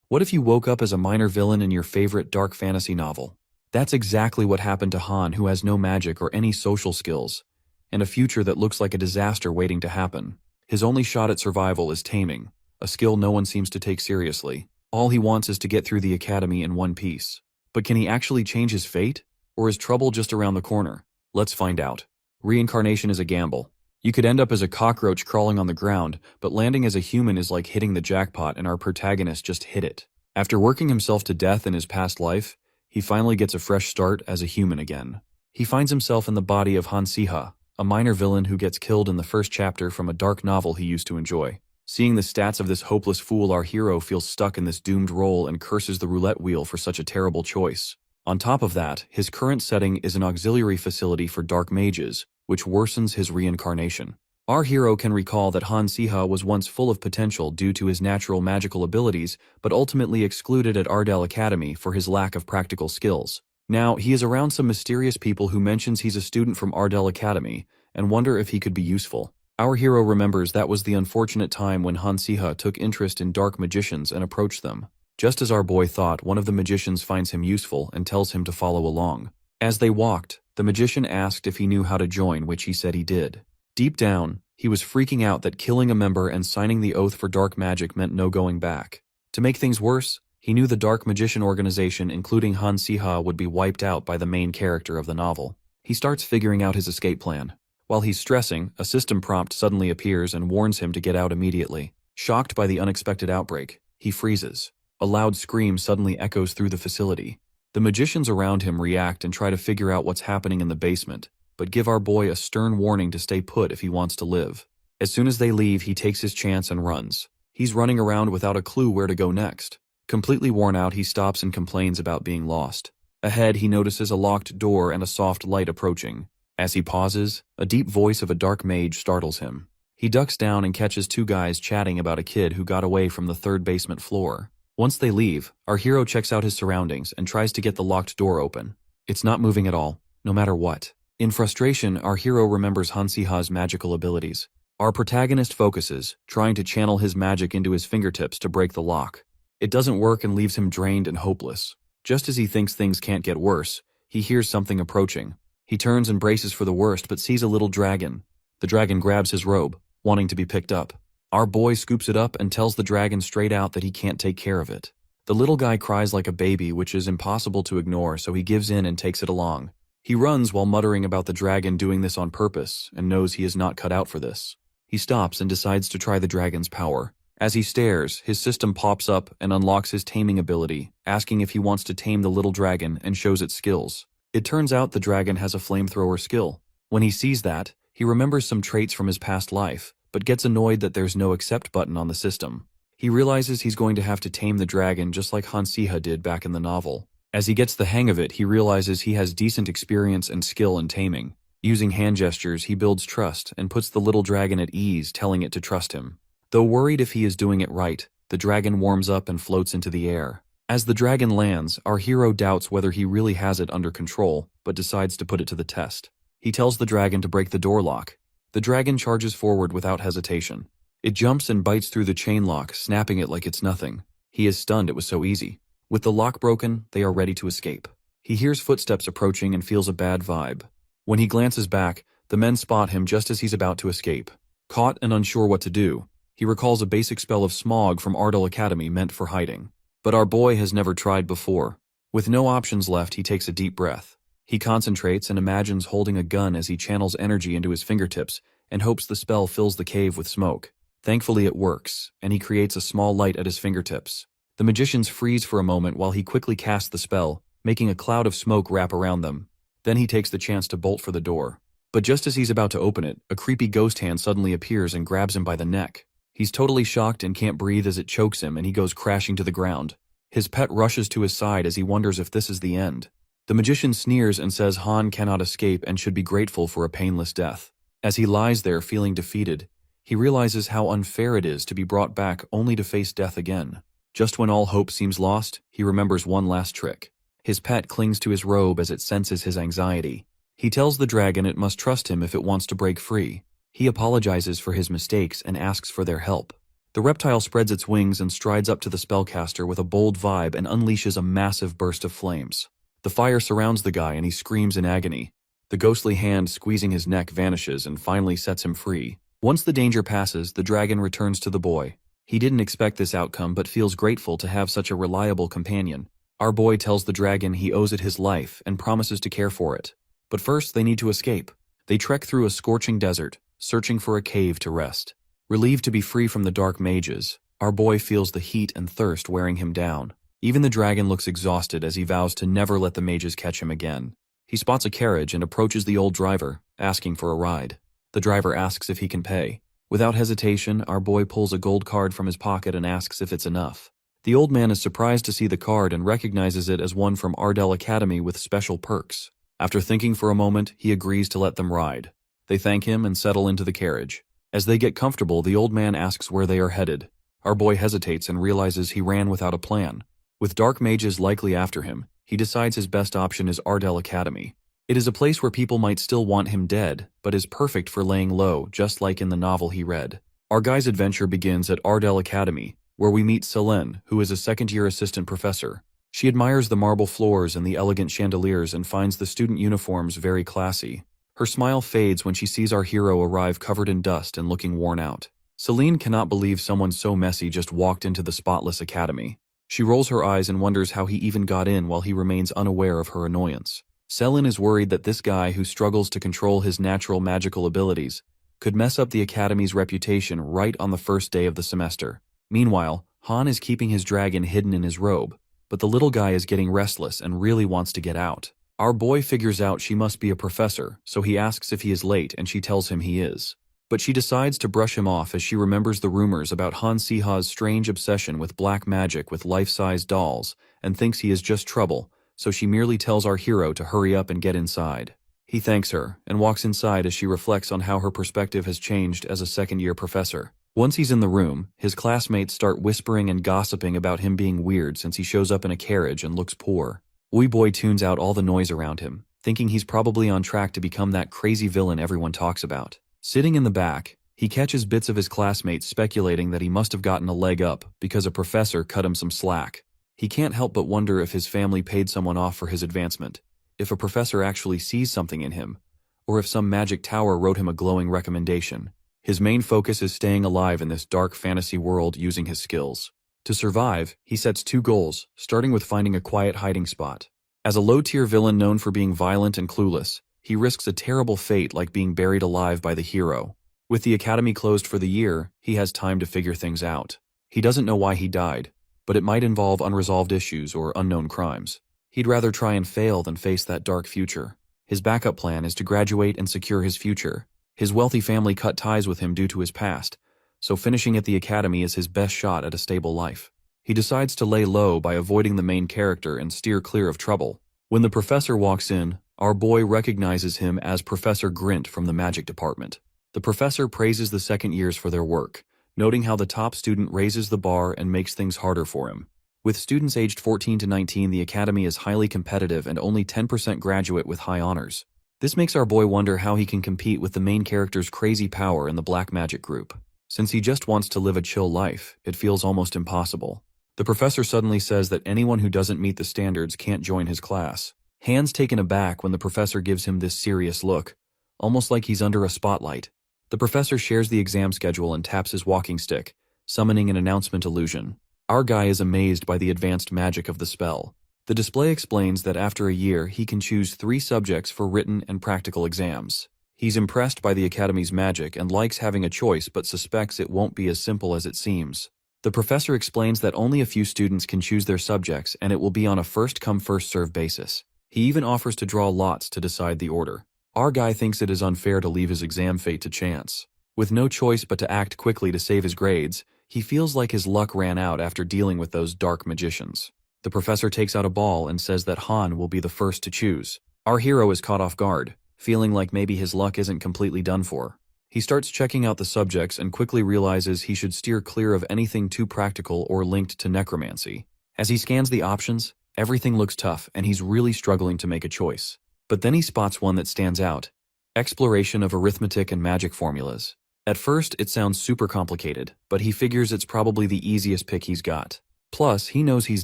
What if you woke up as a minor villain in your favorite dark fantasy novel? That's exactly what happened to Han, who has no magic or any social skills, and a future that looks like a disaster waiting to happen. His only shot at survival is taming, a skill no one seems to take seriously. All he wants is to get through the academy in one piece. But can he actually change his fate? Or is trouble just around the corner? Let's find out. Reincarnation is a gamble. You could end up as a cockroach crawling on the ground, but landing as a human is like hitting the jackpot, and our protagonist just hit it. After working himself to death in his past life, he finally gets a fresh start as a human again. He finds himself in the body of Han Siha, a minor villain who gets killed in the first chapter from a dark novel he used to enjoy. Seeing the stats of this hopeless fool, our hero feels stuck in this doomed role and curses the roulette wheel for such a terrible choice. On top of that, his current setting is an auxiliary facility for dark mages, which worsens his reincarnation. Our hero can recall that Han Siha was once full of potential due to his natural magical abilities, but ultimately excluded at Ardell Academy for his lack of practical skills. Now, he is around some mysterious people who mentions he's a student from Ardell Academy, and wonder if he could be useful. Our hero remembers that was the unfortunate time when Han Siha took interest in dark magicians and approached them. Just as our boy thought, one of the magicians finds him useful and tells him to follow along. As they walked, the magician asked if he knew how to join, which he said he did. Deep down, he was freaking out that killing a member and signing the oath for dark magic meant no going back. To make things worse, he knew the dark magician organization, including Han Siha, would be wiped out by the main character of the novel. He starts figuring out his escape plan. While he's stressing, a system prompt suddenly appears and warns him to get out immediately. Shocked by the unexpected outbreak, he freezes. A loud scream suddenly echoes through the facility. The magicians around him react and try to figure out what's happening in the basement, but give our boy a stern warning to stay put if he wants to live. As soon as they leave, he takes his chance and runs. He's running around without a clue where to go next. Completely worn out, he stops and complains about being lost. Ahead, he notices a locked door and a soft light approaching. As he pauses, a deep voice of a dark mage startles him. He ducks down and catches two guys chatting about a kid who got away from the third basement floor. Once they leave, our hero checks out his surroundings and tries to get the locked door open. It's not moving at all, no matter what. In frustration, our hero remembers Han Siha's magical abilities. Our protagonist focuses, trying to channel his magic into his fingertips to break the lock. It doesn't work and leaves him drained and hopeless. Just as he thinks things can't get worse, he hears something approaching. He turns and braces for the worst, but sees a little dragon. The dragon grabs his robe, wanting to be picked up. Our boy scoops it up and tells the dragon straight out that he can't take care of it. The little guy cries like a baby, which is impossible to ignore, so he gives in and takes it along. He runs while muttering about the dragon doing this on purpose, and knows he is not cut out for this. He stops and decides to try the dragon's power. As he stares, his system pops up and unlocks his taming ability, asking if he wants to tame the little dragon, and shows its skills. It turns out the dragon has a flamethrower skill. When he sees that, he remembers some traits from his past life, but gets annoyed that there's no accept button on the system. He realizes he's going to have to tame the dragon just like Han Siha did back in the novel. As he gets the hang of it, he realizes he has decent experience and skill in taming. Using hand gestures, he builds trust and puts the little dragon at ease, telling it to trust him. Though worried if he is doing it right, the dragon warms up and floats into the air. As the dragon lands, our hero doubts whether he really has it under control, but decides to put it to the test. He tells the dragon to break the door lock. The dragon charges forward without hesitation. It jumps and bites through the chain lock, snapping it like it's nothing. He is stunned, it was so easy. With the lock broken, they are ready to escape. He hears footsteps approaching and feels a bad vibe. When he glances back, the men spot him just as he's about to escape. Caught and unsure what to do, he recalls a basic spell of smog from Ardell Academy meant for hiding. But our boy has never tried before. With no options left, he takes a deep breath. He concentrates and imagines holding a gun as he channels energy into his fingertips and hopes the spell fills the cave with smoke. Thankfully it works, and he creates a small light at his fingertips. The magicians freeze for a moment while he quickly casts the spell, making a cloud of smoke wrap around them. Then he takes the chance to bolt for the door. But just as he's about to open it, a creepy ghost hand suddenly appears and grabs him by the neck. He's totally shocked and can't breathe as it chokes him, and he goes crashing to the ground. His pet rushes to his side as he wonders if this is the end. The magician sneers and says Han cannot escape and should be grateful for a painless death. As he lies there feeling defeated, he realizes how unfair it is to be brought back only to face death again. Just when all hope seems lost, he remembers one last trick. His pet clings to his robe as it senses his anxiety. He tells the dragon it must trust him if it wants to break free. He apologizes for his mistakes and asks for their help. The reptile spreads its wings and strides up to the spellcaster with a bold vibe and unleashes a massive burst of flames. The fire surrounds the guy and he screams in agony. The ghostly hand squeezing his neck vanishes and finally sets him free. Once the danger passes, the dragon returns to the boy. He didn't expect this outcome but feels grateful to have such a reliable companion. Our boy tells the dragon he owes it his life and promises to care for it. But first they need to escape. They trek through a scorching desert, searching for a cave to rest. Relieved to be free from the dark mages, our boy feels the heat and thirst wearing him down. Even the dragon looks exhausted as he vows to never let the mages catch him again. He spots a carriage and approaches the old driver, asking for a ride. The driver asks if he can pay. Without hesitation, our boy pulls a gold card from his pocket and asks if it's enough. The old man is surprised to see the card and recognizes it as one from Ardell Academy with special perks. After thinking for a moment, he agrees to let them ride. They thank him and settle into the carriage. As they get comfortable, the old man asks where they are headed. Our boy hesitates and realizes he ran without a plan. With dark mages likely after him, he decides his best option is Ardell Academy. It is a place where people might still want him dead, but is perfect for laying low, just like in the novel he read. Our guy's adventure begins at Ardell Academy, where we meet Selene, who is a second-year assistant professor. She admires the marble floors and the elegant chandeliers and finds the student uniforms very classy. Her smile fades when she sees our hero arrive covered in dust and looking worn out. Selene cannot believe someone so messy just walked into the spotless academy. She rolls her eyes and wonders how he even got in while he remains unaware of her annoyance. Selene is worried that this guy who struggles to control his natural magical abilities could mess up the academy's reputation right on the first day of the semester. Meanwhile, Han is keeping his dragon hidden in his robe, but the little guy is getting restless and really wants to get out. Our boy figures out she must be a professor, so he asks if he is late and she tells him he is. But she decides to brush him off as she remembers the rumors about Han Siha's strange obsession with black magic with life-size dolls and thinks he is just trouble, so she merely tells our hero to hurry up and get inside. He thanks her and walks inside as she reflects on how her perspective has changed as a second-year professor. Once he's in the room, his classmates start whispering and gossiping about him being weird since he shows up in a carriage and looks poor. Wee Boy tunes out all the noise around him, thinking he's probably on track to become that crazy villain everyone talks about. Sitting in the back, he catches bits of his classmates speculating that he must have gotten a leg up because a professor cut him some slack. He can't help but wonder if his family paid someone off for his advancement, if a professor actually sees something in him, or if some magic tower wrote him a glowing recommendation. His main focus is staying alive in this dark fantasy world using his skills. To survive, he sets 2 goals, starting with finding a quiet hiding spot. As a low-tier villain known for being violent and clueless, he risks a terrible fate like being buried alive by the hero. With the academy closed for the year, he has time to figure things out. He doesn't know why he died, but it might involve unresolved issues or unknown crimes. He'd rather try and fail than face that dark future. His backup plan is to graduate and secure his future. His wealthy family cut ties with him due to his past, so finishing at the academy is his best shot at a stable life. He decides to lay low by avoiding the main character and steer clear of trouble. When the professor walks in, our boy recognizes him as Professor Grint from the magic department. The professor praises the second years for their work, noting how the top student raises the bar and makes things harder for him. With students aged 14 to 19, the academy is highly competitive and only 10% graduate with high honors. This makes our boy wonder how he can compete with the main character's crazy power in the black magic group. Since he just wants to live a chill life, it feels almost impossible. The professor suddenly says that anyone who doesn't meet the standards can't join his class. Han's taken aback when the professor gives him this serious look, almost like he's under a spotlight. The professor shares the exam schedule and taps his walking stick, summoning an announcement illusion. Our guy is amazed by the advanced magic of the spell. The display explains that after a year, he can choose 3 subjects for written and practical exams. He's impressed by the academy's magic and likes having a choice but suspects it won't be as simple as it seems. The professor explains that only a few students can choose their subjects and it will be on a first-come first-served basis. He even offers to draw lots to decide the order. Our guy thinks it is unfair to leave his exam fate to chance. With no choice but to act quickly to save his grades, he feels like his luck ran out after dealing with those dark magicians. The professor takes out a ball and says that Han will be the first to choose. Our hero is caught off guard, feeling like maybe his luck isn't completely done for. He starts checking out the subjects and quickly realizes he should steer clear of anything too practical or linked to necromancy. As he scans the options, everything looks tough and he's really struggling to make a choice. But then he spots one that stands out: exploration of arithmetic and magic formulas. At first, it sounds super complicated, but he figures it's probably the easiest pick he's got. Plus, he knows he's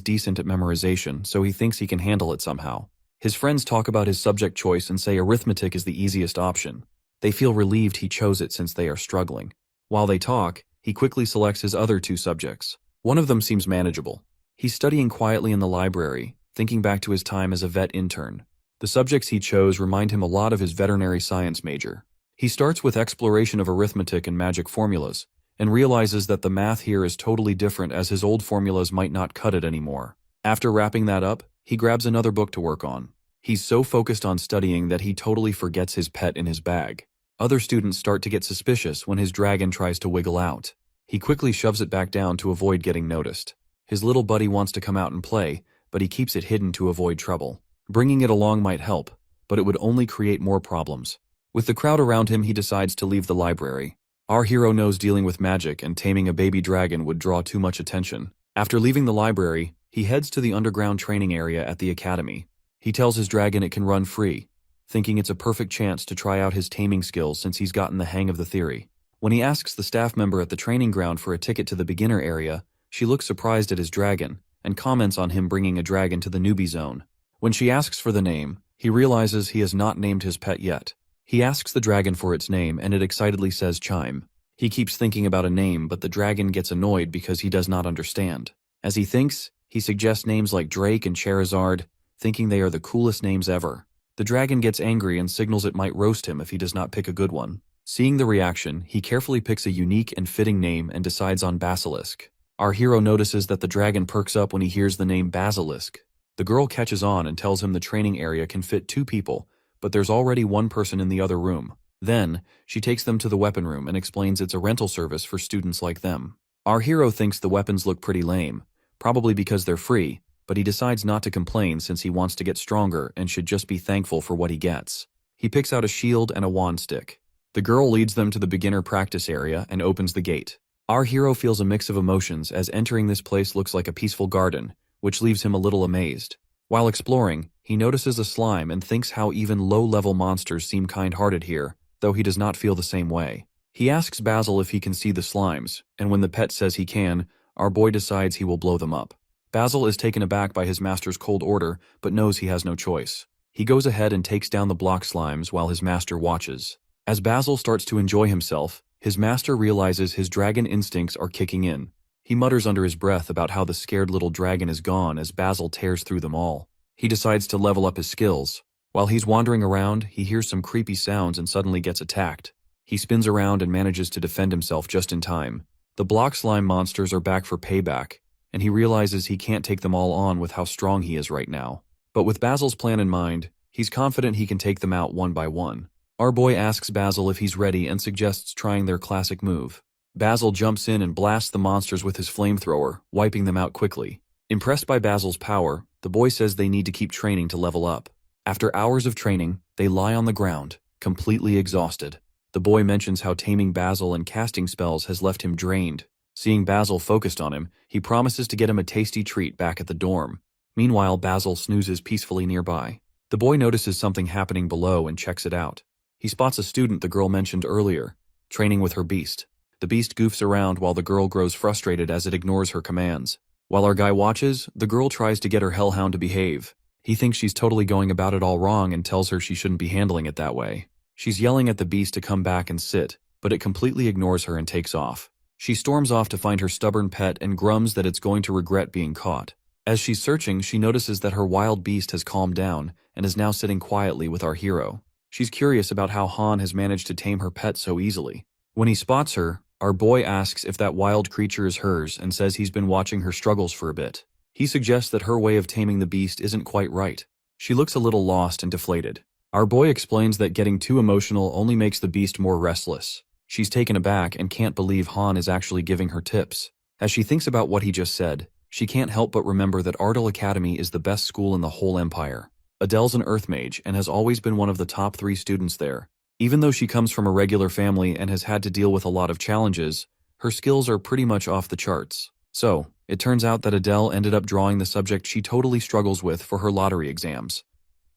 decent at memorization, so he thinks he can handle it somehow. His friends talk about his subject choice and say arithmetic is the easiest option. They feel relieved he chose it since they are struggling. While they talk, he quickly selects his other two subjects. One of them seems manageable. He's studying quietly in the library, thinking back to his time as a vet intern. The subjects he chose remind him a lot of his veterinary science major. He starts with exploration of arithmetic and magic formulas, and realizes that the math here is totally different as his old formulas might not cut it anymore. After wrapping that up, he grabs another book to work on. He's so focused on studying that he totally forgets his pet in his bag. Other students start to get suspicious when his dragon tries to wiggle out. He quickly shoves it back down to avoid getting noticed. His little buddy wants to come out and play, but he keeps it hidden to avoid trouble. Bringing it along might help, but it would only create more problems. With the crowd around him, he decides to leave the library. Our hero knows dealing with magic and taming a baby dragon would draw too much attention. After leaving the library, he heads to the underground training area at the academy. He tells his dragon it can run free, thinking it's a perfect chance to try out his taming skills since he's gotten the hang of the theory. When he asks the staff member at the training ground for a ticket to the beginner area, she looks surprised at his dragon and comments on him bringing a dragon to the newbie zone. When she asks for the name, he realizes he has not named his pet yet. He asks the dragon for its name and it excitedly says Chime. He keeps thinking about a name, but the dragon gets annoyed because he does not understand. As he thinks, he suggests names like Drake and Charizard, thinking they are the coolest names ever. The dragon gets angry and signals it might roast him if he does not pick a good one. Seeing the reaction, he carefully picks a unique and fitting name and decides on Basilisk. Our hero notices that the dragon perks up when he hears the name Basilisk. The girl catches on and tells him the training area can fit 2 people, but there's already one person in the other room. Then, she takes them to the weapon room and explains it's a rental service for students like them. Our hero thinks the weapons look pretty lame, probably because they're free, but he decides not to complain since he wants to get stronger and should just be thankful for what he gets. He picks out a shield and a wand stick. The girl leads them to the beginner practice area and opens the gate. Our hero feels a mix of emotions as entering this place looks like a peaceful garden, which leaves him a little amazed. While exploring, he notices a slime and thinks how even low-level monsters seem kind-hearted here, though he does not feel the same way. He asks Basil if he can see the slimes, and when the pet says he can, our boy decides he will blow them up. Basil is taken aback by his master's cold order, but knows he has no choice. He goes ahead and takes down the block slimes while his master watches. As Basil starts to enjoy himself, his master realizes his dragon instincts are kicking in. He mutters under his breath about how the scared little dragon is gone as Basil tears through them all. He decides to level up his skills. While he's wandering around, he hears some creepy sounds and suddenly gets attacked. He spins around and manages to defend himself just in time. The block slime monsters are back for payback, and he realizes he can't take them all on with how strong he is right now. But with Basil's plan in mind, he's confident he can take them out one by one. Our boy asks Basil if he's ready and suggests trying their classic move. Basil jumps in and blasts the monsters with his flamethrower, wiping them out quickly. Impressed by Basil's power, the boy says they need to keep training to level up. After hours of training, they lie on the ground, completely exhausted. The boy mentions how taming Basil and casting spells has left him drained. Seeing Basil focused on him, he promises to get him a tasty treat back at the dorm. Meanwhile, Basil snoozes peacefully nearby. The boy notices something happening below and checks it out. He spots a student the girl mentioned earlier, training with her beast. The beast goofs around while the girl grows frustrated as it ignores her commands. While our guy watches, the girl tries to get her hellhound to behave. He thinks she's totally going about it all wrong and tells her she shouldn't be handling it that way. She's yelling at the beast to come back and sit, but it completely ignores her and takes off. She storms off to find her stubborn pet and grums that it's going to regret being caught. As she's searching, she notices that her wild beast has calmed down and is now sitting quietly with our hero. She's curious about how Han has managed to tame her pet so easily. When he spots her, our boy asks if that wild creature is hers and says he's been watching her struggles for a bit. He suggests that her way of taming the beast isn't quite right. She looks a little lost and deflated. Our boy explains that getting too emotional only makes the beast more restless. She's taken aback and can't believe Han is actually giving her tips. As she thinks about what he just said, she can't help but remember that Ardell Academy is the best school in the whole empire. Adele's an Earth Mage and has always been one of the top 3 students there. Even though she comes from a regular family and has had to deal with a lot of challenges, her skills are pretty much off the charts. So, it turns out that Adele ended up drawing the subject she totally struggles with for her lottery exams.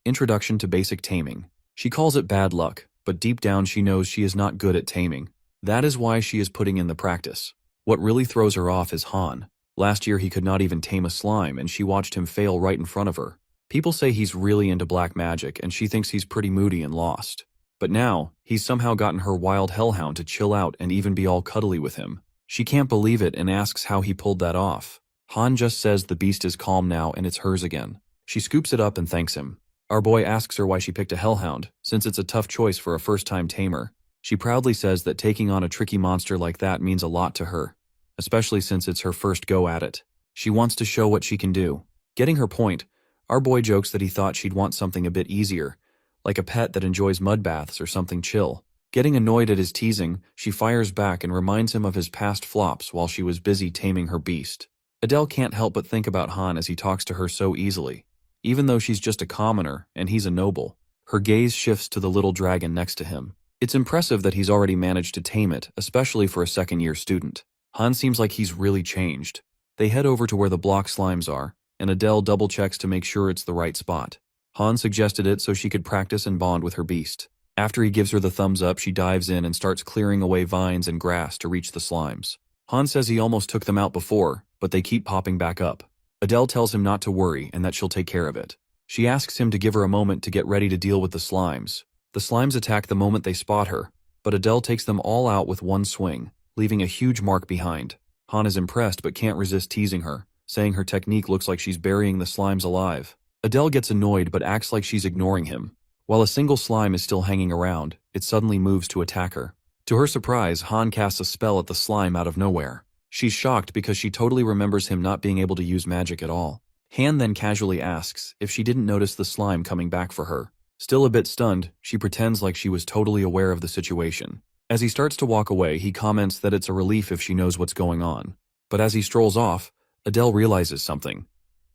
Introduction to Basic Taming. She calls it bad luck, but deep down she knows she is not good at taming. That is why she is putting in the practice. What really throws her off is Han. Last year he could not even tame a slime and she watched him fail right in front of her. People say he's really into black magic and she thinks he's pretty moody and lost. But now, he's somehow gotten her wild hellhound to chill out and even be all cuddly with him. She can't believe it and asks how he pulled that off. Han just says the beast is calm now and it's hers again. She scoops it up and thanks him. Our boy asks her why she picked a hellhound, since it's a tough choice for a first-time tamer. She proudly says that taking on a tricky monster like that means a lot to her, especially since it's her first go at it. She wants to show what she can do. Getting her point, our boy jokes that he thought she'd want something a bit easier, like a pet that enjoys mud baths or something chill. Getting annoyed at his teasing, she fires back and reminds him of his past flops while she was busy taming her beast. Adele can't help but think about Han as he talks to her so easily. Even though she's just a commoner and he's a noble, her gaze shifts to the little dragon next to him. It's impressive that he's already managed to tame it, especially for a second-year student. Han seems like he's really changed. They head over to where the block slimes are, and Adele double-checks to make sure it's the right spot. Han suggested it so she could practice and bond with her beast. After he gives her the thumbs up, she dives in and starts clearing away vines and grass to reach the slimes. Han says he almost took them out before, but they keep popping back up. Adele tells him not to worry and that she'll take care of it. She asks him to give her a moment to get ready to deal with the slimes. The slimes attack the moment they spot her, but Adele takes them all out with one swing, leaving a huge mark behind. Han is impressed but can't resist teasing her, saying her technique looks like she's burying the slimes alive. Adele gets annoyed but acts like she's ignoring him. While a single slime is still hanging around, it suddenly moves to attack her. To her surprise, Han casts a spell at the slime out of nowhere. She's shocked because she totally remembers him not being able to use magic at all. Han then casually asks if she didn't notice the slime coming back for her. Still a bit stunned, she pretends like she was totally aware of the situation. As he starts to walk away, he comments that it's a relief if she knows what's going on. But as he strolls off, Adele realizes something.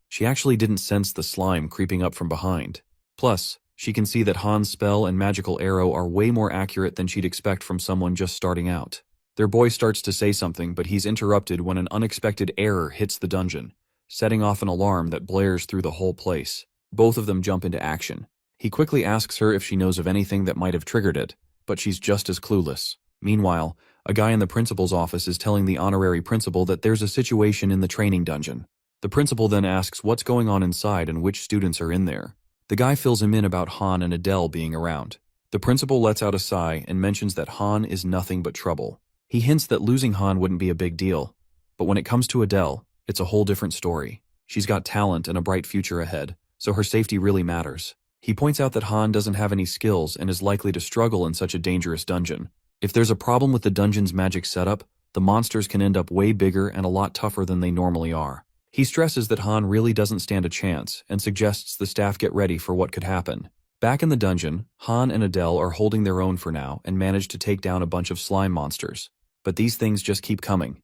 She actually didn't sense the slime creeping up from behind. Plus, she can see that Han's spell and magical arrow are way more accurate than she'd expect from someone just starting out. Their boy starts to say something, but he's interrupted when an unexpected error hits the dungeon, setting off an alarm that blares through the whole place. Both of them jump into action. He quickly asks her if she knows of anything that might have triggered it, but she's just as clueless. Meanwhile, a guy in the principal's office is telling the honorary principal that there's a situation in the training dungeon. The principal then asks what's going on inside and which students are in there. The guy fills him in about Han and Adele being around. The principal lets out a sigh and mentions that Han is nothing but trouble. He hints that losing Han wouldn't be a big deal, but when it comes to Adele, it's a whole different story. She's got talent and a bright future ahead, so her safety really matters. He points out that Han doesn't have any skills and is likely to struggle in such a dangerous dungeon. If there's a problem with the dungeon's magic setup, the monsters can end up way bigger and a lot tougher than they normally are. He stresses that Han really doesn't stand a chance and suggests the staff get ready for what could happen. Back in the dungeon, Han and Adele are holding their own for now and manage to take down a bunch of slime monsters. But these things just keep coming,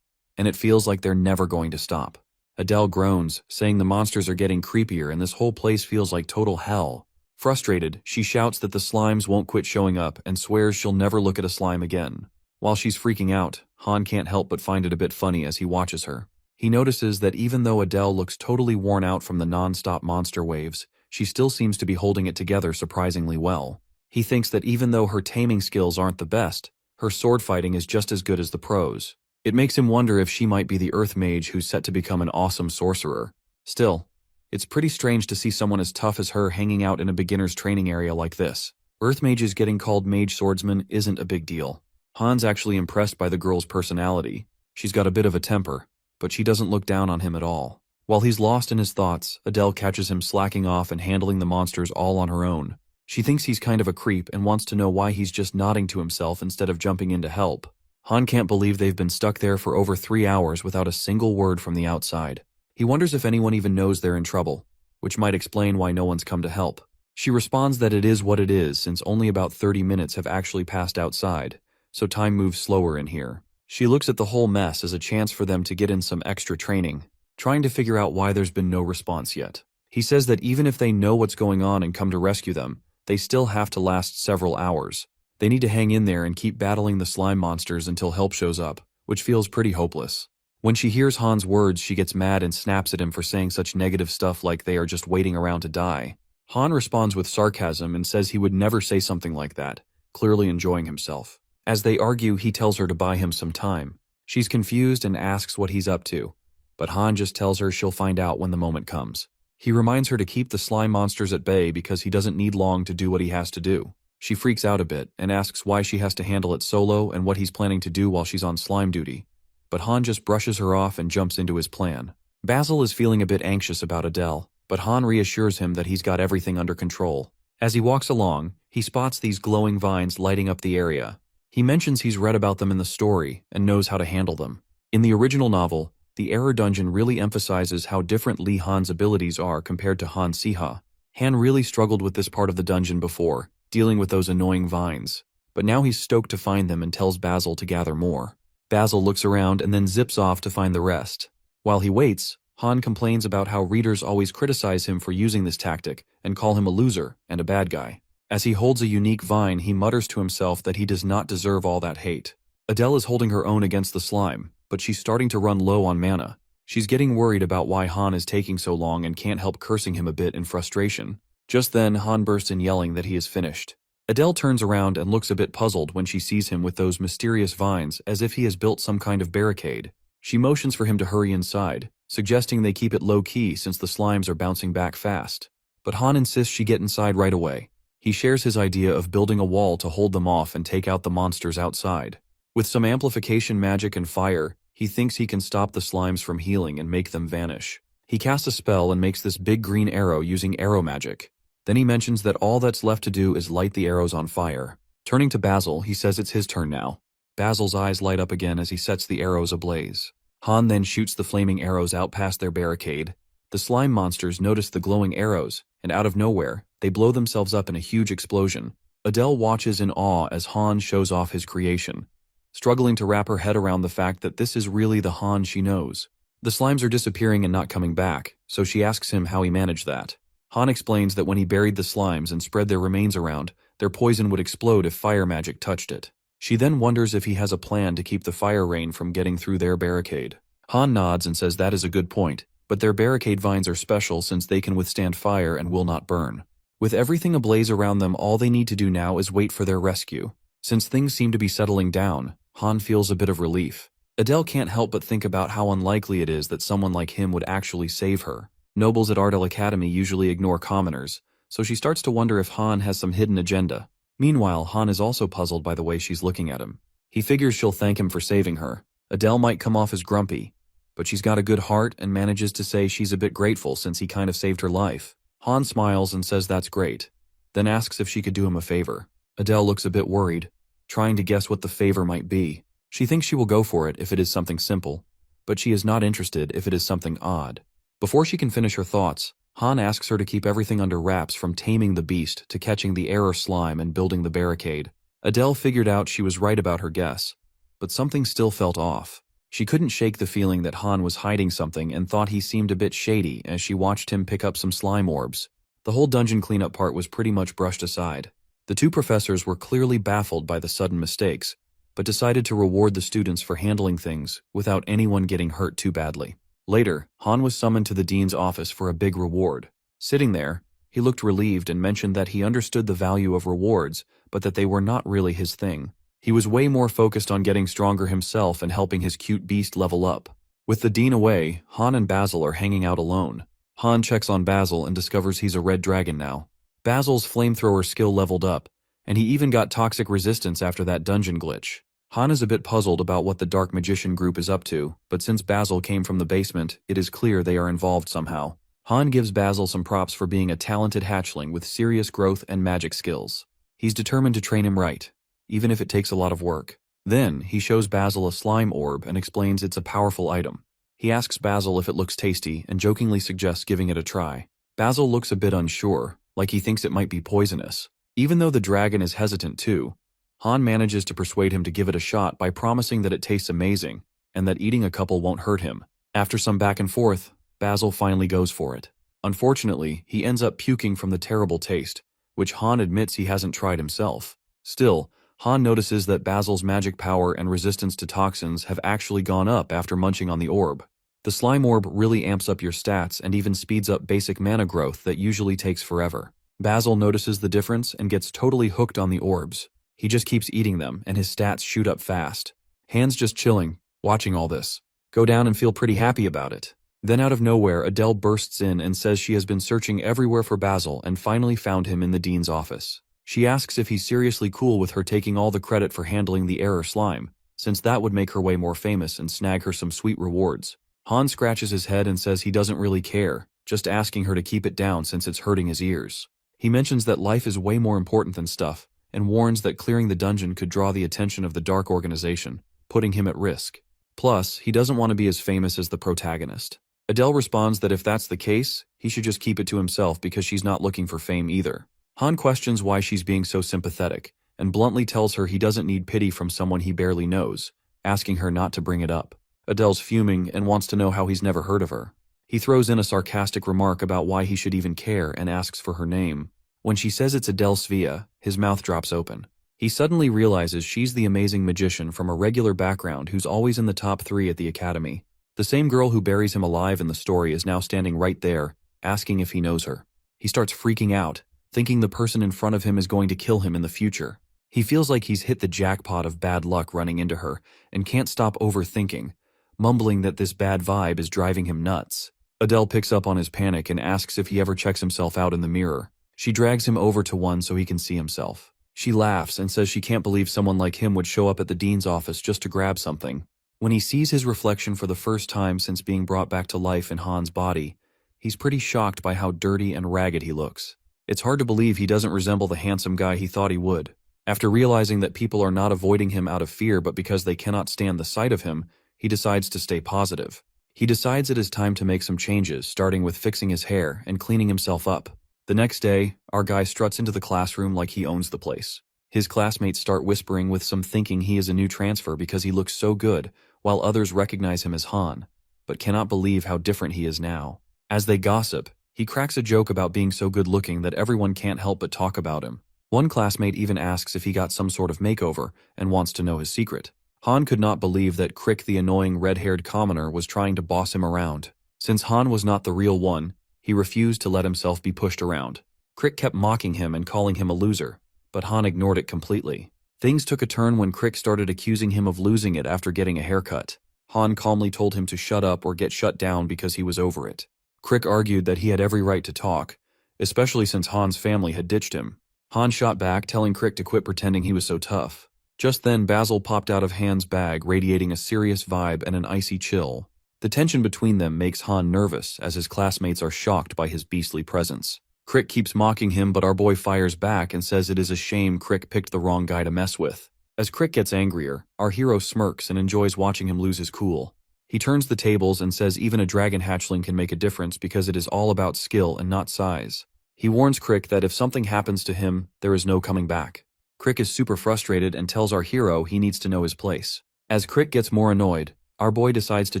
and it feels like they're never going to stop. Adele groans, saying the monsters are getting creepier and this whole place feels like total hell. Frustrated, she shouts that the slimes won't quit showing up and swears she'll never look at a slime again. While she's freaking out, Han can't help but find it a bit funny as he watches her. He notices that even though Adele looks totally worn out from the non-stop monster waves, she still seems to be holding it together surprisingly well. He thinks that even though her taming skills aren't the best, her sword fighting is just as good as the pros. It makes him wonder if she might be the Earth Mage who's set to become an awesome sorcerer. Still, it's pretty strange to see someone as tough as her hanging out in a beginner's training area like this. Earth Mages getting called Mage Swordsman isn't a big deal. Han's actually impressed by the girl's personality. She's got a bit of a temper, but she doesn't look down on him at all. While he's lost in his thoughts, Adele catches him slacking off and handling the monsters all on her own. She thinks he's kind of a creep and wants to know why he's just nodding to himself instead of jumping in to help. Han can't believe they've been stuck there for over 3 hours without a single word from the outside. He wonders if anyone even knows they're in trouble, which might explain why no one's come to help. She responds that it is what it is since only about 30 minutes have actually passed outside, so time moves slower in here. She looks at the whole mess as a chance for them to get in some extra training, trying to figure out why there's been no response yet. He says that even if they know what's going on and come to rescue them, they still have to last several hours. They need to hang in there and keep battling the slime monsters until help shows up, which feels pretty hopeless. When she hears Han's words, she gets mad and snaps at him for saying such negative stuff like they are just waiting around to die. Han responds with sarcasm and says he would never say something like that, clearly enjoying himself. As they argue, he tells her to buy him some time. She's confused and asks what he's up to, but Han just tells her she'll find out when the moment comes. He reminds her to keep the slime monsters at bay because he doesn't need long to do what he has to do. She freaks out a bit and asks why she has to handle it solo and what he's planning to do while she's on slime duty. But Han just brushes her off and jumps into his plan. Basil is feeling a bit anxious about Adele, but Han reassures him that he's got everything under control. As he walks along, he spots these glowing vines lighting up the area. He mentions he's read about them in the story and knows how to handle them. In the original novel, the Error Dungeon really emphasizes how different Li Han's abilities are compared to Han Siha. Han really struggled with this part of the dungeon before, dealing with those annoying vines. But now he's stoked to find them and tells Basil to gather more. Basil looks around and then zips off to find the rest. While he waits, Han complains about how readers always criticize him for using this tactic and call him a loser and a bad guy. As he holds a unique vine, he mutters to himself that he does not deserve all that hate. Adele is holding her own against the slime, but she's starting to run low on mana. She's getting worried about why Han is taking so long and can't help cursing him a bit in frustration. Just then, Han bursts in yelling that he is finished. Adele turns around and looks a bit puzzled when she sees him with those mysterious vines, as if he has built some kind of barricade. She motions for him to hurry inside, suggesting they keep it low-key since the slimes are bouncing back fast. But Han insists she get inside right away. He shares his idea of building a wall to hold them off and take out the monsters outside. With some amplification magic and fire, he thinks he can stop the slimes from healing and make them vanish. He casts a spell and makes this big green arrow using arrow magic. Then he mentions that all that's left to do is light the arrows on fire. Turning to Basil, he says it's his turn now. Basil's eyes light up again as he sets the arrows ablaze. Han then shoots the flaming arrows out past their barricade. The slime monsters notice the glowing arrows, and out of nowhere, they blow themselves up in a huge explosion. Adele watches in awe as Han shows off his creation, struggling to wrap her head around the fact that this is really the Han she knows. The slimes are disappearing and not coming back, so she asks him how he managed that. Han explains that when he buried the slimes and spread their remains around, their poison would explode if fire magic touched it. She then wonders if he has a plan to keep the fire rain from getting through their barricade. Han nods and says that is a good point, but their barricade vines are special since they can withstand fire and will not burn. With everything ablaze around them, all they need to do now is wait for their rescue. Since things seem to be settling down, Han feels a bit of relief. Adele can't help but think about how unlikely it is that someone like him would actually save her. Nobles at Ardell Academy usually ignore commoners, so she starts to wonder if Han has some hidden agenda. Meanwhile, Han is also puzzled by the way she's looking at him. He figures she'll thank him for saving her. Adele might come off as grumpy, but she's got a good heart and manages to say she's a bit grateful since he kind of saved her life. Han smiles and says that's great, then asks if she could do him a favor. Adele looks a bit worried, trying to guess what the favor might be. She thinks she will go for it if it is something simple, but she is not interested if it is something odd. Before she can finish her thoughts, Han asks her to keep everything under wraps from taming the beast to catching the error slime and building the barricade. Adele figured out she was right about her guess, but something still felt off. She couldn't shake the feeling that Han was hiding something and thought he seemed a bit shady as she watched him pick up some slime orbs. The whole dungeon cleanup part was pretty much brushed aside. The two professors were clearly baffled by the sudden mistakes, but decided to reward the students for handling things without anyone getting hurt too badly. Later, Han was summoned to the dean's office for a big reward. Sitting there, he looked relieved and mentioned that he understood the value of rewards, but that they were not really his thing. He was way more focused on getting stronger himself and helping his cute beast level up. With the dean away, Han and Basil are hanging out alone. Han checks on Basil and discovers he's a red dragon now. Basil's flamethrower skill leveled up, and he even got toxic resistance after that dungeon glitch. Han is a bit puzzled about what the Dark Magician group is up to, but since Basil came from the basement, it is clear they are involved somehow. Han gives Basil some props for being a talented hatchling with serious growth and magic skills. He's determined to train him right, even if it takes a lot of work. Then, he shows Basil a slime orb and explains it's a powerful item. He asks Basil if it looks tasty and jokingly suggests giving it a try. Basil looks a bit unsure, like he thinks it might be poisonous. Even though the dragon is hesitant too, Han manages to persuade him to give it a shot by promising that it tastes amazing and that eating a couple won't hurt him. After some back and forth, Basil finally goes for it. Unfortunately, he ends up puking from the terrible taste, which Han admits he hasn't tried himself. Still, Han notices that Basil's magic power and resistance to toxins have actually gone up after munching on the orb. The slime orb really amps up your stats and even speeds up basic mana growth that usually takes forever. Basil notices the difference and gets totally hooked on the orbs. He just keeps eating them, and his stats shoot up fast. Han's just chilling, watching all this. Go down and feel pretty happy about it. Then out of nowhere, Adele bursts in and says she has been searching everywhere for Basil and finally found him in the dean's office. She asks if he's seriously cool with her taking all the credit for handling the error slime, since that would make her way more famous and snag her some sweet rewards. Han scratches his head and says he doesn't really care, just asking her to keep it down since it's hurting his ears. He mentions that life is way more important than stuff, and warns that clearing the dungeon could draw the attention of the Dark Organization, putting him at risk. Plus, he doesn't want to be as famous as the protagonist. Adele responds that if that's the case, he should just keep it to himself because she's not looking for fame either. Han questions why she's being so sympathetic, and bluntly tells her he doesn't need pity from someone he barely knows, asking her not to bring it up. Adele's fuming and wants to know how he's never heard of her. He throws in a sarcastic remark about why he should even care and asks for her name. When she says it's Adele Svea, his mouth drops open. He suddenly realizes she's the amazing magician from a regular background who's always in the top 3 at the academy. The same girl who buries him alive in the story is now standing right there, asking if he knows her. He starts freaking out, thinking the person in front of him is going to kill him in the future. He feels like he's hit the jackpot of bad luck running into her, and can't stop overthinking, mumbling that this bad vibe is driving him nuts. Adele picks up on his panic and asks if he ever checks himself out in the mirror. She drags him over to one so he can see himself. She laughs and says she can't believe someone like him would show up at the dean's office just to grab something. When he sees his reflection for the first time since being brought back to life in Han's body, he's pretty shocked by how dirty and ragged he looks. It's hard to believe he doesn't resemble the handsome guy he thought he would. After realizing that people are not avoiding him out of fear but because they cannot stand the sight of him, he decides to stay positive. He decides it is time to make some changes, starting with fixing his hair and cleaning himself up. The next day, our guy struts into the classroom like he owns the place. His classmates start whispering with some thinking he is a new transfer because he looks so good, while others recognize him as Han, but cannot believe how different he is now. As they gossip, he cracks a joke about being so good-looking that everyone can't help but talk about him. One classmate even asks if he got some sort of makeover and wants to know his secret. Han could not believe that Crick, the annoying red-haired commoner, was trying to boss him around. Since Han was not the real one, he refused to let himself be pushed around. Crick kept mocking him and calling him a loser, but Han ignored it completely. Things took a turn when Crick started accusing him of losing it after getting a haircut. Han calmly told him to shut up or get shut down because he was over it. Crick argued that he had every right to talk, especially since Han's family had ditched him. Han shot back, telling Crick to quit pretending he was so tough. Just then, Basil popped out of Han's bag, radiating a serious vibe and an icy chill. The tension between them makes Han nervous, as his classmates are shocked by his beastly presence. Crick keeps mocking him, but our boy fires back and says it is a shame Crick picked the wrong guy to mess with. As Crick gets angrier, our hero smirks and enjoys watching him lose his cool. He turns the tables and says even a dragon hatchling can make a difference because it is all about skill and not size. He warns Crick that if something happens to him, there is no coming back. Crick is super frustrated and tells our hero he needs to know his place. As Crick gets more annoyed, our boy decides to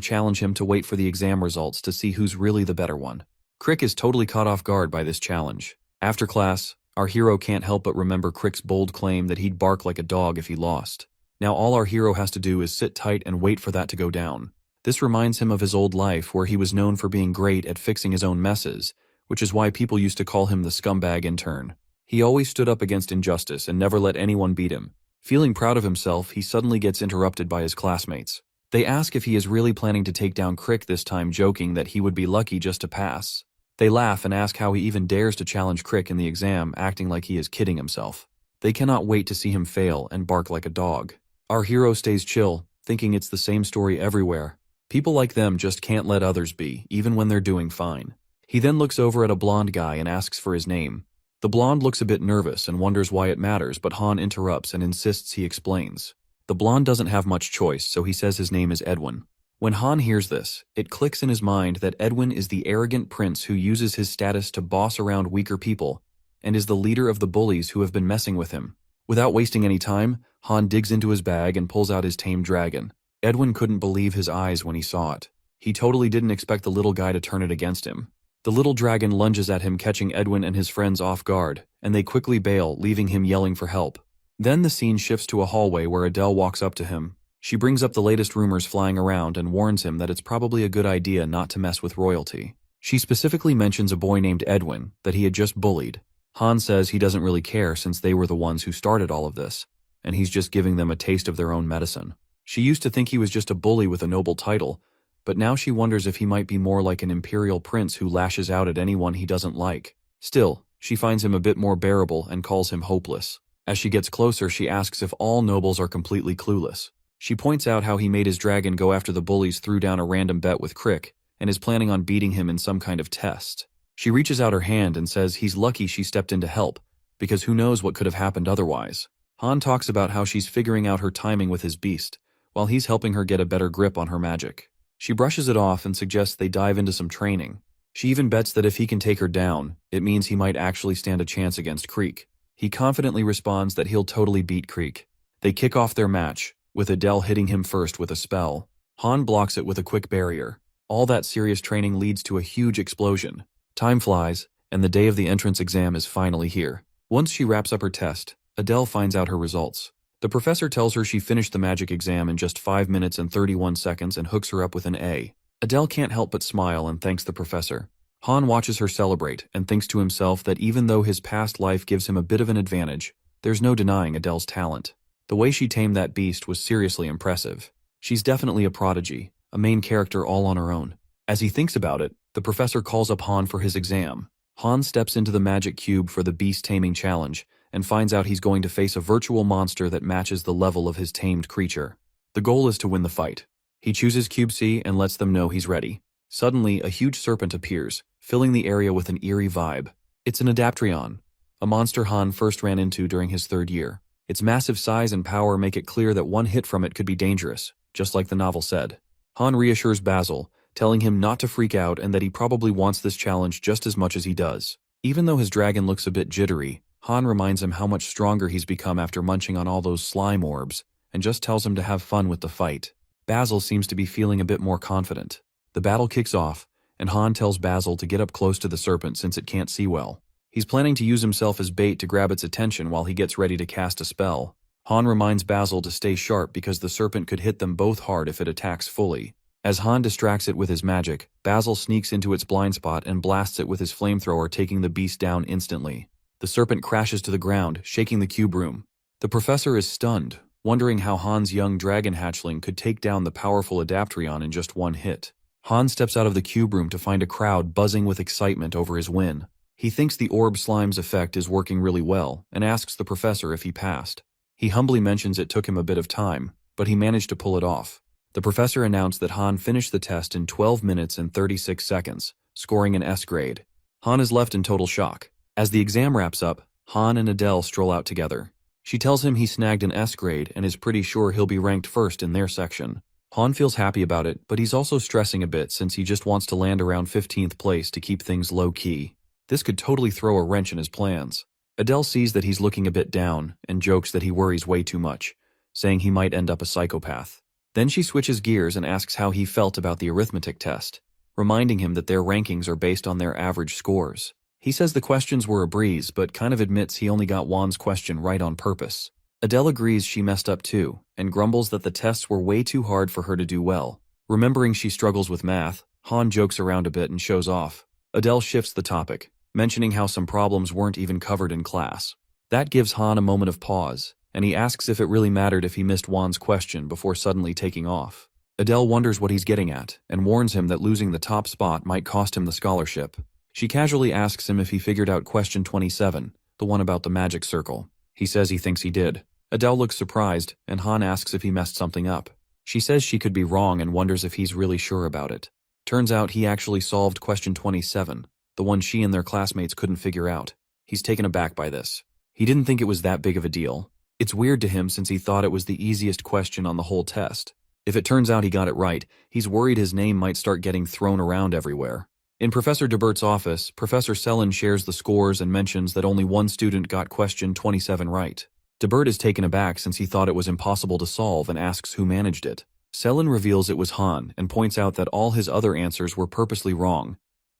challenge him to wait for the exam results to see who's really the better one. Crick is totally caught off guard by this challenge. After class, our hero can't help but remember Crick's bold claim that he'd bark like a dog if he lost. Now all our hero has to do is sit tight and wait for that to go down. This reminds him of his old life where he was known for being great at fixing his own messes, which is why people used to call him the scumbag intern. He always stood up against injustice and never let anyone beat him. Feeling proud of himself, he suddenly gets interrupted by his classmates. They ask if he is really planning to take down Crick this time, joking that he would be lucky just to pass. They laugh and ask how he even dares to challenge Crick in the exam, acting like he is kidding himself. They cannot wait to see him fail and bark like a dog. Our hero stays chill, thinking it's the same story everywhere. People like them just can't let others be, even when they're doing fine. He then looks over at a blonde guy and asks for his name. The blonde looks a bit nervous and wonders why it matters, but Han interrupts and insists he explains. The blonde doesn't have much choice, so he says his name is Edwin. When Han hears this, it clicks in his mind that Edwin is the arrogant prince who uses his status to boss around weaker people, and is the leader of the bullies who have been messing with him. Without wasting any time, Han digs into his bag and pulls out his tame dragon. Edwin couldn't believe his eyes when he saw it. He totally didn't expect the little guy to turn it against him. The little dragon lunges at him, catching Edwin and his friends off guard, and they quickly bail, leaving him yelling for help. Then the scene shifts to a hallway where Adele walks up to him. She brings up the latest rumors flying around and warns him that it's probably a good idea not to mess with royalty. She specifically mentions a boy named Edwin that he had just bullied. Han says he doesn't really care since they were the ones who started all of this. and he's just giving them a taste of their own medicine. She used to think he was just a bully with a noble title, but now she wonders if he might be more like an imperial prince who lashes out at anyone he doesn't like. Still, she finds him a bit more bearable and calls him hopeless. As she gets closer, she asks if all nobles are completely clueless. She points out how he made his dragon go after the bullies, threw down a random bet with Crick, and is planning on beating him in some kind of test. She reaches out her hand and says he's lucky she stepped in to help, because who knows what could have happened otherwise. Han talks about how she's figuring out her timing with his beast, while he's helping her get a better grip on her magic. She brushes it off and suggests they dive into some training. She even bets that if he can take her down, it means he might actually stand a chance against Creek. He confidently responds that he'll totally beat Creek. They kick off their match, with Adele hitting him first with a spell. Han blocks it with a quick barrier. All that serious training leads to a huge explosion. Time flies, and the day of the entrance exam is finally here. Once she wraps up her test, Adele finds out her results. The professor tells her she finished the magic exam in just 5 minutes and 31 seconds and hooks her up with an A. Adele can't help but smile and thanks the professor. Han watches her celebrate and thinks to himself that even though his past life gives him a bit of an advantage, there's no denying Adele's talent. The way she tamed that beast was seriously impressive. She's definitely a prodigy, a main character all on her own. As he thinks about it, the professor calls up Han for his exam. Han steps into the magic cube for the beast taming challenge and finds out he's going to face a virtual monster that matches the level of his tamed creature. The goal is to win the fight. He chooses Cube C and lets them know he's ready. Suddenly, a huge serpent appears, filling the area with an eerie vibe. It's an Adaptrion, a monster Han first ran into during his 3rd year. Its massive size and power make it clear that one hit from it could be dangerous, just like the novel said. Han reassures Basil, telling him not to freak out and that he probably wants this challenge just as much as he does. Even though his dragon looks a bit jittery, Han reminds him how much stronger he's become after munching on all those slime orbs, and just tells him to have fun with the fight. Basil seems to be feeling a bit more confident. The battle kicks off, and Han tells Basil to get up close to the serpent since it can't see well. He's planning to use himself as bait to grab its attention while he gets ready to cast a spell. Han reminds Basil to stay sharp because the serpent could hit them both hard if it attacks fully. As Han distracts it with his magic, Basil sneaks into its blind spot and blasts it with his flamethrower, taking the beast down instantly. The serpent crashes to the ground, shaking the cube room. The professor is stunned, wondering how Han's young dragon hatchling could take down the powerful Adaptrion in just one hit. Han steps out of the cube room to find a crowd buzzing with excitement over his win. He thinks the orb slime's effect is working really well and asks the professor if he passed. He humbly mentions it took him a bit of time, but he managed to pull it off. The professor announced that Han finished the test in 12 minutes and 36 seconds, scoring an S grade. Han is left in total shock. As the exam wraps up, Han and Adele stroll out together. She tells him he snagged an S grade and is pretty sure he'll be ranked first in their section. Han feels happy about it, but he's also stressing a bit since he just wants to land around 15th place to keep things low-key. This could totally throw a wrench in his plans. Adele sees that he's looking a bit down and jokes that he worries way too much, saying he might end up a psychopath. Then she switches gears and asks how he felt about the arithmetic test, reminding him that their rankings are based on their average scores. He says the questions were a breeze, but kind of admits he only got Juan's question right on purpose. Adele agrees she messed up too, and grumbles that the tests were way too hard for her to do well. Remembering she struggles with math, Han jokes around a bit and shows off. Adele shifts the topic, mentioning how some problems weren't even covered in class. That gives Han a moment of pause, and he asks if it really mattered if he missed Juan's question before suddenly taking off. Adele wonders what he's getting at, and warns him that losing the top spot might cost him the scholarship. She casually asks him if he figured out question 27, the one about the magic circle. He says he thinks he did. Adele looks surprised, and Han asks if he messed something up. She says she could be wrong and wonders if he's really sure about it. Turns out he actually solved question 27, the one she and their classmates couldn't figure out. He's taken aback by this. He didn't think it was that big of a deal. It's weird to him since he thought it was the easiest question on the whole test. If it turns out he got it right, he's worried his name might start getting thrown around everywhere. In Professor DeBert's office, Professor Sellen shares the scores and mentions that only one student got question 27 right. DeBert is taken aback since he thought it was impossible to solve and asks who managed it. Sellen reveals it was Han and points out that all his other answers were purposely wrong,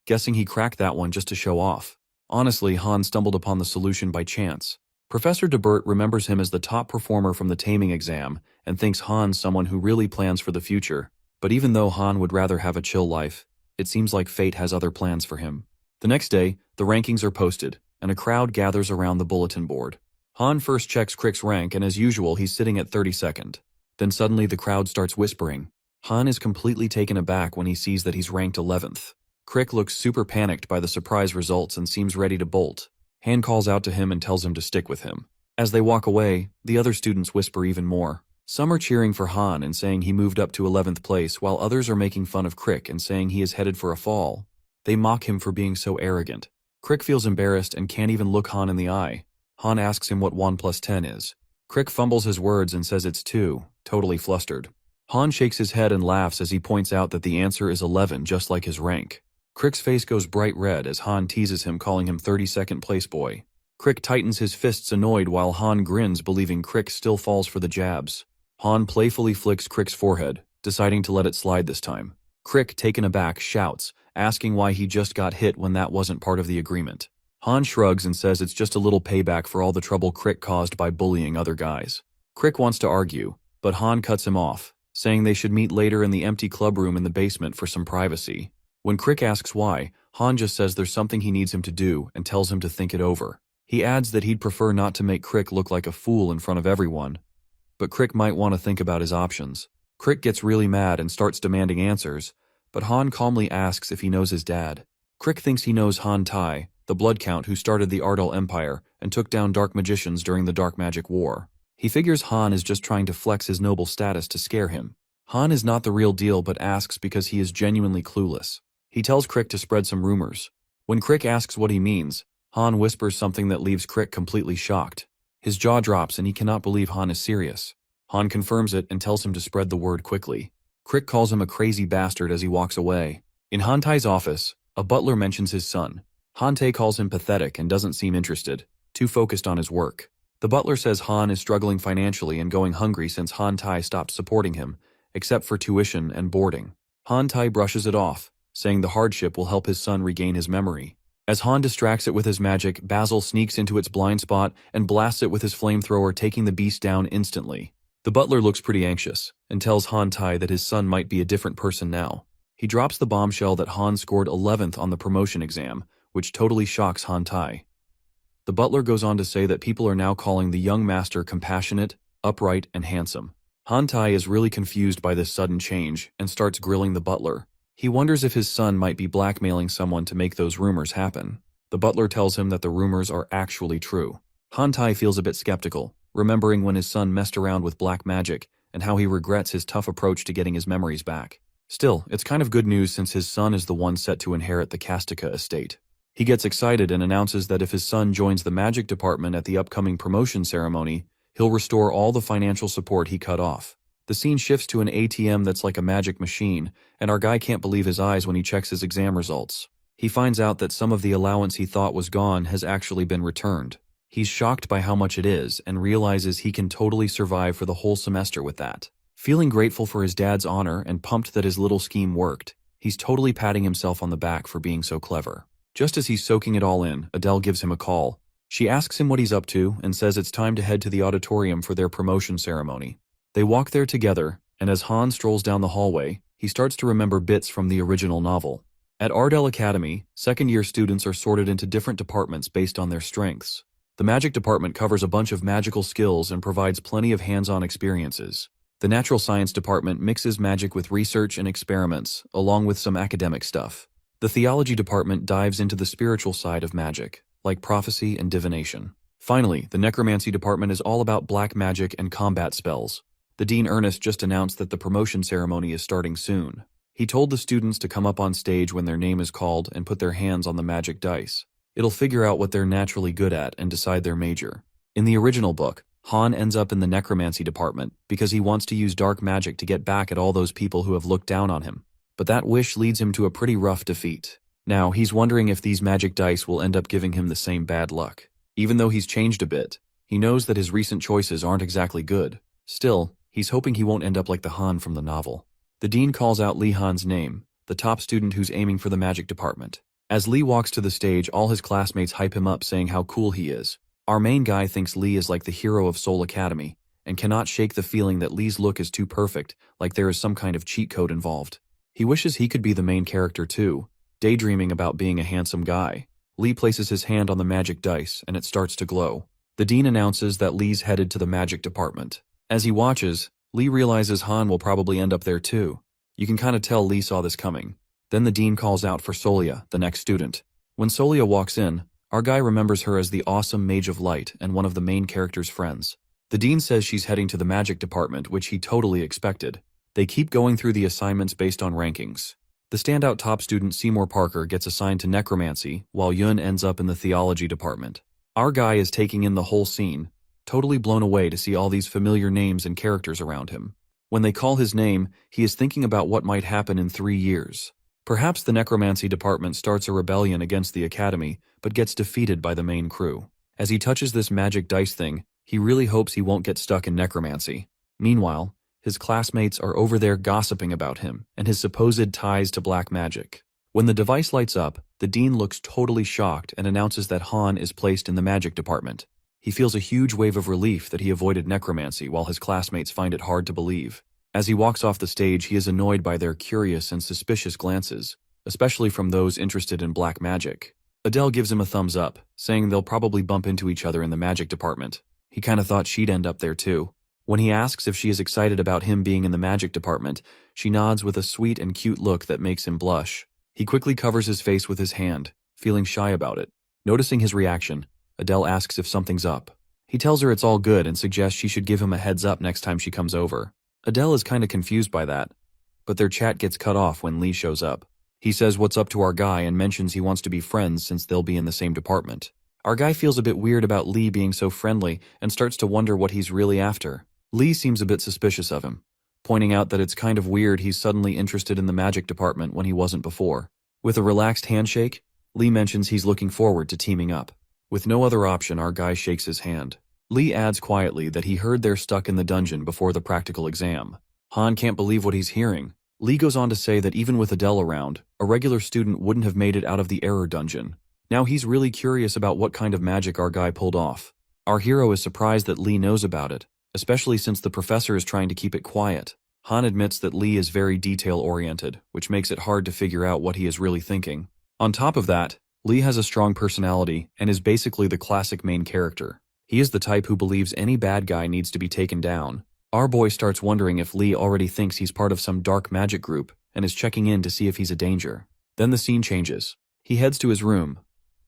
guessing he cracked that one just to show off. Honestly, Han stumbled upon the solution by chance. Professor DeBert remembers him as the top performer from the taming exam and thinks Han's someone who really plans for the future. But even though Han would rather have a chill life, it seems like fate has other plans for him. The next day, the rankings are posted, and a crowd gathers around the bulletin board. Han first checks Crick's rank, and as usual he's sitting at 32nd. Then suddenly the crowd starts whispering. Han is completely taken aback when he sees that he's ranked 11th. Crick looks super panicked by the surprise results and seems ready to bolt. Han calls out to him and tells him to stick with him. As they walk away, the other students whisper even more. Some are cheering for Han and saying he moved up to 11th place, while others are making fun of Crick and saying he is headed for a fall. They mock him for being so arrogant. Crick feels embarrassed and can't even look Han in the eye. Han asks him what 1 plus 10 is. Crick fumbles his words and says it's 2, totally flustered. Han shakes his head and laughs as he points out that the answer is 11, just like his rank. Crick's face goes bright red as Han teases him, calling him 32nd place boy. Crick tightens his fists annoyed while Han grins, believing Crick still falls for the jabs. Han playfully flicks Crick's forehead, deciding to let it slide this time. Crick, taken aback, shouts, asking why he just got hit when that wasn't part of the agreement. Han shrugs and says it's just a little payback for all the trouble Crick caused by bullying other guys. Crick wants to argue, but Han cuts him off, saying they should meet later in the empty club room in the basement for some privacy. When Crick asks why, Han just says there's something he needs him to do and tells him to think it over. He adds that he'd prefer not to make Crick look like a fool in front of everyone, but Crick might want to think about his options. Crick gets really mad and starts demanding answers, but Han calmly asks if he knows his dad. Crick thinks he knows Han Tai, the Blood Count who started the Ardal Empire and took down dark magicians during the Dark Magic War. He figures Han is just trying to flex his noble status to scare him. Han is not the real deal but asks because he is genuinely clueless. He tells Crick to spread some rumors. When Crick asks what he means, Han whispers something that leaves Crick completely shocked. His jaw drops and he cannot believe Han is serious. Han confirms it and tells him to spread the word quickly. Crick calls him a crazy bastard as he walks away. In Han Tai's office, a butler mentions his son. Han Tai calls him pathetic and doesn't seem interested, too focused on his work. The butler says Han is struggling financially and going hungry since Han Tai stopped supporting him, except for tuition and boarding. Han Tai brushes it off, saying the hardship will help his son regain his memory. As Han distracts it with his magic, Basil sneaks into its blind spot and blasts it with his flamethrower, taking the beast down instantly. The butler looks pretty anxious and tells Han Tai that his son might be a different person now. He drops the bombshell that Han scored 11th on the promotion exam, which totally shocks Han Tai. The butler goes on to say that people are now calling the young master compassionate, upright, and handsome. Han Tai is really confused by this sudden change and starts grilling the butler. He wonders if his son might be blackmailing someone to make those rumors happen. The butler tells him that the rumors are actually true. Han Tai feels a bit skeptical, remembering when his son messed around with black magic and how he regrets his tough approach to getting his memories back. Still, it's kind of good news since his son is the one set to inherit the Kastika estate. He gets excited and announces that if his son joins the magic department at the upcoming promotion ceremony, he'll restore all the financial support he cut off. The scene shifts to an ATM that's like a magic machine, and our guy can't believe his eyes when he checks his exam results. He finds out that some of the allowance he thought was gone has actually been returned. He's shocked by how much it is and realizes he can totally survive for the whole semester with that. Feeling grateful for his dad's honor and pumped that his little scheme worked, he's totally patting himself on the back for being so clever. Just as he's soaking it all in, Adele gives him a call. She asks him what he's up to and says it's time to head to the auditorium for their promotion ceremony. They walk there together, and as Han strolls down the hallway, he starts to remember bits from the original novel. At Ardal Academy, second-year students are sorted into different departments based on their strengths. The magic department covers a bunch of magical skills and provides plenty of hands-on experiences. The natural science department mixes magic with research and experiments, along with some academic stuff. The theology department dives into the spiritual side of magic, like prophecy and divination. Finally, the necromancy department is all about black magic and combat spells. The Dean Ernest just announced that the promotion ceremony is starting soon. He told the students to come up on stage when their name is called and put their hands on the magic dice. It'll figure out what they're naturally good at and decide their major. In the original book, Han ends up in the necromancy department because he wants to use dark magic to get back at all those people who have looked down on him. But that wish leads him to a pretty rough defeat. Now, he's wondering if these magic dice will end up giving him the same bad luck. Even though he's changed a bit, he knows that his recent choices aren't exactly good. Still, he's hoping he won't end up like the Han from the novel. The dean calls out Li Han's name, the top student who's aiming for the magic department. As Li walks to the stage, all his classmates hype him up, saying how cool he is. Our main guy thinks Li is like the hero of Seoul Academy, and cannot shake the feeling that Li's look is too perfect, like there is some kind of cheat code involved. He wishes he could be the main character too, daydreaming about being a handsome guy. Li places his hand on the magic dice, and it starts to glow. The dean announces that Lee's headed to the magic department. As he watches, Lee realizes Han will probably end up there too. You can kinda tell Lee saw this coming. Then the dean calls out for Solia, the next student. When Solia walks in, our guy remembers her as the awesome Mage of Light and one of the main character's friends. The dean says she's heading to the magic department, which he totally expected. They keep going through the assignments based on rankings. The standout top student Seymour Parker gets assigned to necromancy, while Yun ends up in the theology department. Our guy is taking in the whole scene, totally blown away to see all these familiar names and characters around him. When they call his name, he is thinking about what might happen in 3 years. Perhaps the necromancy department starts a rebellion against the academy, but gets defeated by the main crew. As he touches this magic dice thing, he really hopes he won't get stuck in necromancy. Meanwhile, his classmates are over there gossiping about him and his supposed ties to black magic. When the device lights up, the dean looks totally shocked and announces that Han is placed in the magic department. He feels a huge wave of relief that he avoided necromancy while his classmates find it hard to believe. As he walks off the stage, he is annoyed by their curious and suspicious glances, especially from those interested in black magic. Adele gives him a thumbs up, saying they'll probably bump into each other in the magic department. He kinda thought she'd end up there too. When he asks if she is excited about him being in the magic department, she nods with a sweet and cute look that makes him blush. He quickly covers his face with his hand, feeling shy about it. Noticing his reaction, Adele asks if something's up. He tells her it's all good and suggests she should give him a heads up next time she comes over. Adele is kinda confused by that, but their chat gets cut off when Lee shows up. He says what's up to our guy and mentions he wants to be friends since they'll be in the same department. Our guy feels a bit weird about Lee being so friendly and starts to wonder what he's really after. Lee seems a bit suspicious of him, pointing out that it's kind of weird he's suddenly interested in the magic department when he wasn't before. With a relaxed handshake, Lee mentions he's looking forward to teaming up. With no other option, our guy shakes his hand. Lee adds quietly that he heard they're stuck in the dungeon before the practical exam. Han can't believe what he's hearing. Lee goes on to say that even with Adele around, a regular student wouldn't have made it out of the error dungeon. Now he's really curious about what kind of magic our guy pulled off. Our hero is surprised that Lee knows about it, especially since the professor is trying to keep it quiet. Han admits that Lee is very detail-oriented, which makes it hard to figure out what he is really thinking. On top of that, Lee has a strong personality and is basically the classic main character. He is the type who believes any bad guy needs to be taken down. Our boy starts wondering if Lee already thinks he's part of some dark magic group and is checking in to see if he's a danger. Then the scene changes. He heads to his room,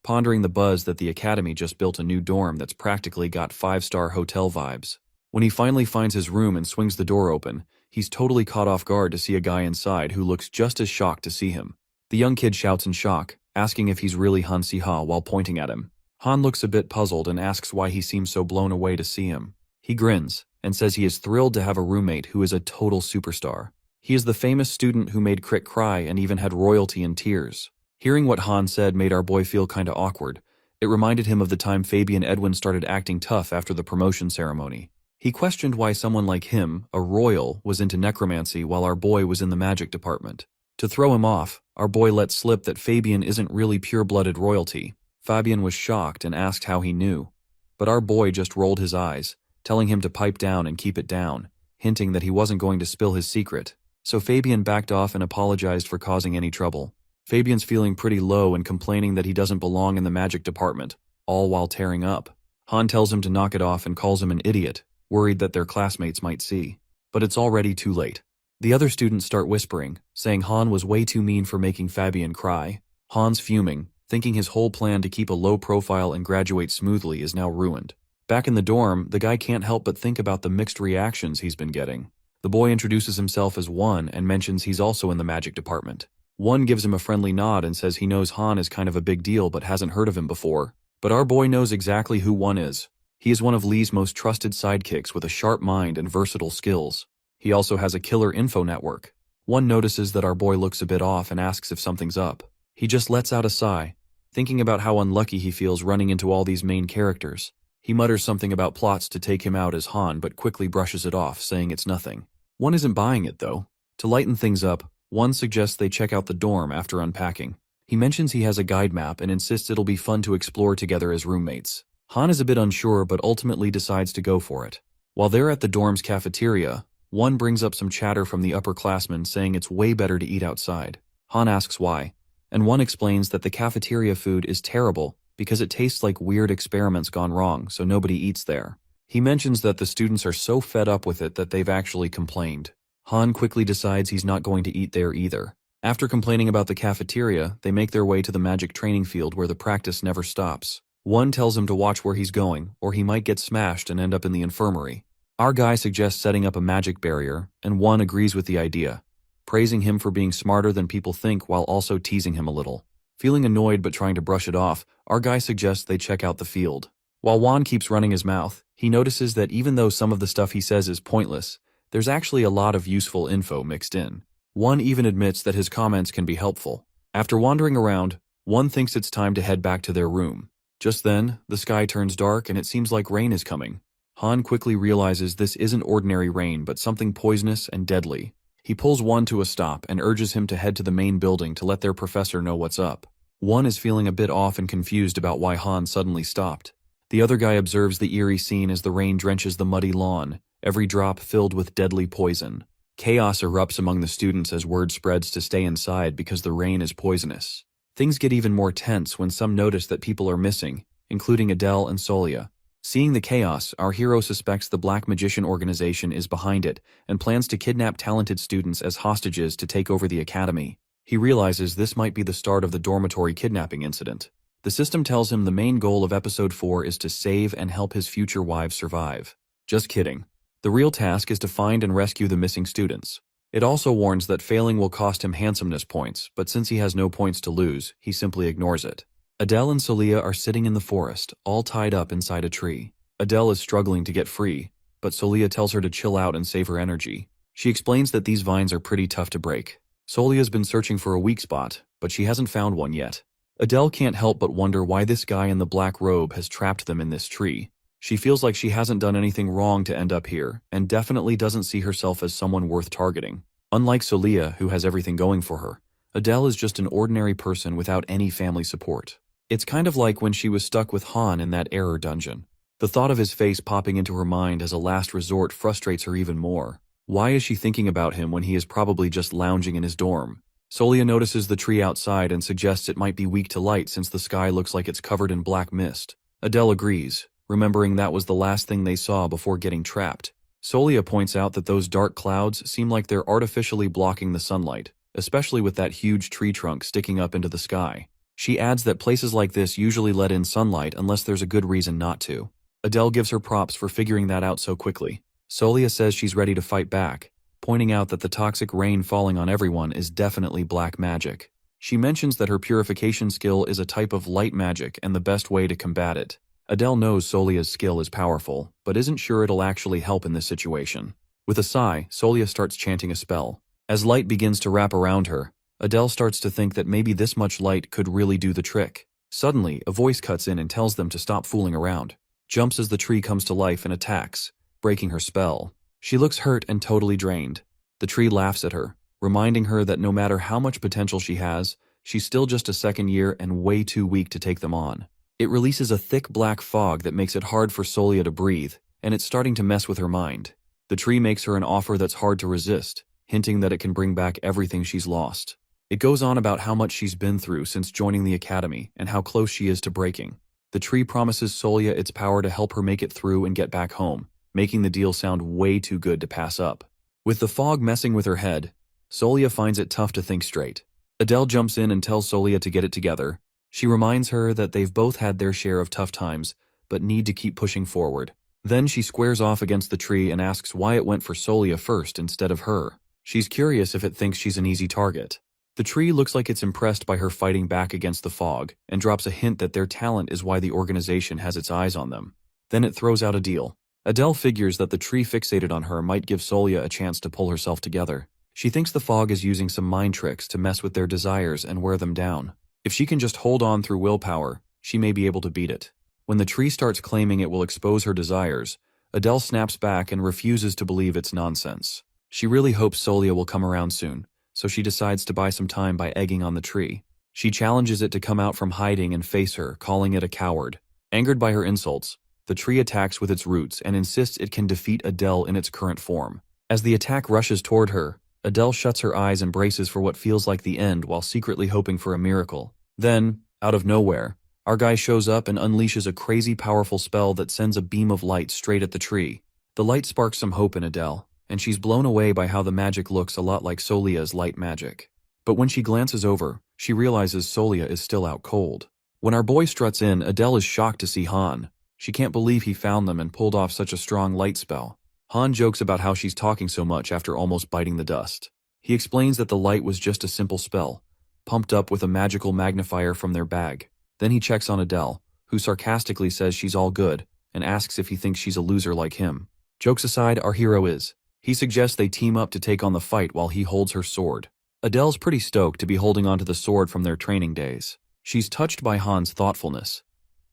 pondering the buzz that the academy just built a new dorm that's practically got 5-star hotel vibes. When he finally finds his room and swings the door open, he's totally caught off guard to see a guy inside who looks just as shocked to see him. The young kid shouts in shock, asking if he's really Han Si-ha while pointing at him. Han looks a bit puzzled and asks why he seems so blown away to see him. He grins and says he is thrilled to have a roommate who is a total superstar. He is the famous student who made Crick cry and even had royalty in tears. Hearing what Han said made our boy feel kinda awkward. It reminded him of the time Fabian Edwin started acting tough after the promotion ceremony. He questioned why someone like him, a royal, was into necromancy while our boy was in the magic department. To throw him off, our boy let slip that Fabian isn't really pure-blooded royalty. Fabian was shocked and asked how he knew. But our boy just rolled his eyes, telling him to pipe down and keep it down, hinting that he wasn't going to spill his secret. So Fabian backed off and apologized for causing any trouble. Fabian's feeling pretty low and complaining that he doesn't belong in the magic department, all while tearing up. Han tells him to knock it off and calls him an idiot, worried that their classmates might see. But it's already too late. The other students start whispering, saying Han was way too mean for making Fabian cry. Han's fuming, thinking his whole plan to keep a low profile and graduate smoothly is now ruined. Back in the dorm, the guy can't help but think about the mixed reactions he's been getting. The boy introduces himself as One and mentions he's also in the magic department. One gives him a friendly nod and says he knows Han is kind of a big deal but hasn't heard of him before. But our boy knows exactly who One is. He is one of Lee's most trusted sidekicks with a sharp mind and versatile skills. He also has a killer info network. One notices that our boy looks a bit off and asks if something's up. He just lets out a sigh, thinking about how unlucky he feels running into all these main characters. He mutters something about plots to take him out as Han but quickly brushes it off, saying it's nothing. One isn't buying it though. To lighten things up, One suggests they check out the dorm after unpacking. He mentions he has a guide map and insists it'll be fun to explore together as roommates. Han is a bit unsure but ultimately decides to go for it. While they're at the dorm's cafeteria, One brings up some chatter from the upperclassmen saying it's way better to eat outside. Han asks why, and One explains that the cafeteria food is terrible because it tastes like weird experiments gone wrong, so nobody eats there. He mentions that the students are so fed up with it that they've actually complained. Han quickly decides he's not going to eat there either. After complaining about the cafeteria, they make their way to the magic training field where the practice never stops. One tells him to watch where he's going, or he might get smashed and end up in the infirmary. Our guy suggests setting up a magic barrier, and One agrees with the idea, praising him for being smarter than people think while also teasing him a little. Feeling annoyed but trying to brush it off, our guy suggests they check out the field. While Juan keeps running his mouth, he notices that even though some of the stuff he says is pointless, there's actually a lot of useful info mixed in. One even admits that his comments can be helpful. After wandering around, One thinks it's time to head back to their room. Just then, the sky turns dark and it seems like rain is coming. Han quickly realizes this isn't ordinary rain but something poisonous and deadly. He pulls One to a stop and urges him to head to the main building to let their professor know what's up. One is feeling a bit off and confused about why Han suddenly stopped. The other guy observes the eerie scene as the rain drenches the muddy lawn, every drop filled with deadly poison. Chaos erupts among the students as word spreads to stay inside because the rain is poisonous. Things get even more tense when some notice that people are missing, including Adele and Solia. Seeing the chaos, our hero suspects the Black Magician organization is behind it and plans to kidnap talented students as hostages to take over the academy. He realizes this might be the start of the dormitory kidnapping incident. The system tells him the main goal of episode 4 is to save and help his future wives survive. Just kidding. The real task is to find and rescue the missing students. It also warns that failing will cost him handsomeness points, but since he has no points to lose, he simply ignores it. Adele and Solia are sitting in the forest, all tied up inside a tree. Adele is struggling to get free, but Solia tells her to chill out and save her energy. She explains that these vines are pretty tough to break. Solia's been searching for a weak spot, but she hasn't found one yet. Adele can't help but wonder why this guy in the black robe has trapped them in this tree. She feels like she hasn't done anything wrong to end up here, and definitely doesn't see herself as someone worth targeting. Unlike Solia, who has everything going for her, Adele is just an ordinary person without any family support. It's kind of like when she was stuck with Han in that error dungeon. The thought of his face popping into her mind as a last resort frustrates her even more. Why is she thinking about him when he is probably just lounging in his dorm? Solia notices the tree outside and suggests it might be weak to light since the sky looks like it's covered in black mist. Adele agrees, remembering that was the last thing they saw before getting trapped. Solia points out that those dark clouds seem like they're artificially blocking the sunlight, especially with that huge tree trunk sticking up into the sky. She adds that places like this usually let in sunlight unless there's a good reason not to. Adele gives her props for figuring that out so quickly. Solia says she's ready to fight back, pointing out that the toxic rain falling on everyone is definitely black magic. She mentions that her purification skill is a type of light magic and the best way to combat it. Adele knows Solia's skill is powerful, but isn't sure it'll actually help in this situation. With a sigh, Solia starts chanting a spell. As light begins to wrap around her, Adele starts to think that maybe this much light could really do the trick. Suddenly, a voice cuts in and tells them to stop fooling around. Jumps as the tree comes to life and attacks, breaking her spell. She looks hurt and totally drained. The tree laughs at her, reminding her that no matter how much potential she has, she's still just a second year and way too weak to take them on. It releases a thick black fog that makes it hard for Solia to breathe, and it's starting to mess with her mind. The tree makes her an offer that's hard to resist, hinting that it can bring back everything she's lost. It goes on about how much she's been through since joining the academy and how close she is to breaking. The tree promises Solia its power to help her make it through and get back home, making the deal sound way too good to pass up. With the fog messing with her head, Solia finds it tough to think straight. Adele jumps in and tells Solia to get it together. She reminds her that they've both had their share of tough times, but need to keep pushing forward. Then she squares off against the tree and asks why it went for Solia first instead of her. She's curious if it thinks she's an easy target. The tree looks like it's impressed by her fighting back against the fog and drops a hint that their talent is why the organization has its eyes on them. Then it throws out a deal. Adele figures that the tree fixated on her might give Solia a chance to pull herself together. She thinks the fog is using some mind tricks to mess with their desires and wear them down. If she can just hold on through willpower, she may be able to beat it. When the tree starts claiming it will expose her desires, Adele snaps back and refuses to believe it's nonsense. She really hopes Solia will come around soon, so she decides to buy some time by egging on the tree. She challenges it to come out from hiding and face her, calling it a coward. Angered by her insults, the tree attacks with its roots and insists it can defeat Adele in its current form. As the attack rushes toward her, Adele shuts her eyes and braces for what feels like the end while secretly hoping for a miracle. Then, out of nowhere, Our guy shows up and unleashes a crazy powerful spell that sends a beam of light straight at the tree. The light sparks some hope in Adele, and she's blown away by how the magic looks a lot like Solia's light magic. But when she glances over, she realizes Solia is still out cold. When our boy struts in, Adele is shocked to see Han. She can't believe he found them and pulled off such a strong light spell. Han jokes about how she's talking so much after almost biting the dust. He explains that the light was just a simple spell, pumped up with a magical magnifier from their bag. Then he checks on Adele, who sarcastically says she's all good, and asks if he thinks she's a loser like him. Jokes aside, our hero is. He suggests they team up to take on the fight while he holds her sword. Adele's pretty stoked to be holding onto the sword from their training days. She's touched by Han's thoughtfulness.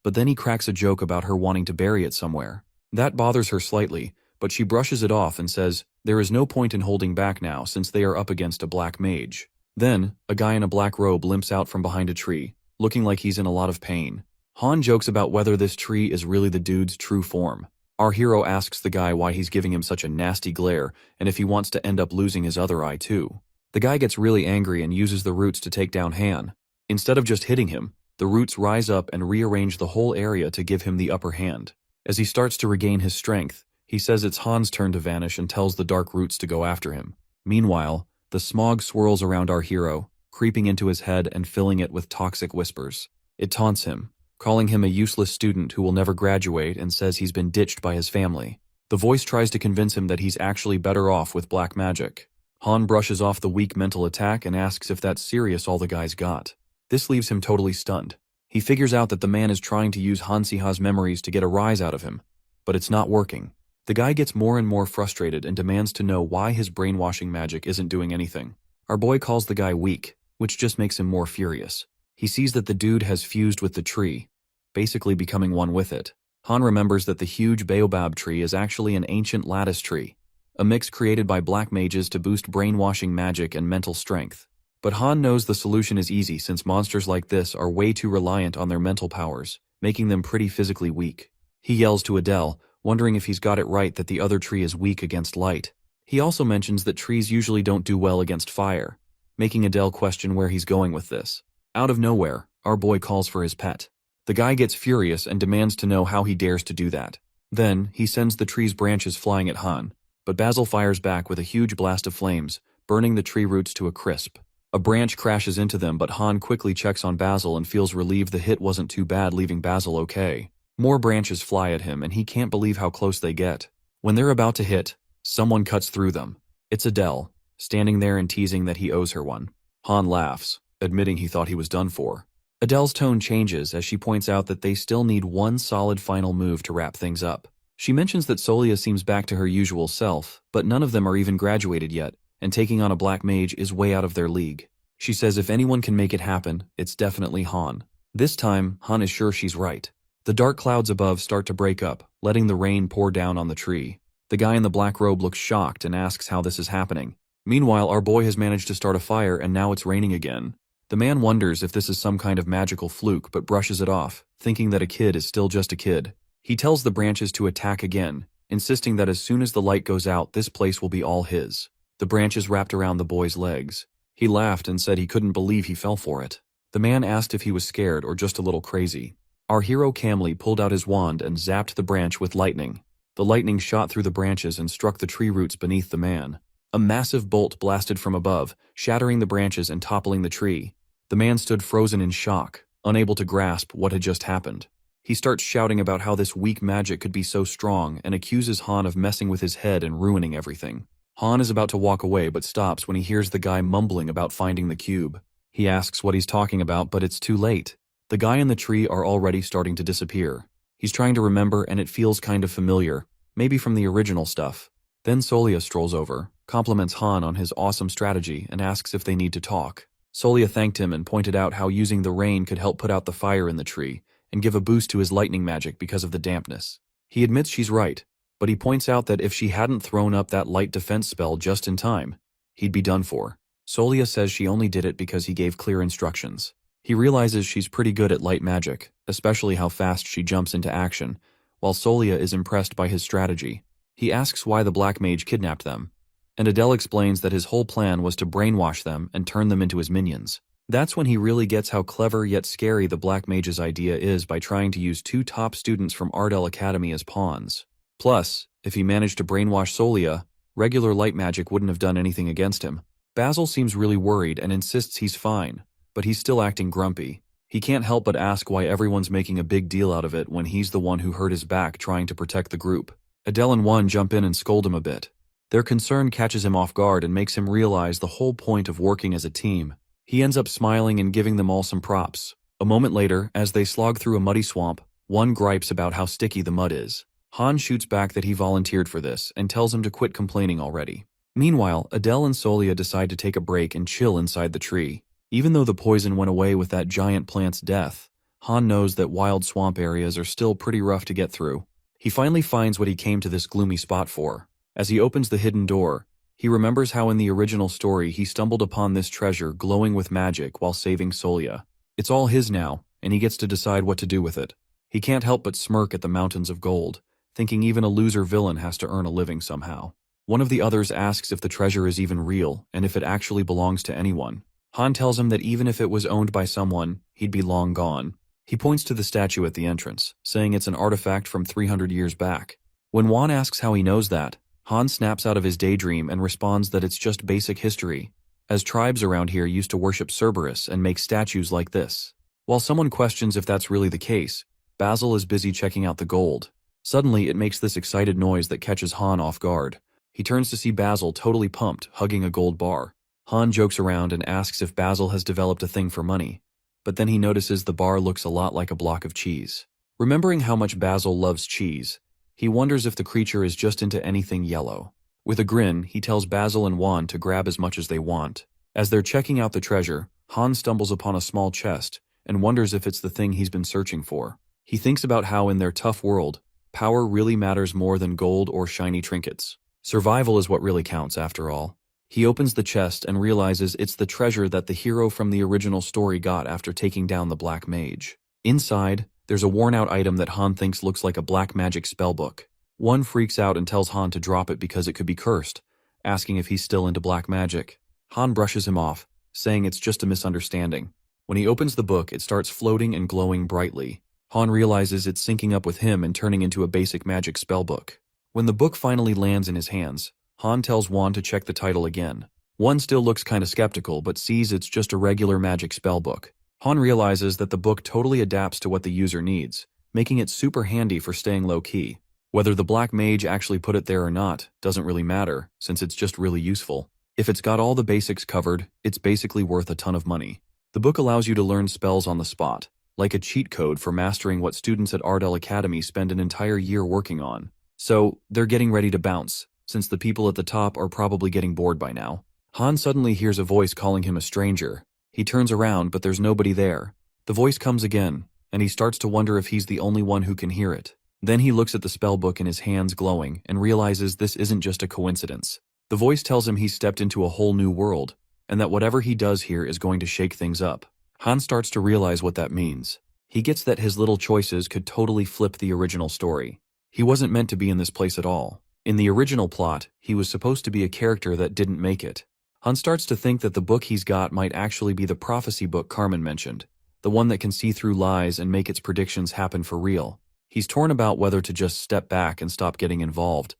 But then he cracks a joke about her wanting to bury it somewhere. That bothers her slightly, but she brushes it off and says, there is no point in holding back now since they are up against a black mage. Then, a guy in a black robe limps out from behind a tree, looking like he's in a lot of pain. Han jokes about whether this tree is really the dude's true form. Our hero asks the guy why he's giving him such a nasty glare and if he wants to end up losing his other eye too. The guy gets really angry and uses the roots to take down Han. Instead of just hitting him, the roots rise up and rearrange the whole area to give him the upper hand. As he starts to regain his strength, he says it's Han's turn to vanish and tells the dark roots to go after him. Meanwhile, the smog swirls around our hero, creeping into his head and filling it with toxic whispers. It taunts him, calling him a useless student who will never graduate, and says he's been ditched by his family. The voice tries to convince him that he's actually better off with black magic. Han brushes off the weak mental attack and asks if that's serious all the guy's got. This leaves him totally stunned. He figures out that the man is trying to use Hansiha's memories to get a rise out of him, but it's not working. The guy gets more and more frustrated and demands to know why his brainwashing magic isn't doing anything. Our boy calls the guy weak, which just makes him more furious. He sees that the dude has fused with the tree, basically becoming one with it. Han remembers that the huge baobab tree is actually an ancient lattice tree, a mix created by black mages to boost brainwashing magic and mental strength. But Han knows the solution is easy since monsters like this are way too reliant on their mental powers, making them pretty physically weak. He yells to Adele, wondering if he's got it right that the other tree is weak against light. He also mentions that trees usually don't do well against fire, making Adele question where he's going with this. Out of nowhere, our boy calls for his pet. The guy gets furious and demands to know how he dares to do that. Then, he sends the tree's branches flying at Han, but Basil fires back with a huge blast of flames, burning the tree roots to a crisp. A branch crashes into them, but Han quickly checks on Basil and feels relieved the hit wasn't too bad, leaving Basil okay. More branches fly at him and he can't believe how close they get. When they're about to hit, someone cuts through them. It's Adele, standing there and teasing that he owes her one. Han laughs, admitting he thought he was done for. Adele's tone changes as she points out that they still need one solid final move to wrap things up. She mentions that Solia seems back to her usual self, but none of them are even graduated yet, and taking on a black mage is way out of their league. She says if anyone can make it happen, it's definitely Han. This time, Han is sure she's right. The dark clouds above start to break up, letting the rain pour down on the tree. The guy in the black robe looks shocked and asks how this is happening. Meanwhile, our boy has managed to start a fire and now it's raining again. The man wonders if this is some kind of magical fluke but brushes it off, thinking that a kid is still just a kid. He tells the branches to attack again, insisting that as soon as the light goes out, this place will be all his. The branches wrapped around the boy's legs. He laughed and said he couldn't believe he fell for it. The man asked if he was scared or just a little crazy. Our hero calmly pulled out his wand and zapped the branch with lightning. The lightning shot through the branches and struck the tree roots beneath the man. A massive bolt blasted from above, shattering the branches and toppling the tree. The man stood frozen in shock, unable to grasp what had just happened. He starts shouting about how this weak magic could be so strong and accuses Han of messing with his head and ruining everything. Han is about to walk away but stops when he hears the guy mumbling about finding the cube. He asks what he's talking about, but it's too late. The guy and the tree are already starting to disappear. He's trying to remember and it feels kind of familiar, maybe from the original stuff. Then Solia strolls over, compliments Han on his awesome strategy and asks if they need to talk. Solia thanked him and pointed out how using the rain could help put out the fire in the tree and give a boost to his lightning magic because of the dampness. He admits she's right, but he points out that if she hadn't thrown up that light defense spell just in time, he'd be done for. Solia says she only did it because he gave clear instructions. He realizes she's pretty good at light magic, especially how fast she jumps into action, while Solia is impressed by his strategy. He asks why the black mage kidnapped them, and Adele explains that his whole plan was to brainwash them and turn them into his minions. That's when he really gets how clever yet scary the Black Mage's idea is by trying to use two top students from Ardell Academy as pawns. Plus, if he managed to brainwash Solia, regular light magic wouldn't have done anything against him. Basil seems really worried and insists he's fine, but he's still acting grumpy. He can't help but ask why everyone's making a big deal out of it when he's the one who hurt his back trying to protect the group. Adele and Juan jump in and scold him a bit. Their concern catches him off guard and makes him realize the whole point of working as a team. He ends up smiling and giving them all some props. A moment later, as they slog through a muddy swamp, Juan gripes about how sticky the mud is. Han shoots back that he volunteered for this and tells him to quit complaining already. Meanwhile, Adele and Solia decide to take a break and chill inside the tree. Even though the poison went away with that giant plant's death, Han knows that wild swamp areas are still pretty rough to get through. He finally finds what he came to this gloomy spot for. As he opens the hidden door, he remembers how in the original story he stumbled upon this treasure glowing with magic while saving Solia. It's all his now, and he gets to decide what to do with it. He can't help but smirk at the mountains of gold, thinking even a loser villain has to earn a living somehow. One of the others asks if the treasure is even real and if it actually belongs to anyone. Han tells him that even if it was owned by someone, he'd be long gone. He points to the statue at the entrance, saying it's an artifact from 300 years back. When Juan asks how he knows that, Han snaps out of his daydream and responds that it's just basic history, as tribes around here used to worship Cerberus and make statues like this. While someone questions if that's really the case, Basil is busy checking out the gold. Suddenly, it makes this excited noise that catches Han off guard. He turns to see Basil totally pumped, hugging a gold bar. Han jokes around and asks if Basil has developed a thing for money, but then he notices the bar looks a lot like a block of cheese. Remembering how much Basil loves cheese, he wonders if the creature is just into anything yellow. With a grin, he tells Basil and Juan to grab as much as they want. As they're checking out the treasure, Han stumbles upon a small chest and wonders if it's the thing he's been searching for. He thinks about how in their tough world, power really matters more than gold or shiny trinkets. Survival is what really counts, after all. He opens the chest and realizes it's the treasure that the hero from the original story got after taking down the Black Mage. Inside, there's a worn-out item that Han thinks looks like a black magic spellbook. One freaks out and tells Han to drop it because it could be cursed, asking if he's still into black magic. Han brushes him off, saying it's just a misunderstanding. When he opens the book, it starts floating and glowing brightly. Han realizes it's syncing up with him and turning into a basic magic spellbook. When the book finally lands in his hands, Han tells Juan to check the title again. Juan still looks kinda skeptical but sees it's just a regular magic spellbook. Han realizes that the book totally adapts to what the user needs, making it super handy for staying low-key. Whether the Black Mage actually put it there or not doesn't really matter, since it's just really useful. If it's got all the basics covered, it's basically worth a ton of money. The book allows you to learn spells on the spot, like a cheat code for mastering what students at Ardell Academy spend an entire year working on. So, they're getting ready to bounce, since the people at the top are probably getting bored by now. Han suddenly hears a voice calling him a stranger. He turns around, but there's nobody there. The voice comes again, and he starts to wonder if he's the only one who can hear it. Then he looks at the spellbook in his hands glowing and realizes this isn't just a coincidence. The voice tells him he's stepped into a whole new world, and that whatever he does here is going to shake things up. Han starts to realize what that means. He gets that his little choices could totally flip the original story. He wasn't meant to be in this place at all. In the original plot, he was supposed to be a character that didn't make it. Han starts to think that the book he's got might actually be the prophecy book Carmen mentioned, the one that can see through lies and make its predictions happen for real. He's torn about whether to just step back and stop getting involved,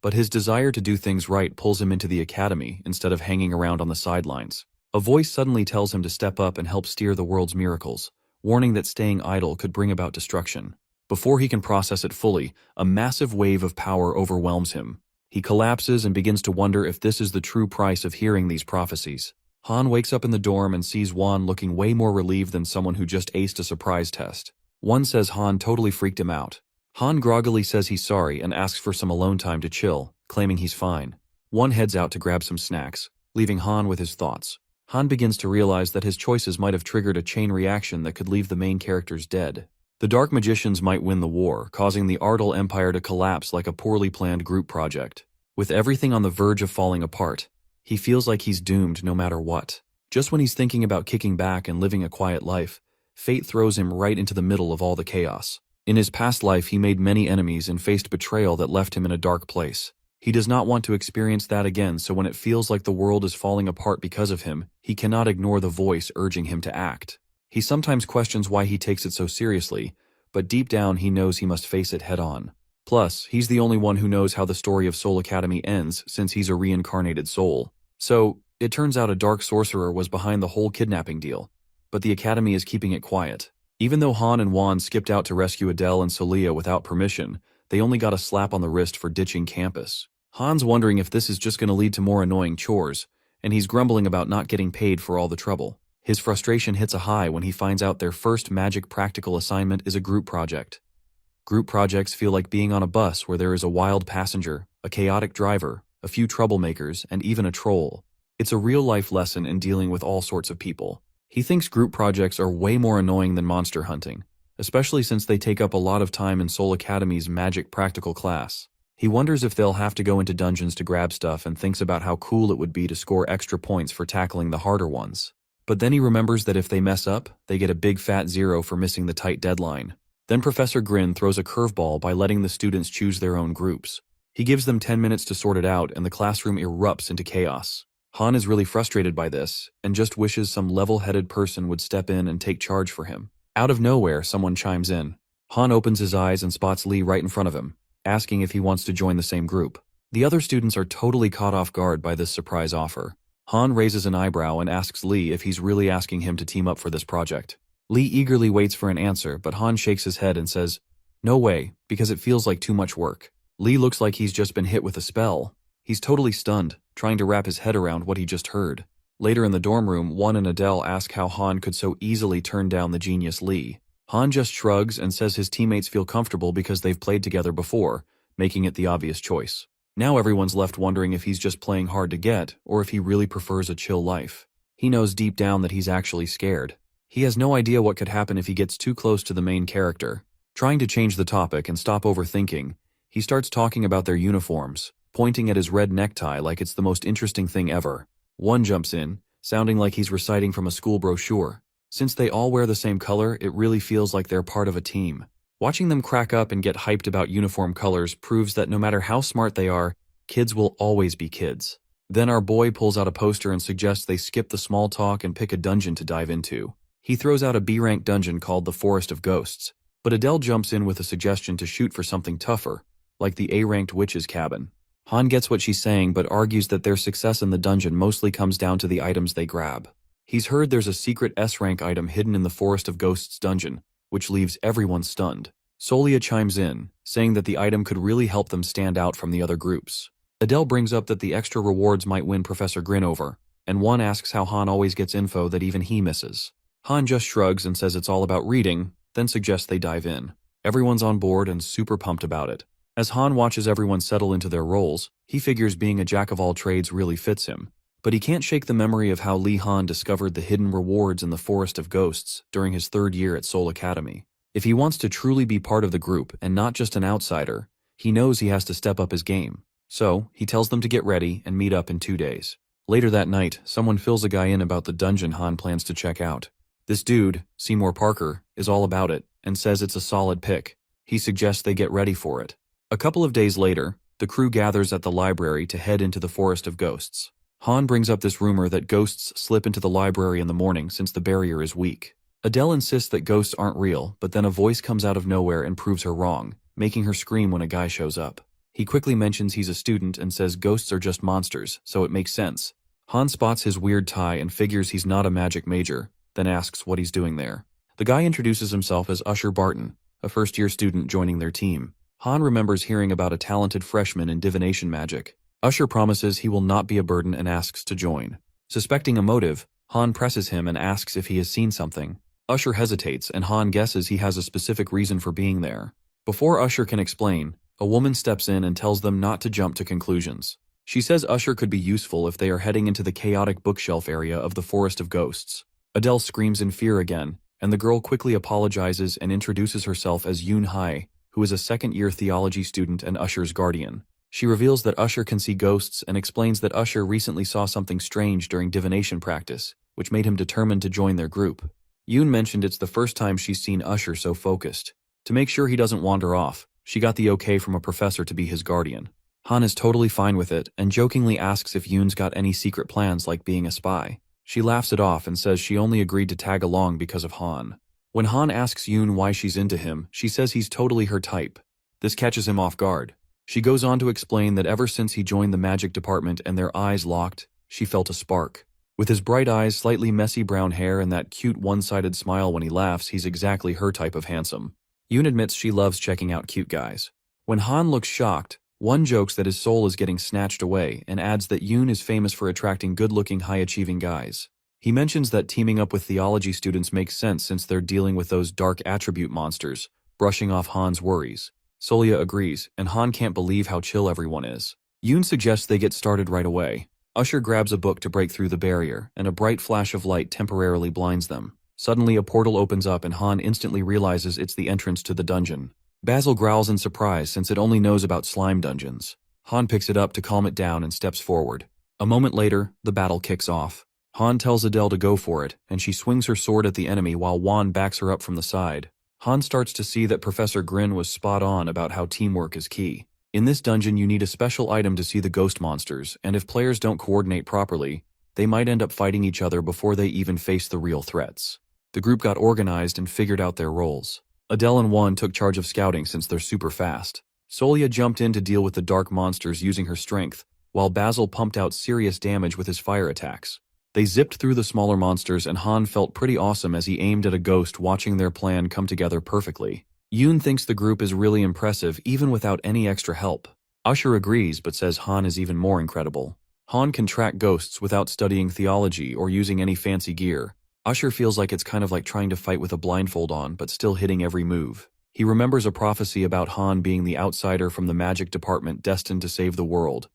but his desire to do things right pulls him into the academy instead of hanging around on the sidelines. A voice suddenly tells him to step up and help steer the world's miracles, warning that staying idle could bring about destruction. Before he can process it fully, a massive wave of power overwhelms him. He collapses and begins to wonder if this is the true price of hearing these prophecies. Han wakes up in the dorm and sees Juan looking way more relieved than someone who just aced a surprise test. One says Han totally freaked him out. Han groggily says he's sorry and asks for some alone time to chill, claiming he's fine. One heads out to grab some snacks, leaving Han with his thoughts. Han begins to realize that his choices might have triggered a chain reaction that could leave the main characters dead. The Dark Magicians might win the war, causing the Ardell Empire to collapse like a poorly planned group project. With everything on the verge of falling apart, he feels like he's doomed no matter what. Just when he's thinking about kicking back and living a quiet life, fate throws him right into the middle of all the chaos. In his past life, he made many enemies and faced betrayal that left him in a dark place. He does not want to experience that again, so when it feels like the world is falling apart because of him, he cannot ignore the voice urging him to act. He sometimes questions why he takes it so seriously, but deep down he knows he must face it head-on. Plus, he's the only one who knows how the story of Soul Academy ends since he's a reincarnated soul. So, it turns out a dark sorcerer was behind the whole kidnapping deal, but the Academy is keeping it quiet. Even though Han and Juan skipped out to rescue Adele and Solia without permission, they only got a slap on the wrist for ditching campus. Han's wondering if this is just going to lead to more annoying chores, and he's grumbling about not getting paid for all the trouble. His frustration hits a high when he finds out their first magic practical assignment is a group project. Group projects feel like being on a bus where there is a wild passenger, a chaotic driver, a few troublemakers, and even a troll. It's a real-life lesson in dealing with all sorts of people. He thinks group projects are way more annoying than monster hunting, especially since they take up a lot of time in Soul Academy's magic practical class. He wonders if they'll have to go into dungeons to grab stuff and thinks about how cool it would be to score extra points for tackling the harder ones. But then he remembers that if they mess up, they get a big fat 0 for missing the tight deadline. Then Professor Grin throws a curveball by letting the students choose their own groups. He gives them 10 minutes to sort it out and the classroom erupts into chaos. Han is really frustrated by this, and just wishes some level-headed person would step in and take charge for him. Out of nowhere, someone chimes in. Han opens his eyes and spots Lee right in front of him, asking if he wants to join the same group. The other students are totally caught off guard by this surprise offer. Han raises an eyebrow and asks Lee if he's really asking him to team up for this project. Lee eagerly waits for an answer, but Han shakes his head and says, "No way, because it feels like too much work." Lee looks like he's just been hit with a spell. He's totally stunned, trying to wrap his head around what he just heard. Later in the dorm room, Juan and Adele ask how Han could so easily turn down the genius Lee. Han just shrugs and says his teammates feel comfortable because they've played together before, making it the obvious choice. Now everyone's left wondering if he's just playing hard to get, or if he really prefers a chill life. He knows deep down that he's actually scared. He has no idea what could happen if he gets too close to the main character. Trying to change the topic and stop overthinking, he starts talking about their uniforms, pointing at his red necktie like it's the most interesting thing ever. One jumps in, sounding like he's reciting from a school brochure. Since they all wear the same color, it really feels like they're part of a team. Watching them crack up and get hyped about uniform colors proves that no matter how smart they are, kids will always be kids. Then our boy pulls out a poster and suggests they skip the small talk and pick a dungeon to dive into. He throws out a B-rank dungeon called the Forest of Ghosts, but Adele jumps in with a suggestion to shoot for something tougher, like the A-ranked witch's cabin. Han gets what she's saying but argues that their success in the dungeon mostly comes down to the items they grab. He's heard there's a secret S-rank item hidden in the Forest of Ghosts dungeon, which leaves everyone stunned. Solia chimes in, saying that the item could really help them stand out from the other groups. Adele brings up that the extra rewards might win Professor Grin over, and one asks how Han always gets info that even he misses. Han just shrugs and says it's all about reading, then suggests they dive in. Everyone's on board and super pumped about it. As Han watches everyone settle into their roles, he figures being a jack-of-all-trades really fits him. But he can't shake the memory of how Lee Han discovered the hidden rewards in the Forest of Ghosts during his 3rd year at Soul Academy. If he wants to truly be part of the group and not just an outsider, he knows he has to step up his game. So, he tells them to get ready and meet up in 2 days. Later that night, someone fills a guy in about the dungeon Han plans to check out. This dude, Seymour Parker, is all about it and says it's a solid pick. He suggests they get ready for it. A couple of days later, the crew gathers at the library to head into the Forest of Ghosts. Han brings up this rumor that ghosts slip into the library in the morning since the barrier is weak. Adele insists that ghosts aren't real, but then a voice comes out of nowhere and proves her wrong, making her scream when a guy shows up. He quickly mentions he's a student and says ghosts are just monsters, so it makes sense. Han spots his weird tie and figures he's not a magic major, then asks what he's doing there. The guy introduces himself as Usher Barton, a first-year student joining their team. Han remembers hearing about a talented freshman in divination magic. Usher promises he will not be a burden and asks to join. Suspecting a motive, Han presses him and asks if he has seen something. Usher hesitates and Han guesses he has a specific reason for being there. Before Usher can explain, a woman steps in and tells them not to jump to conclusions. She says Usher could be useful if they are heading into the chaotic bookshelf area of the Forest of Ghosts. Adele screams in fear again, and the girl quickly apologizes and introduces herself as Yoon Hai, who is a second-year theology student and Usher's guardian. She reveals that Usher can see ghosts and explains that Usher recently saw something strange during divination practice, which made him determined to join their group. Yoon mentioned it's the first time she's seen Usher so focused. To make sure he doesn't wander off, she got the okay from a professor to be his guardian. Han is totally fine with it and jokingly asks if Yoon's got any secret plans like being a spy. She laughs it off and says she only agreed to tag along because of Han. When Han asks Yoon why she's into him, she says he's totally her type. This catches him off guard. She goes on to explain that ever since he joined the magic department and their eyes locked, she felt a spark. With his bright eyes, slightly messy brown hair, and that cute one-sided smile when he laughs, he's exactly her type of handsome. Yoon admits she loves checking out cute guys. When Han looks shocked, One jokes that his soul is getting snatched away and adds that Yoon is famous for attracting good-looking, high-achieving guys. He mentions that teaming up with theology students makes sense since they're dealing with those dark attribute monsters, brushing off Han's worries. Solia agrees, and Han can't believe how chill everyone is. Yoon suggests they get started right away. Usher grabs a book to break through the barrier, and a bright flash of light temporarily blinds them. Suddenly a portal opens up and Han instantly realizes it's the entrance to the dungeon. Basil growls in surprise since it only knows about slime dungeons. Han picks it up to calm it down and steps forward. A moment later, the battle kicks off. Han tells Adele to go for it, and she swings her sword at the enemy while Wan backs her up from the side. Han starts to see that Professor Grin was spot on about how teamwork is key. In this dungeon you need a special item to see the ghost monsters, and if players don't coordinate properly, they might end up fighting each other before they even face the real threats. The group got organized and figured out their roles. Adele and Wan took charge of scouting since they're super fast. Solia jumped in to deal with the dark monsters using her strength, while Basil pumped out serious damage with his fire attacks. They zipped through the smaller monsters and Han felt pretty awesome as he aimed at a ghost, watching their plan come together perfectly. Yoon thinks the group is really impressive even without any extra help. Usher agrees but says Han is even more incredible. Han can track ghosts without studying theology or using any fancy gear. Usher feels like it's kind of like trying to fight with a blindfold on but still hitting every move. He remembers a prophecy about Han being the outsider from the magic department destined to save the world.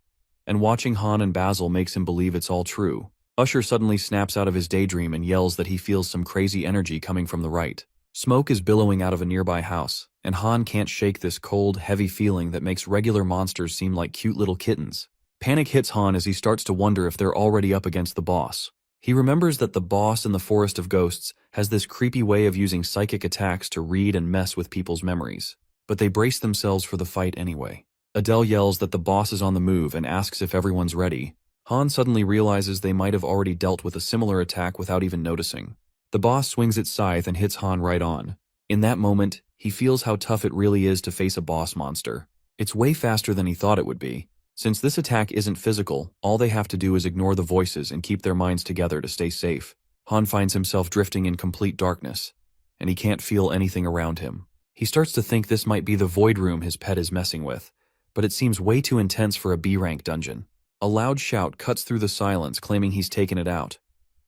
And watching Han and Basil makes him believe it's all true. Usher suddenly snaps out of his daydream and yells that he feels some crazy energy coming from the right. Smoke is billowing out of a nearby house, and Han can't shake this cold, heavy feeling that makes regular monsters seem like cute little kittens. Panic hits Han as he starts to wonder if they're already up against the boss. He remembers that the boss in the Forest of Ghosts has this creepy way of using psychic attacks to read and mess with people's memories. But they brace themselves for the fight anyway. Adele yells that the boss is on the move and asks if everyone's ready. Han suddenly realizes they might have already dealt with a similar attack without even noticing. The boss swings its scythe and hits Han right on. In that moment, he feels how tough it really is to face a boss monster. It's way faster than he thought it would be. Since this attack isn't physical, all they have to do is ignore the voices and keep their minds together to stay safe. Han finds himself drifting in complete darkness, and he can't feel anything around him. He starts to think this might be the void room his pet is messing with, but it seems way too intense for a B-rank dungeon. A loud shout cuts through the silence claiming he's taken it out.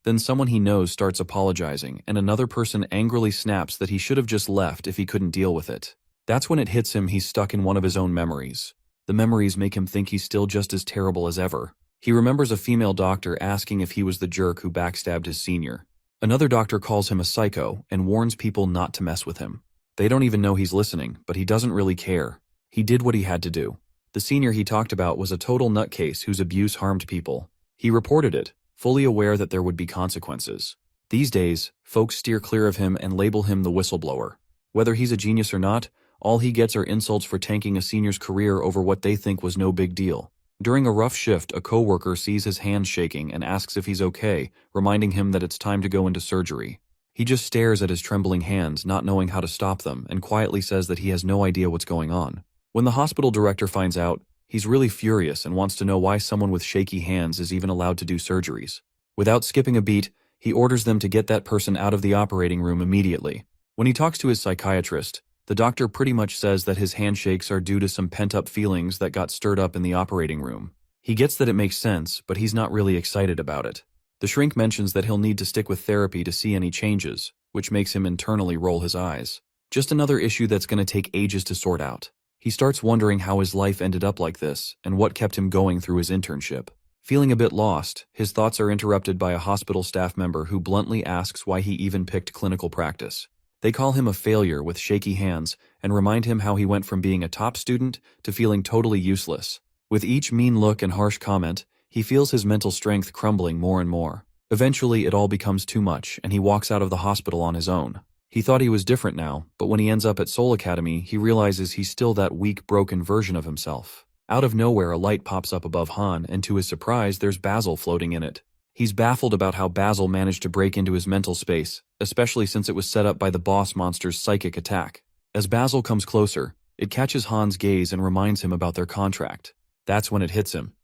Then someone he knows starts apologizing, and another person angrily snaps that he should have just left if he couldn't deal with it. That's when it hits him he's stuck in one of his own memories. The memories make him think he's still just as terrible as ever. He remembers a female doctor asking if he was the jerk who backstabbed his senior. Another doctor calls him a psycho and warns people not to mess with him. They don't even know he's listening, but he doesn't really care. He did what he had to do. The senior he talked about was a total nutcase whose abuse harmed people. He reported it, fully aware that there would be consequences. These days, folks steer clear of him and label him the whistleblower. Whether he's a genius or not, all he gets are insults for tanking a senior's career over what they think was no big deal. During a rough shift, a coworker sees his hands shaking and asks if he's okay, reminding him that it's time to go into surgery. He just stares at his trembling hands, not knowing how to stop them, and quietly says that he has no idea what's going on. When the hospital director finds out, he's really furious and wants to know why someone with shaky hands is even allowed to do surgeries. Without skipping a beat, he orders them to get that person out of the operating room immediately. When he talks to his psychiatrist, the doctor pretty much says that his handshakes are due to some pent-up feelings that got stirred up in the operating room. He gets that it makes sense, but he's not really excited about it. The shrink mentions that he'll need to stick with therapy to see any changes, which makes him internally roll his eyes. Just another issue that's going to take ages to sort out. He starts wondering how his life ended up like this, and what kept him going through his internship. Feeling a bit lost, his thoughts are interrupted by a hospital staff member who bluntly asks why he even picked clinical practice. They call him a failure with shaky hands and remind him how he went from being a top student to feeling totally useless. With each mean look and harsh comment, he feels his mental strength crumbling more and more. Eventually, it all becomes too much, and he walks out of the hospital on his own. He thought he was different now, but when he ends up at Soul Academy, he realizes he's still that weak, broken version of himself. Out of nowhere, a light pops up above Han, and to his surprise, there's Basil floating in it. He's baffled about how Basil managed to break into his mental space, especially since it was set up by the boss monster's psychic attack. As Basil comes closer, it catches Han's gaze and reminds him about their contract. That's when it hits him.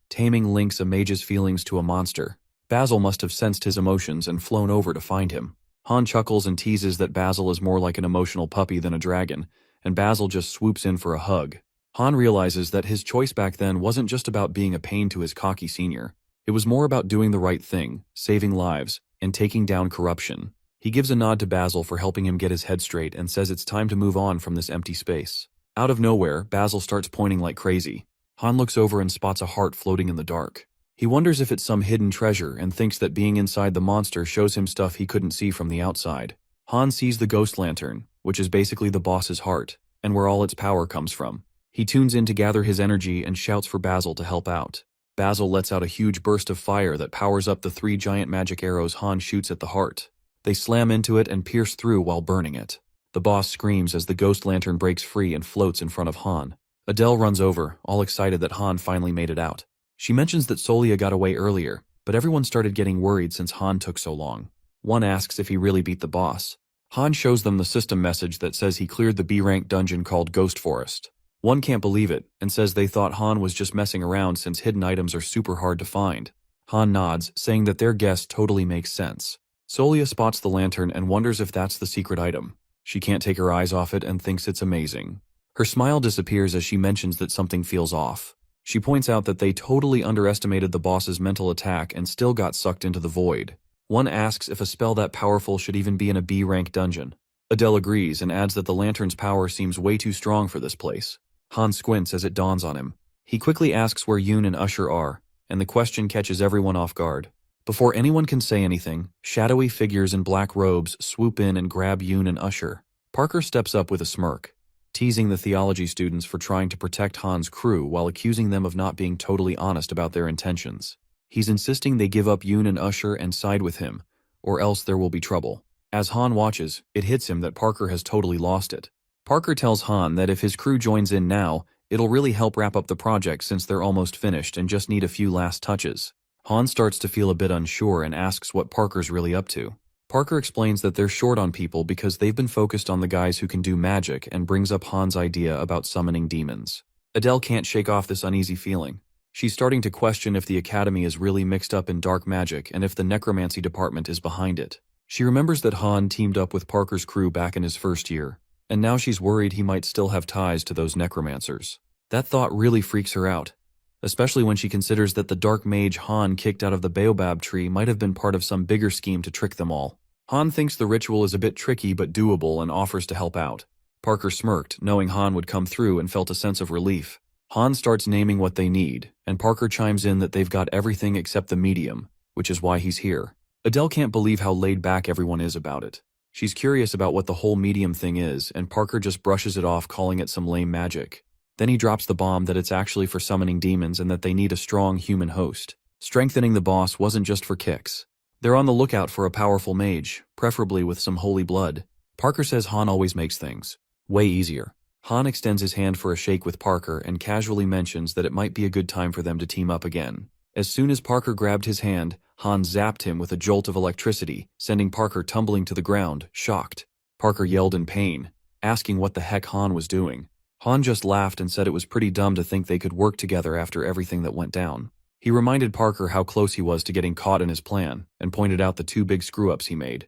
Taming links a mage's feelings to a monster. Basil must have sensed his emotions and flown over to find him. Han chuckles and teases that Basil is more like an emotional puppy than a dragon, and Basil just swoops in for a hug. Han realizes that his choice back then wasn't just about being a pain to his cocky senior. It was more about doing the right thing, saving lives, and taking down corruption. He gives a nod to Basil for helping him get his head straight and says it's time to move on from this empty space. Out of nowhere, Basil starts pointing like crazy. Han looks over and spots a heart floating in the dark. He wonders if it's some hidden treasure and thinks that being inside the monster shows him stuff he couldn't see from the outside. Han sees the ghost lantern, which is basically the boss's heart, and where all its power comes from. He tunes in to gather his energy and shouts for Basil to help out. Basil lets out a huge burst of fire that powers up the 3 giant magic arrows Han shoots at the heart. They slam into it and pierce through while burning it. The boss screams as the ghost lantern breaks free and floats in front of Han. Adele runs over, all excited that Han finally made it out. She mentions that Solia got away earlier, but everyone started getting worried since Han took so long. One asks if he really beat the boss. Han shows them the system message that says he cleared the B-rank dungeon called Ghost Forest. One can't believe it, and says they thought Han was just messing around since hidden items are super hard to find. Han nods, saying that their guess totally makes sense. Solia spots the lantern and wonders if that's the secret item. She can't take her eyes off it and thinks it's amazing. Her smile disappears as she mentions that something feels off. She points out that they totally underestimated the boss's mental attack and still got sucked into the void. One asks if a spell that powerful should even be in a B-rank dungeon. Adele agrees and adds that the lantern's power seems way too strong for this place. Han squints as it dawns on him. He quickly asks where Yoon and Usher are, and the question catches everyone off guard. Before anyone can say anything, shadowy figures in black robes swoop in and grab Yoon and Usher. Parker steps up with a smirk, teasing the theology students for trying to protect Han's crew while accusing them of not being totally honest about their intentions. He's insisting they give up Yoon and Usher and side with him, or else there will be trouble. As Han watches, it hits him that Parker has totally lost it. Parker tells Han that if his crew joins in now, it'll really help wrap up the project since they're almost finished and just need a few last touches. Han starts to feel a bit unsure and asks what Parker's really up to. Parker explains that they're short on people because they've been focused on the guys who can do magic and brings up Han's idea about summoning demons. Adele can't shake off this uneasy feeling. She's starting to question if the academy is really mixed up in dark magic and if the necromancy department is behind it. She remembers that Han teamed up with Parker's crew back in his first year, and now she's worried he might still have ties to those necromancers. That thought really freaks her out, especially when she considers that the dark mage Han kicked out of the baobab tree might have been part of some bigger scheme to trick them all. Han thinks the ritual is a bit tricky but doable and offers to help out. Parker smirked, knowing Han would come through, and felt a sense of relief. Han starts naming what they need, and Parker chimes in that they've got everything except the medium, which is why he's here. Adele can't believe how laid back everyone is about it. She's curious about what the whole medium thing is, and Parker just brushes it off, calling it some lame magic. Then he drops the bomb that it's actually for summoning demons and that they need a strong human host. Strengthening the boss wasn't just for kicks. They're on the lookout for a powerful mage, preferably with some holy blood. Parker says Han always makes things way easier. Han extends his hand for a shake with Parker and casually mentions that it might be a good time for them to team up again. As soon as Parker grabbed his hand, Han zapped him with a jolt of electricity, sending Parker tumbling to the ground, shocked. Parker yelled in pain, asking what the heck Han was doing. Han just laughed and said it was pretty dumb to think they could work together after everything that went down. He reminded Parker how close he was to getting caught in his plan, and pointed out the 2 big screw-ups he made.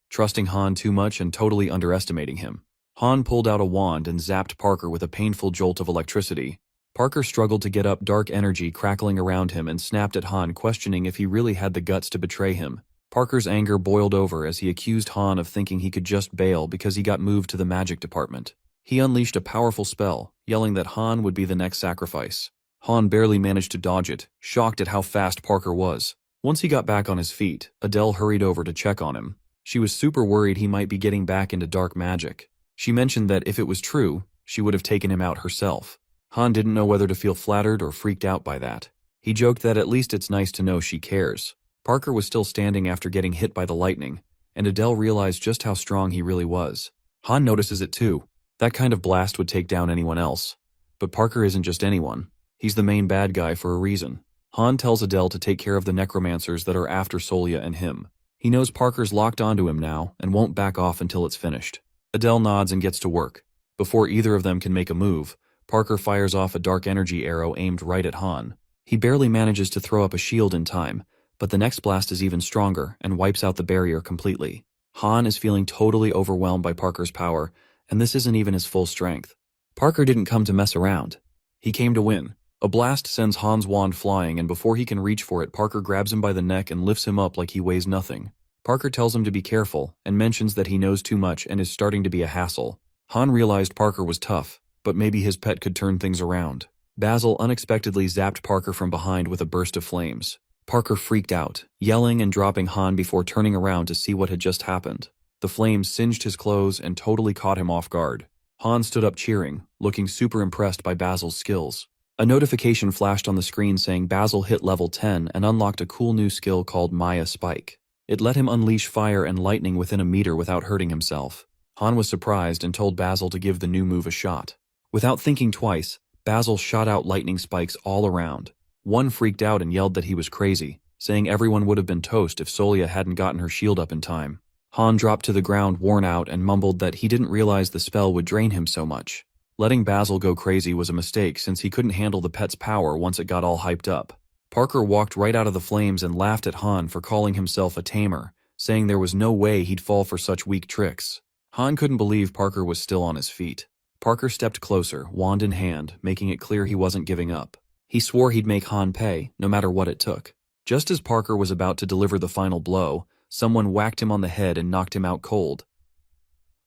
Trusting Han too much and totally underestimating him. Han pulled out a wand and zapped Parker with a painful jolt of electricity. Parker struggled to get up, dark energy crackling around him, and snapped at Han, questioning if he really had the guts to betray him. Parker's anger boiled over as he accused Han of thinking he could just bail because he got moved to the magic department. He unleashed a powerful spell, yelling that Han would be the next sacrifice. Han barely managed to dodge it, shocked at how fast Parker was. Once he got back on his feet, Adele hurried over to check on him. She was super worried he might be getting back into dark magic. She mentioned that if it was true, she would have taken him out herself. Han didn't know whether to feel flattered or freaked out by that. He joked that at least it's nice to know she cares. Parker was still standing after getting hit by the lightning, and Adele realized just how strong he really was. Han notices it too. That kind of blast would take down anyone else. But Parker isn't just anyone. He's the main bad guy for a reason. Han tells Adele to take care of the necromancers that are after Solia and him. He knows Parker's locked onto him now and won't back off until it's finished. Adele nods and gets to work. Before either of them can make a move, Parker fires off a dark energy arrow aimed right at Han. He barely manages to throw up a shield in time, but the next blast is even stronger and wipes out the barrier completely. Han is feeling totally overwhelmed by Parker's power, and this isn't even his full strength. Parker didn't come to mess around. He came to win. A blast sends Han's wand flying, and before he can reach for it, Parker grabs him by the neck and lifts him up like he weighs nothing. Parker tells him to be careful and mentions that he knows too much and is starting to be a hassle. Han realized Parker was tough, but maybe his pet could turn things around. Basil unexpectedly zapped Parker from behind with a burst of flames. Parker freaked out, yelling and dropping Han before turning around to see what had just happened. The flames singed his clothes and totally caught him off guard. Han stood up cheering, looking super impressed by Basil's skills. A notification flashed on the screen saying Basil hit level 10 and unlocked a cool new skill called Maya Spike. It let him unleash fire and lightning within a meter without hurting himself. Han was surprised and told Basil to give the new move a shot. Without thinking twice, Basil shot out lightning spikes all around. One freaked out and yelled that he was crazy, saying everyone would have been toast if Solia hadn't gotten her shield up in time. Han dropped to the ground worn out and mumbled that he didn't realize the spell would drain him so much. Letting Basil go crazy was a mistake since he couldn't handle the pet's power once it got all hyped up. Parker walked right out of the flames and laughed at Han for calling himself a tamer, saying there was no way he'd fall for such weak tricks. Han couldn't believe Parker was still on his feet. Parker stepped closer, wand in hand, making it clear he wasn't giving up. He swore he'd make Han pay, no matter what it took. Just as Parker was about to deliver the final blow, someone whacked him on the head and knocked him out cold.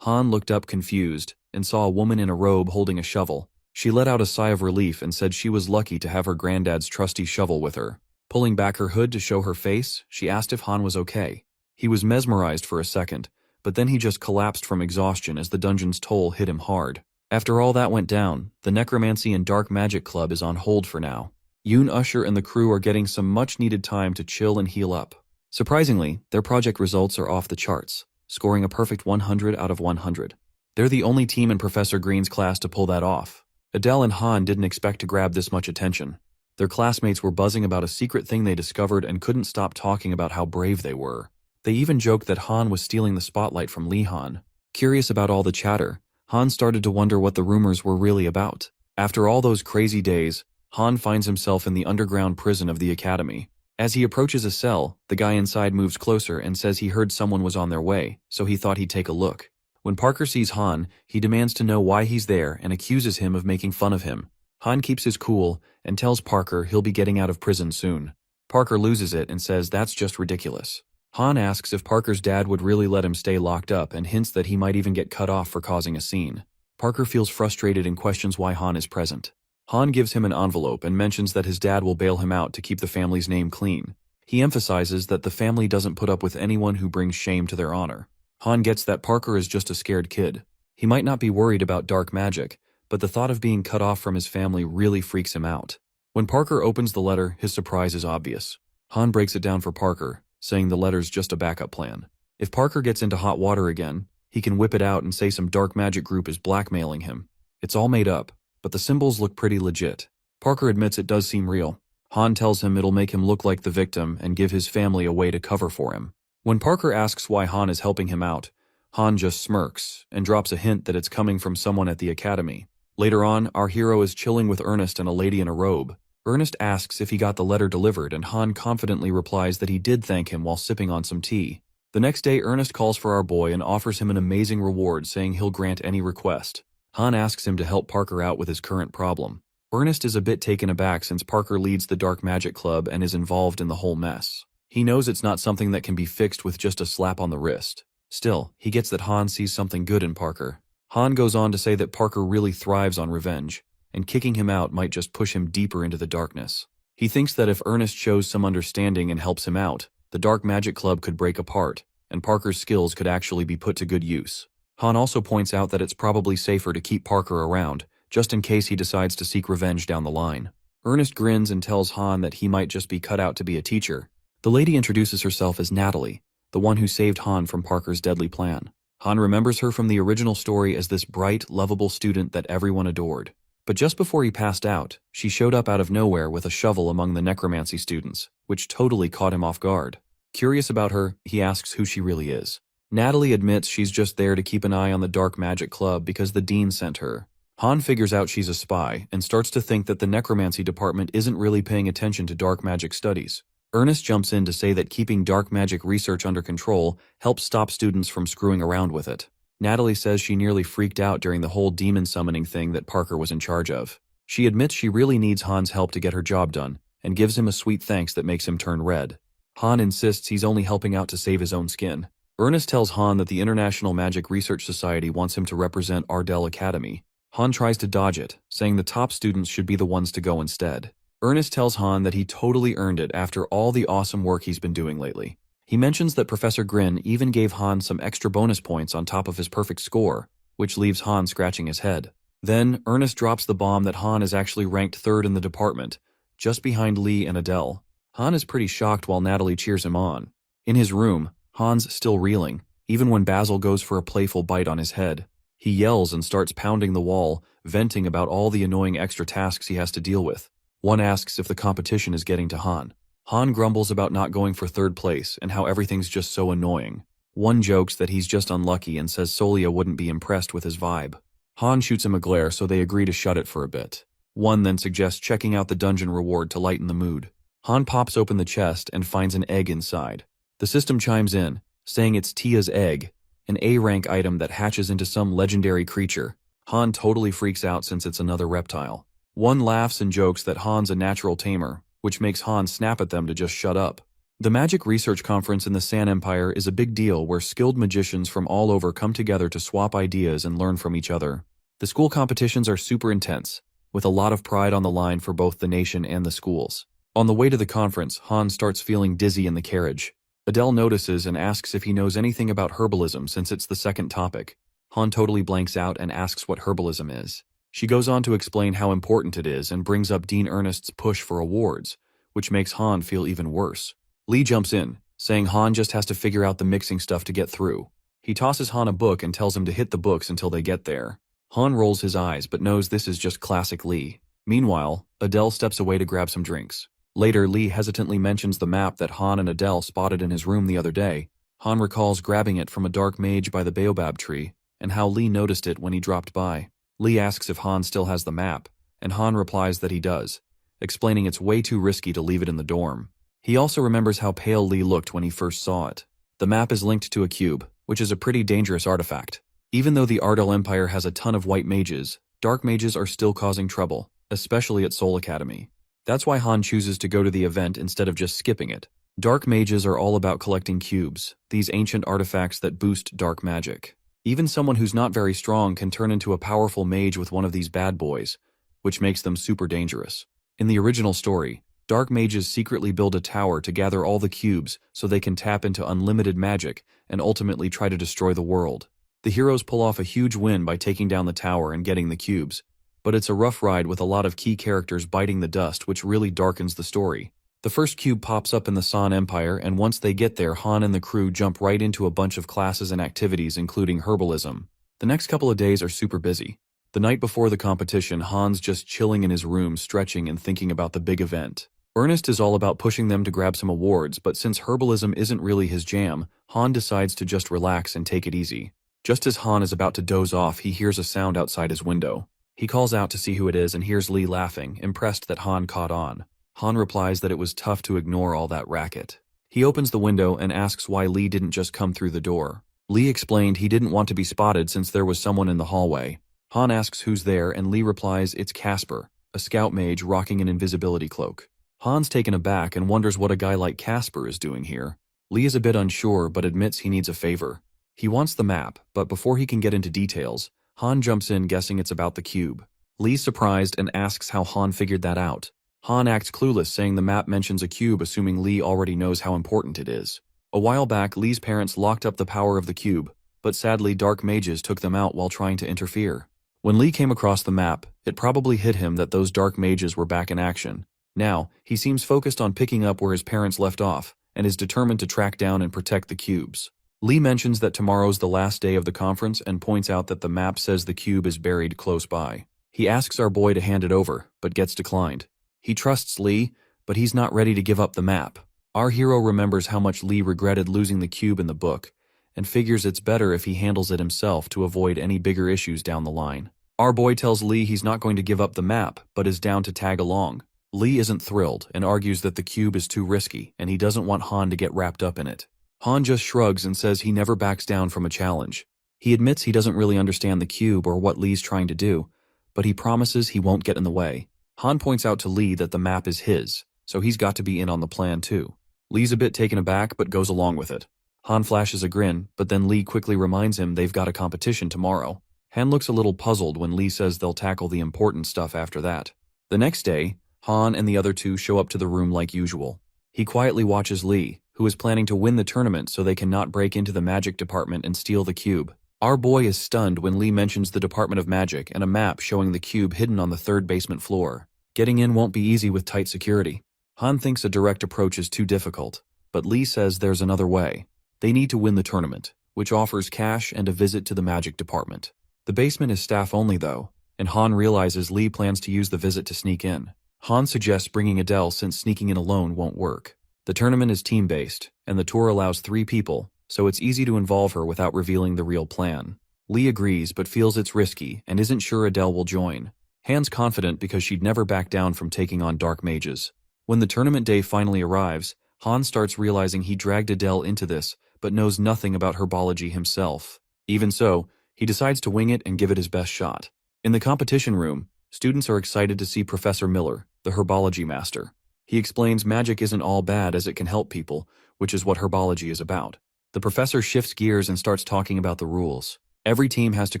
Han looked up confused and saw a woman in a robe holding a shovel. She let out a sigh of relief and said she was lucky to have her granddad's trusty shovel with her. Pulling back her hood to show her face, she asked if Han was okay. He was mesmerized for a second, but then he just collapsed from exhaustion as the dungeon's toll hit him hard. After all that went down, the Necromancy and Dark Magic Club is on hold for now. Yoon Usher and the crew are getting some much-needed time to chill and heal up. Surprisingly, their project results are off the charts, scoring a perfect 100 out of 100. They're the only team in Professor Green's class to pull that off. Adele and Han didn't expect to grab this much attention. Their classmates were buzzing about a secret thing they discovered and couldn't stop talking about how brave they were. They even joked that Han was stealing the spotlight from Lee Han. Curious about all the chatter, Han started to wonder what the rumors were really about. After all those crazy days, Han finds himself in the underground prison of the academy. As he approaches a cell, the guy inside moves closer and says he heard someone was on their way, so he thought he'd take a look. When Parker sees Han, he demands to know why he's there and accuses him of making fun of him. Han keeps his cool and tells Parker he'll be getting out of prison soon. Parker loses it and says that's just ridiculous. Han asks if Parker's dad would really let him stay locked up and hints that he might even get cut off for causing a scene. Parker feels frustrated and questions why Han is present. Han gives him an envelope and mentions that his dad will bail him out to keep the family's name clean. He emphasizes that the family doesn't put up with anyone who brings shame to their honor. Han gets that Parker is just a scared kid. He might not be worried about dark magic, but the thought of being cut off from his family really freaks him out. When Parker opens the letter, his surprise is obvious. Han breaks it down for Parker, saying the letter's just a backup plan. If Parker gets into hot water again, he can whip it out and say some dark magic group is blackmailing him. It's all made up, but the symbols look pretty legit. Parker admits it does seem real. Han tells him it'll make him look like the victim and give his family a way to cover for him. When Parker asks why Han is helping him out, Han just smirks and drops a hint that it's coming from someone at the academy. Later on, our hero is chilling with Ernest and a lady in a robe. Ernest asks if he got the letter delivered, and Han confidently replies that he did thank him while sipping on some tea. The next day, Ernest calls for our boy and offers him an amazing reward, saying he'll grant any request. Han asks him to help Parker out with his current problem. Ernest is a bit taken aback since Parker leads the Dark Magic Club and is involved in the whole mess. He knows it's not something that can be fixed with just a slap on the wrist. Still, he gets that Han sees something good in Parker. Han goes on to say that Parker really thrives on revenge, and kicking him out might just push him deeper into the darkness. He thinks that if Ernest shows some understanding and helps him out, the Dark Magic Club could break apart, and Parker's skills could actually be put to good use. Han also points out that it's probably safer to keep Parker around, just in case he decides to seek revenge down the line. Ernest grins and tells Han that he might just be cut out to be a teacher. The lady introduces herself as Natalie, the one who saved Han from Parker's deadly plan. Han remembers her from the original story as this bright, lovable student that everyone adored. But just before he passed out, she showed up out of nowhere with a shovel among the necromancy students, which totally caught him off guard. Curious about her, he asks who she really is. Natalie admits she's just there to keep an eye on the dark magic club because the dean sent her. Han figures out she's a spy and starts to think that the necromancy department isn't really paying attention to dark magic studies. Ernest jumps in to say that keeping dark magic research under control helps stop students from screwing around with it. Natalie says she nearly freaked out during the whole demon summoning thing that Parker was in charge of. She admits she really needs Han's help to get her job done, and gives him a sweet thanks that makes him turn red. Han insists he's only helping out to save his own skin. Ernest tells Han that the International Magic Research Society wants him to represent Ardell Academy. Han tries to dodge it, saying the top students should be the ones to go instead. Ernest tells Han that he totally earned it after all the awesome work he's been doing lately. He mentions that Professor Grin even gave Han some extra bonus points on top of his perfect score, which leaves Han scratching his head. Then, Ernest drops the bomb that Han is actually ranked third in the department, just behind Lee and Adele. Han is pretty shocked while Natalie cheers him on. In his room, Han's still reeling, even when Basil goes for a playful bite on his head. He yells and starts pounding the wall, venting about all the annoying extra tasks he has to deal with. One asks if the competition is getting to Han. Han grumbles about not going for third place and how everything's just so annoying. One jokes that he's just unlucky and says Solia wouldn't be impressed with his vibe. Han shoots him a glare, so they agree to shut it for a bit. One then suggests checking out the dungeon reward to lighten the mood. Han pops open the chest and finds an egg inside. The system chimes in, saying it's Tia's egg, an A-rank item that hatches into some legendary creature. Han totally freaks out since it's another reptile. One laughs and jokes that Han's a natural tamer, which makes Han snap at them to just shut up. The Magic Research Conference in the San Empire is a big deal where skilled magicians from all over come together to swap ideas and learn from each other. The school competitions are super intense, with a lot of pride on the line for both the nation and the schools. On the way to the conference, Han starts feeling dizzy in the carriage. Adele notices and asks if he knows anything about herbalism since it's the second topic. Han totally blanks out and asks what herbalism is. She goes on to explain how important it is and brings up Dean Ernest's push for awards, which makes Han feel even worse. Lee jumps in, saying Han just has to figure out the mixing stuff to get through. He tosses Han a book and tells him to hit the books until they get there. Han rolls his eyes but knows this is just classic Lee. Meanwhile, Adele steps away to grab some drinks. Later, Lee hesitantly mentions the map that Han and Adele spotted in his room the other day. Han recalls grabbing it from a dark mage by the baobab tree, and how Lee noticed it when he dropped by. Lee asks if Han still has the map, and Han replies that he does, explaining it's way too risky to leave it in the dorm. He also remembers how pale Lee looked when he first saw it. The map is linked to a cube, which is a pretty dangerous artifact. Even though the Ardell Empire has a ton of white mages, dark mages are still causing trouble, especially at Soul Academy. That's why Han chooses to go to the event instead of just skipping it. Dark mages are all about collecting cubes, these ancient artifacts that boost dark magic. Even someone who's not very strong can turn into a powerful mage with one of these bad boys, which makes them super dangerous. In the original story, dark mages secretly build a tower to gather all the cubes so they can tap into unlimited magic and ultimately try to destroy the world. The heroes pull off a huge win by taking down the tower and getting the cubes, but it's a rough ride with a lot of key characters biting the dust, which really darkens the story. The first cube pops up in the San Empire, and once they get there, Han and the crew jump right into a bunch of classes and activities, including herbalism. The next couple of days are super busy. The night before the competition, Han's just chilling in his room, stretching and thinking about the big event. Ernest is all about pushing them to grab some awards, but since herbalism isn't really his jam, Han decides to just relax and take it easy. Just as Han is about to doze off, he hears a sound outside his window. He calls out to see who it is and hears Lee laughing, impressed that Han caught on. Han replies that it was tough to ignore all that racket. He opens the window and asks why Lee didn't just come through the door. Lee explained he didn't want to be spotted since there was someone in the hallway. Han asks who's there, and Lee replies it's Casper, a scout mage rocking an invisibility cloak. Han's taken aback and wonders what a guy like Casper is doing here. Lee is a bit unsure but admits he needs a favor. He wants the map, but before he can get into details, Han jumps in guessing it's about the cube. Lee's surprised and asks how Han figured that out. Han acts clueless, saying the map mentions a cube, assuming Lee already knows how important it is. A while back, Lee's parents locked up the power of the cube, but sadly dark mages took them out while trying to interfere. When Lee came across the map, it probably hit him that those dark mages were back in action. Now, he seems focused on picking up where his parents left off, and is determined to track down and protect the cubes. Lee mentions that tomorrow's the last day of the conference and points out that the map says the cube is buried close by. He asks our boy to hand it over, but gets declined. He trusts Lee, but he's not ready to give up the map. Our hero remembers how much Lee regretted losing the cube in the book, and figures it's better if he handles it himself to avoid any bigger issues down the line. Our boy tells Lee he's not going to give up the map, but is down to tag along. Lee isn't thrilled and argues that the cube is too risky and he doesn't want Han to get wrapped up in it. Han just shrugs and says he never backs down from a challenge. He admits he doesn't really understand the cube or what Lee's trying to do, but he promises he won't get in the way. Han points out to Lee that the map is his, so he's got to be in on the plan too. Lee's a bit taken aback but goes along with it. Han flashes a grin, but then Lee quickly reminds him they've got a competition tomorrow. Han looks a little puzzled when Lee says they'll tackle the important stuff after that. The next day, Han and the other two show up to the room like usual. He quietly watches Lee, who is planning to win the tournament so they cannot break into the magic department and steal the cube. Our boy is stunned when Lee mentions the Department of Magic and a map showing the cube hidden on the third basement floor. Getting in won't be easy with tight security. Han thinks a direct approach is too difficult, but Lee says there's another way. They need to win the tournament, which offers cash and a visit to the magic department. The basement is staff only though, and Han realizes Lee plans to use the visit to sneak in. Han suggests bringing Adele since sneaking in alone won't work. The tournament is team-based, and the tour allows 3 people, so it's easy to involve her without revealing the real plan. Lee agrees but feels it's risky and isn't sure Adele will join. Han's confident because she'd never back down from taking on dark mages. When the tournament day finally arrives, Han starts realizing he dragged Adele into this, but knows nothing about herbology himself. Even so, he decides to wing it and give it his best shot. In the competition room, students are excited to see Professor Miller, the herbology master. He explains magic isn't all bad as it can help people, which is what herbology is about. The professor shifts gears and starts talking about the rules. Every team has to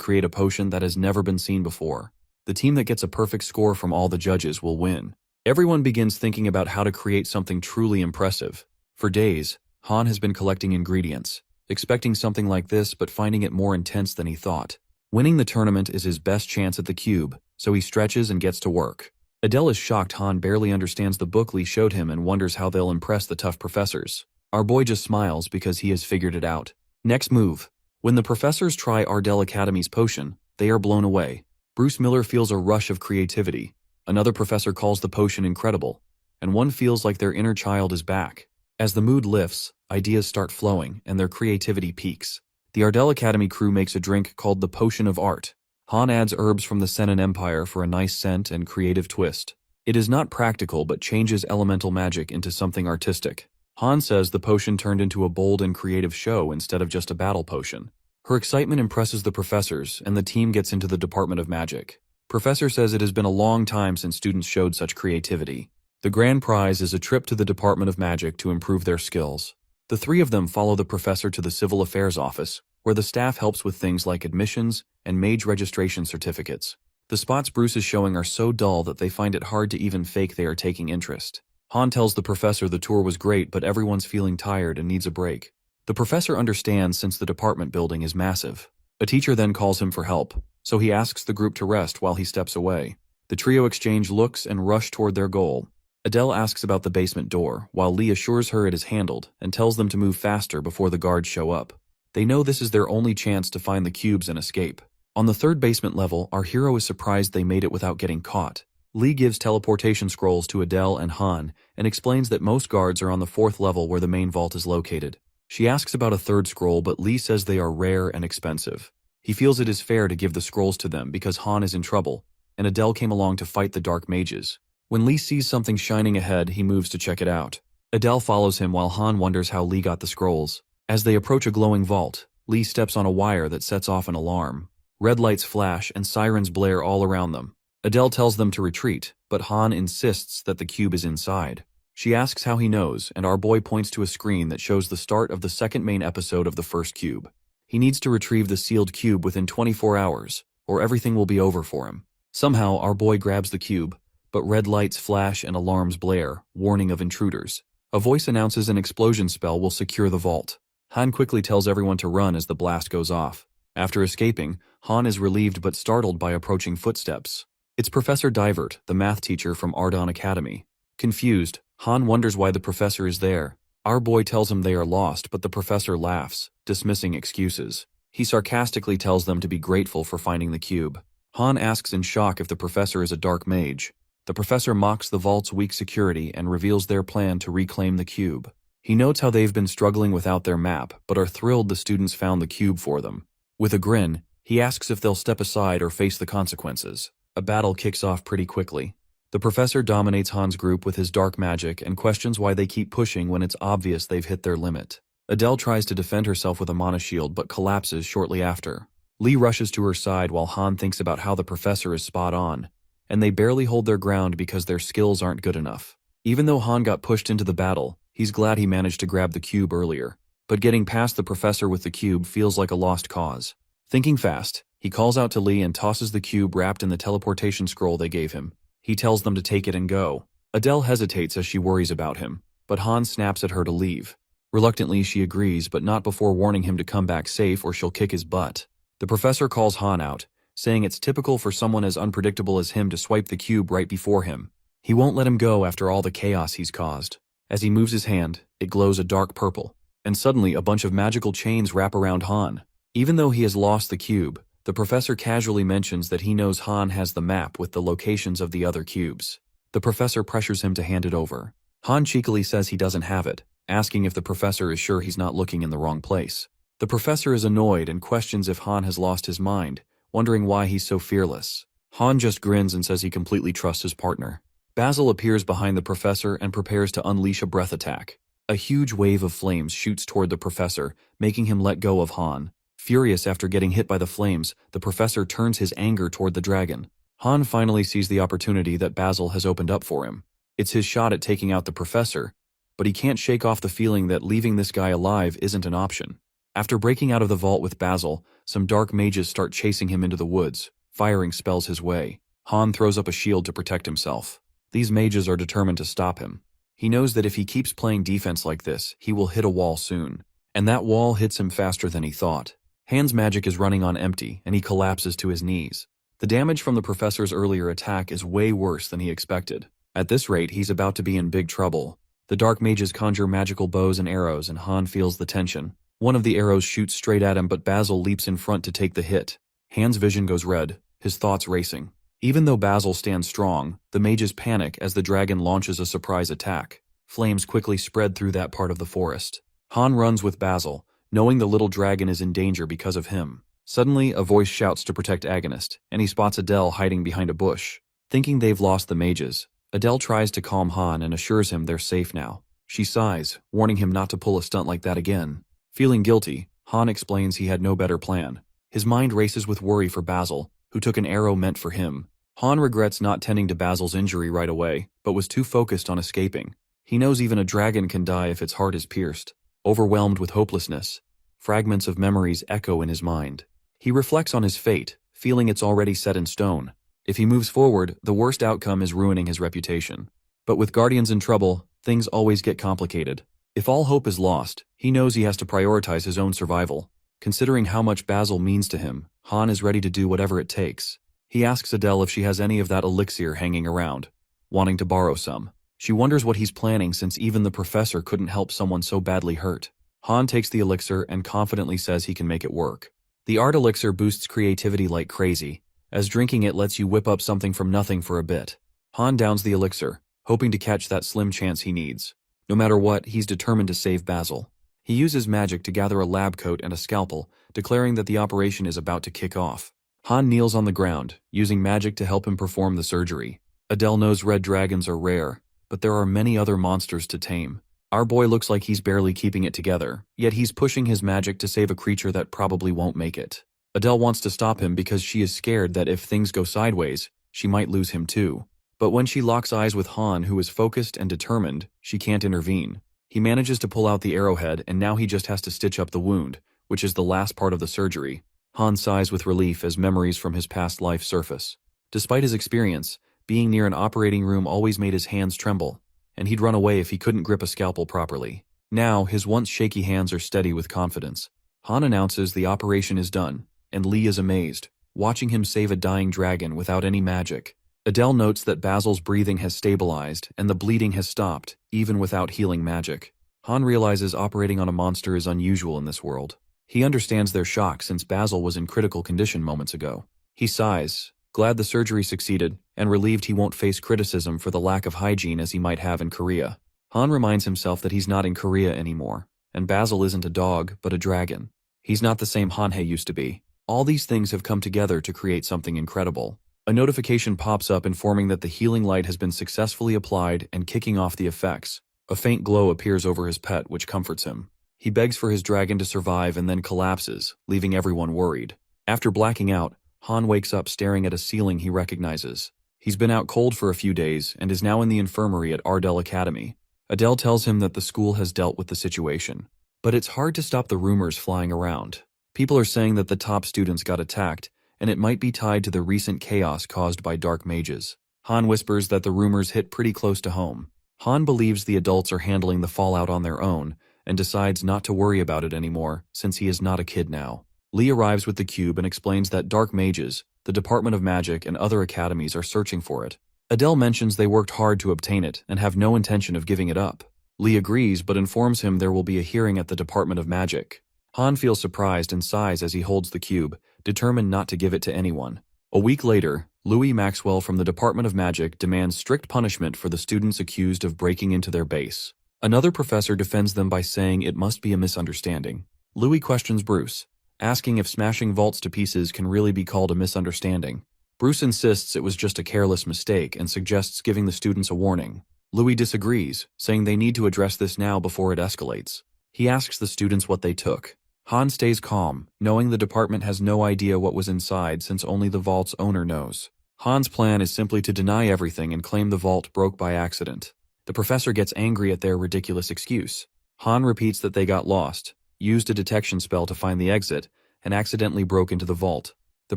create a potion that has never been seen before. The team that gets a perfect score from all the judges will win. Everyone begins thinking about how to create something truly impressive. For days, Han has been collecting ingredients, expecting something like this but finding it more intense than he thought. Winning the tournament is his best chance at the cube, so he stretches and gets to work. Adele is shocked Han barely understands the book Lee showed him and wonders how they'll impress the tough professors. Our boy just smiles because he has figured it out. Next move. When the professors try Ardell Academy's potion, they are blown away. Bruce Miller feels a rush of creativity. Another professor calls the potion incredible, and one feels like their inner child is back. As the mood lifts, ideas start flowing and their creativity peaks. The Ardell Academy crew makes a drink called the Potion of Art. Han adds herbs from the Senan Empire for a nice scent and creative twist. It is not practical but changes elemental magic into something artistic. Han says the potion turned into a bold and creative show instead of just a battle potion. Her excitement impresses the professors and the team gets into the Department of Magic. Professor says it has been a long time since students showed such creativity. The grand prize is a trip to the Department of Magic to improve their skills. The 3 of them follow the professor to the Civil Affairs office, where the staff helps with things like admissions and mage registration certificates. The spots Bruce is showing are so dull that they find it hard to even fake they are taking interest. Han tells the professor the tour was great but everyone's feeling tired and needs a break. The professor understands since the department building is massive. A teacher then calls him for help, so he asks the group to rest while he steps away. The trio exchange looks and rush toward their goal. Adele asks about the basement door, while Lee assures her it is handled and tells them to move faster before the guards show up. They know this is their only chance to find the cubes and escape. On the 3rd basement level, our hero is surprised they made it without getting caught. Lee gives teleportation scrolls to Adele and Han and explains that most guards are on the 4th level where the main vault is located. She asks about a 3rd scroll, but Lee says they are rare and expensive. He feels it is fair to give the scrolls to them because Han is in trouble, and Adele came along to fight the dark mages. When Lee sees something shining ahead, he moves to check it out. Adele follows him while Han wonders how Lee got the scrolls. As they approach a glowing vault, Lee steps on a wire that sets off an alarm. Red lights flash and sirens blare all around them. Adele tells them to retreat, but Han insists that the cube is inside. She asks how he knows, and our boy points to a screen that shows the start of the 2nd main episode of the 1st cube. He needs to retrieve the sealed cube within 24 hours, or everything will be over for him. Somehow, our boy grabs the cube, but red lights flash and alarms blare, warning of intruders. A voice announces an explosion spell will secure the vault. Han quickly tells everyone to run as the blast goes off. After escaping, Han is relieved but startled by approaching footsteps. It's Professor Divert, the math teacher from Ardon Academy. Confused, Han wonders why the professor is there. Our boy tells him they are lost, but the professor laughs, dismissing excuses. He sarcastically tells them to be grateful for finding the cube. Han asks in shock if the professor is a dark mage. The professor mocks the vault's weak security and reveals their plan to reclaim the cube. He notes how they've been struggling without their map, but are thrilled the students found the cube for them. With a grin, he asks if they'll step aside or face the consequences. A battle kicks off pretty quickly. The professor dominates Han's group with his dark magic and questions why they keep pushing when it's obvious they've hit their limit. Adele tries to defend herself with a mana shield but collapses shortly after. Lee rushes to her side while Han thinks about how the professor is spot on, and they barely hold their ground because their skills aren't good enough. Even though Han got pushed into the battle, he's glad he managed to grab the cube earlier. But getting past the professor with the cube feels like a lost cause. Thinking fast, he calls out to Lee and tosses the cube wrapped in the teleportation scroll they gave him. He tells them to take it and go. Adele hesitates as she worries about him, but Han snaps at her to leave. Reluctantly, she agrees, but not before warning him to come back safe or she'll kick his butt. The professor calls Han out, saying it's typical for someone as unpredictable as him to swipe the cube right before him. He won't let him go after all the chaos he's caused. As he moves his hand, it glows a dark purple, and suddenly a bunch of magical chains wrap around Han. Even though he has lost the cube, the professor casually mentions that he knows Han has the map with the locations of the other cubes. The professor pressures him to hand it over. Han cheekily says he doesn't have it, asking if the professor is sure he's not looking in the wrong place. The professor is annoyed and questions if Han has lost his mind, wondering why he's so fearless. Han just grins and says he completely trusts his partner. Basil appears behind the professor and prepares to unleash a breath attack. A huge wave of flames shoots toward the professor, making him let go of Han. Furious after getting hit by the flames, the professor turns his anger toward the dragon. Han finally sees the opportunity that Basil has opened up for him. It's his shot at taking out the professor, but he can't shake off the feeling that leaving this guy alive isn't an option. After breaking out of the vault with Basil, some dark mages start chasing him into the woods, firing spells his way. Han throws up a shield to protect himself. These mages are determined to stop him. He knows that if he keeps playing defense like this, he will hit a wall soon. And that wall hits him faster than he thought. Han's magic is running on empty, and he collapses to his knees. The damage from the professor's earlier attack is way worse than he expected. At this rate, he's about to be in big trouble. The dark mages conjure magical bows and arrows, and Han feels the tension. One of the arrows shoots straight at him, but Basil leaps in front to take the hit. Han's vision goes red, his thoughts racing. Even though Basil stands strong, the mages panic as the dragon launches a surprise attack. Flames quickly spread through that part of the forest. Han runs with Basil, knowing the little dragon is in danger because of him. Suddenly, a voice shouts to protect Agonist, and he spots Adele hiding behind a bush. Thinking they've lost the mages, Adele tries to calm Han and assures him they're safe now. She sighs, warning him not to pull a stunt like that again. Feeling guilty, Han explains he had no better plan. His mind races with worry for Basil, who took an arrow meant for him. Han regrets not tending to Basil's injury right away, but was too focused on escaping. He knows even a dragon can die if its heart is pierced. Overwhelmed with hopelessness, fragments of memories echo in his mind. He reflects on his fate, feeling it's already set in stone. If he moves forward, the worst outcome is ruining his reputation. But with Guardians in trouble, things always get complicated. If all hope is lost, he knows he has to prioritize his own survival. Considering how much Basil means to him, Han is ready to do whatever it takes. He asks Adele if she has any of that elixir hanging around, wanting to borrow some. She wonders what he's planning since even the professor couldn't help someone so badly hurt. Han takes the elixir and confidently says he can make it work. The art elixir boosts creativity like crazy, as drinking it lets you whip up something from nothing for a bit. Han downs the elixir, hoping to catch that slim chance he needs. No matter what, he's determined to save Basil. He uses magic to gather a lab coat and a scalpel, declaring that the operation is about to kick off. Han kneels on the ground, using magic to help him perform the surgery. Adele knows red dragons are rare, but there are many other monsters to tame. Our boy looks like he's barely keeping it together, yet he's pushing his magic to save a creature that probably won't make it. Adele wants to stop him because she is scared that if things go sideways, she might lose him too. But when she locks eyes with Han, who is focused and determined, she can't intervene. He manages to pull out the arrowhead, and now he just has to stitch up the wound, which is the last part of the surgery. Han sighs with relief as memories from his past life surface. Despite his experience, being near an operating room always made his hands tremble, and he'd run away if he couldn't grip a scalpel properly. Now, his once shaky hands are steady with confidence. Han announces the operation is done, and Lee is amazed, watching him save a dying dragon without any magic. Adele notes that Basil's breathing has stabilized and the bleeding has stopped, even without healing magic. Han realizes operating on a monster is unusual in this world. He understands their shock since Basil was in critical condition moments ago. He sighs, glad the surgery succeeded, and relieved he won't face criticism for the lack of hygiene as he might have in Korea. Han reminds himself that he's not in Korea anymore, and Basil isn't a dog, but a dragon. He's not the same Hanhei used to be. All these things have come together to create something incredible. A notification pops up informing that the healing light has been successfully applied and kicking off the effects. A faint glow appears over his pet, which comforts him. He begs for his dragon to survive and then collapses, leaving everyone worried. After blacking out, Han wakes up staring at a ceiling he recognizes. He's been out cold for a few days and is now in the infirmary at Ardell Academy. Adele tells him that the school has dealt with the situation. But it's hard to stop the rumors flying around. People are saying that the top students got attacked, and it might be tied to the recent chaos caused by dark mages. Han whispers that the rumors hit pretty close to home. Han believes the adults are handling the fallout on their own, and decides not to worry about it anymore, since he is not a kid now. Lee arrives with the cube and explains that dark mages, the Department of Magic, and other academies are searching for it. Adele mentions they worked hard to obtain it and have no intention of giving it up. Lee agrees but informs him there will be a hearing at the Department of Magic. Han feels surprised and sighs as he holds the cube, determined not to give it to anyone. A week later, Louis Maxwell from the Department of Magic demands strict punishment for the students accused of breaking into their base. Another professor defends them by saying it must be a misunderstanding. Louis questions Bruce, asking if smashing vaults to pieces can really be called a misunderstanding. Bruce insists it was just a careless mistake and suggests giving the students a warning. Louis disagrees, saying they need to address this now before it escalates. He asks the students what they took. Han stays calm, knowing the department has no idea what was inside since only the vault's owner knows. Han's plan is simply to deny everything and claim the vault broke by accident. The professor gets angry at their ridiculous excuse. Han repeats that they got lost, used a detection spell to find the exit, and accidentally broke into the vault. The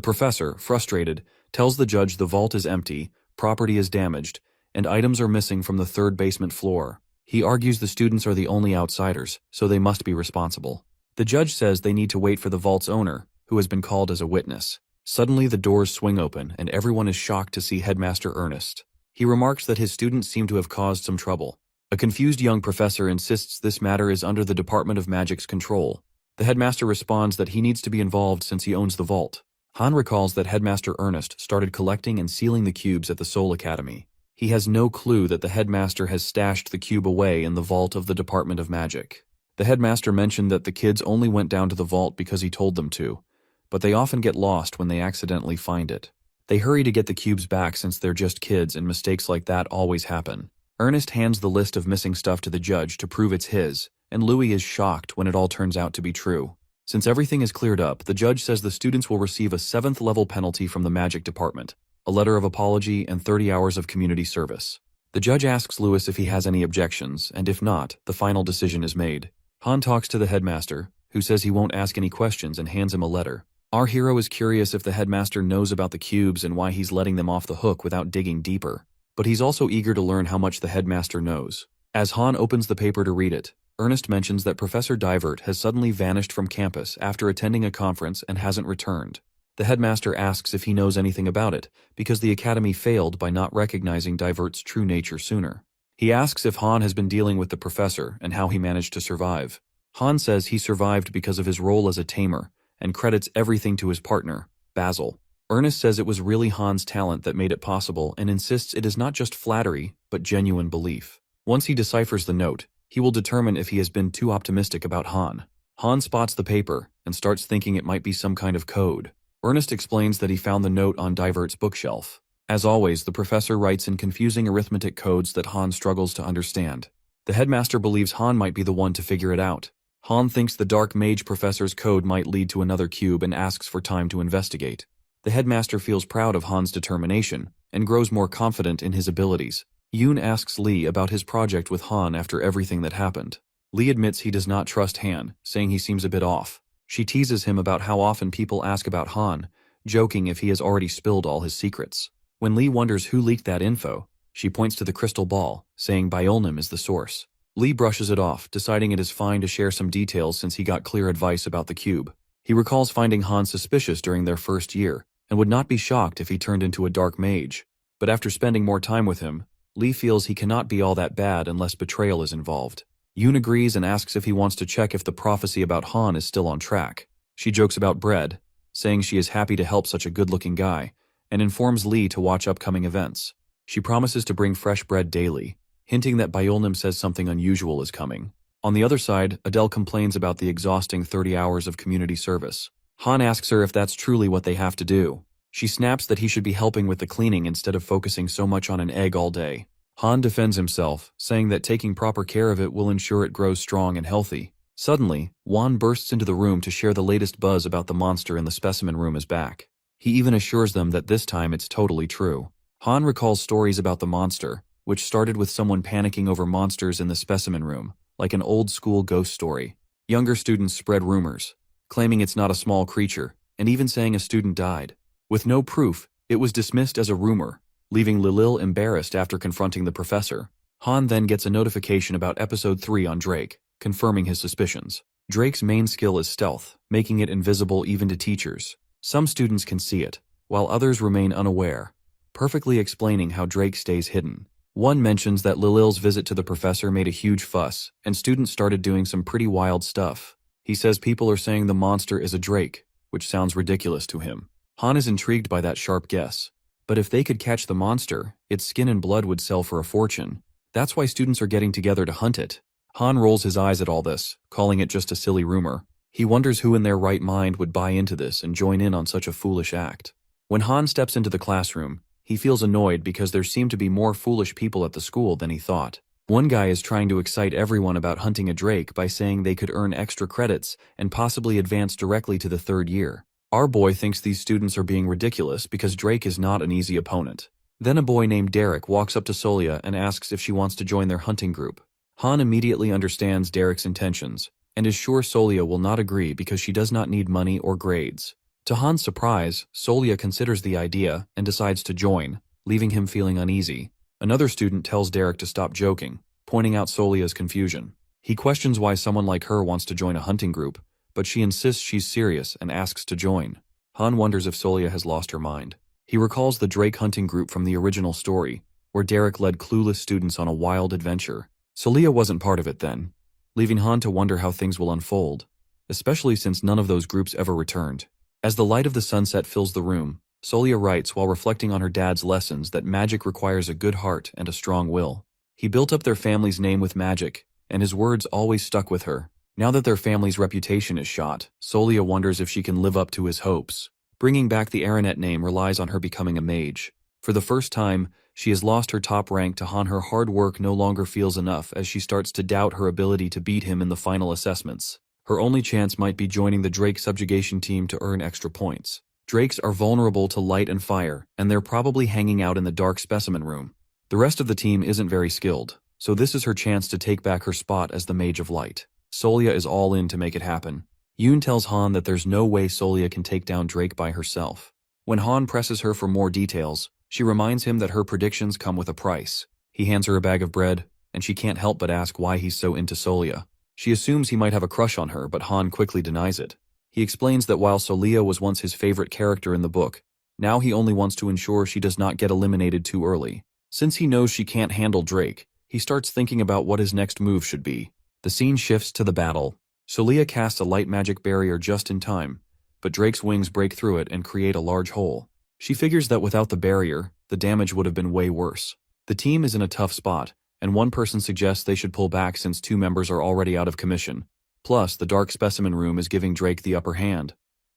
professor, frustrated, tells the judge the vault is empty, property is damaged, and items are missing from the third basement floor. He argues the students are the only outsiders, so they must be responsible. The judge says they need to wait for the vault's owner, who has been called as a witness. Suddenly the doors swing open and everyone is shocked to see Headmaster Ernest. He remarks that his students seem to have caused some trouble. A confused young professor insists this matter is under the Department of Magic's control. The headmaster responds that he needs to be involved since he owns the vault. Han recalls that Headmaster Ernest started collecting and sealing the cubes at the Soul Academy. He has no clue that the headmaster has stashed the cube away in the vault of the Department of Magic. The headmaster mentioned that the kids only went down to the vault because he told them to, but they often get lost when they accidentally find it. They hurry to get the cubes back since they're just kids and mistakes like that always happen. Ernest hands the list of missing stuff to the judge to prove it's his, and Louis is shocked when it all turns out to be true. Since everything is cleared up, the judge says the students will receive a 7th level penalty from the Magic Department, a letter of apology, and 30 hours of community service. The judge asks Louis if he has any objections, and if not, the final decision is made. Han talks to the headmaster, who says he won't ask any questions and hands him a letter. Our hero is curious if the headmaster knows about the cubes and why he's letting them off the hook without digging deeper. But he's also eager to learn how much the headmaster knows. As Han opens the paper to read it, Ernest mentions that Professor Divert has suddenly vanished from campus after attending a conference and hasn't returned. The headmaster asks if he knows anything about it, because the academy failed by not recognizing Divert's true nature sooner. He asks if Han has been dealing with the professor and how he managed to survive. Han says he survived because of his role as a tamer, and credits everything to his partner, Basil. Ernest says it was really Han's talent that made it possible and insists it is not just flattery, but genuine belief. Once he deciphers the note, he will determine if he has been too optimistic about Han. Han spots the paper and starts thinking it might be some kind of code. Ernest explains that he found the note on Divert's bookshelf. As always, the professor writes in confusing arithmetic codes that Han struggles to understand. The headmaster believes Han might be the one to figure it out. Han thinks the dark mage professor's code might lead to another cube and asks for time to investigate. The headmaster feels proud of Han's determination and grows more confident in his abilities. Yoon asks Lee about his project with Han after everything that happened. Lee admits he does not trust Han, saying he seems a bit off. She teases him about how often people ask about Han, joking if he has already spilled all his secrets. When Lee wonders who leaked that info, she points to the crystal ball, saying Biolnim is the source. Lee brushes it off, deciding it is fine to share some details since he got clear advice about the cube. He recalls finding Han suspicious during their first year, and would not be shocked if he turned into a dark mage. But after spending more time with him, Lee feels he cannot be all that bad unless betrayal is involved. Yoon agrees and asks if he wants to check if the prophecy about Han is still on track. She jokes about bread, saying she is happy to help such a good-looking guy, and informs Lee to watch upcoming events. She promises to bring fresh bread daily, hinting that Byulnim says something unusual is coming. On the other side, Adele complains about the exhausting 30 hours of community service. Han asks her if that's truly what they have to do. She snaps that he should be helping with the cleaning instead of focusing so much on an egg all day. Han defends himself, saying that taking proper care of it will ensure it grows strong and healthy. Suddenly, Wan bursts into the room to share the latest buzz about the monster in the specimen room is back. He even assures them that this time it's totally true. Han recalls stories about the monster, which started with someone panicking over monsters in the specimen room, like an old-school ghost story. Younger students spread rumors, claiming it's not a small creature, and even saying a student died. With no proof, it was dismissed as a rumor, leaving Lilil embarrassed after confronting the professor. Han then gets a notification about Episode 3 on Drake, confirming his suspicions. Drake's main skill is stealth, making it invisible even to teachers. Some students can see it, while others remain unaware, perfectly explaining how Drake stays hidden. One mentions that Lilil's visit to the professor made a huge fuss, and students started doing some pretty wild stuff. He says people are saying the monster is a Drake, which sounds ridiculous to him. Han is intrigued by that sharp guess. But if they could catch the monster, its skin and blood would sell for a fortune. That's why students are getting together to hunt it. Han rolls his eyes at all this, calling it just a silly rumor. He wonders who in their right mind would buy into this and join in on such a foolish act. When Han steps into the classroom, he feels annoyed because there seem to be more foolish people at the school than he thought. One guy is trying to excite everyone about hunting a Drake by saying they could earn extra credits and possibly advance directly to the third year. Our boy thinks these students are being ridiculous because Drake is not an easy opponent. Then a boy named Derek walks up to Solia and asks if she wants to join their hunting group. Han immediately understands Derek's intentions, and is sure Solia will not agree because she does not need money or grades. To Han's surprise, Solia considers the idea and decides to join, leaving him feeling uneasy. Another student tells Derek to stop joking, pointing out Solia's confusion. He questions why someone like her wants to join a hunting group, but she insists she's serious and asks to join. Han wonders if Solia has lost her mind. He recalls the Drake hunting group from the original story, where Derek led clueless students on a wild adventure. Solia wasn't part of it then, leaving Han to wonder how things will unfold, especially since none of those groups ever returned. As the light of the sunset fills the room, Solia writes while reflecting on her dad's lessons that magic requires a good heart and a strong will. He built up their family's name with magic, and his words always stuck with her. Now that their family's reputation is shot, Solia wonders if she can live up to his hopes. Bringing back the Aranet name relies on her becoming a mage. For the first time, she has lost her top rank to Han. Her hard work no longer feels enough as she starts to doubt her ability to beat him in the final assessments. Her only chance might be joining the Drake subjugation team to earn extra points. Drakes are vulnerable to light and fire, and they're probably hanging out in the dark specimen room. The rest of the team isn't very skilled, so this is her chance to take back her spot as the Mage of Light. Solia is all in to make it happen. Yoon tells Han that there's no way Solia can take down Drake by herself. When Han presses her for more details, she reminds him that her predictions come with a price. He hands her a bag of bread, and she can't help but ask why he's so into Solia. She assumes he might have a crush on her, but Han quickly denies it. He explains that while Solia was once his favorite character in the book, now he only wants to ensure she does not get eliminated too early. Since he knows she can't handle Drake, he starts thinking about what his next move should be. The scene shifts to the battle. Solia casts a light magic barrier just in time, but Drake's wings break through it and create a large hole. She figures that without the barrier, the damage would have been way worse. The team is in a tough spot, and one person suggests they should pull back since two members are already out of commission. Plus, the dark specimen room is giving Drake the upper hand.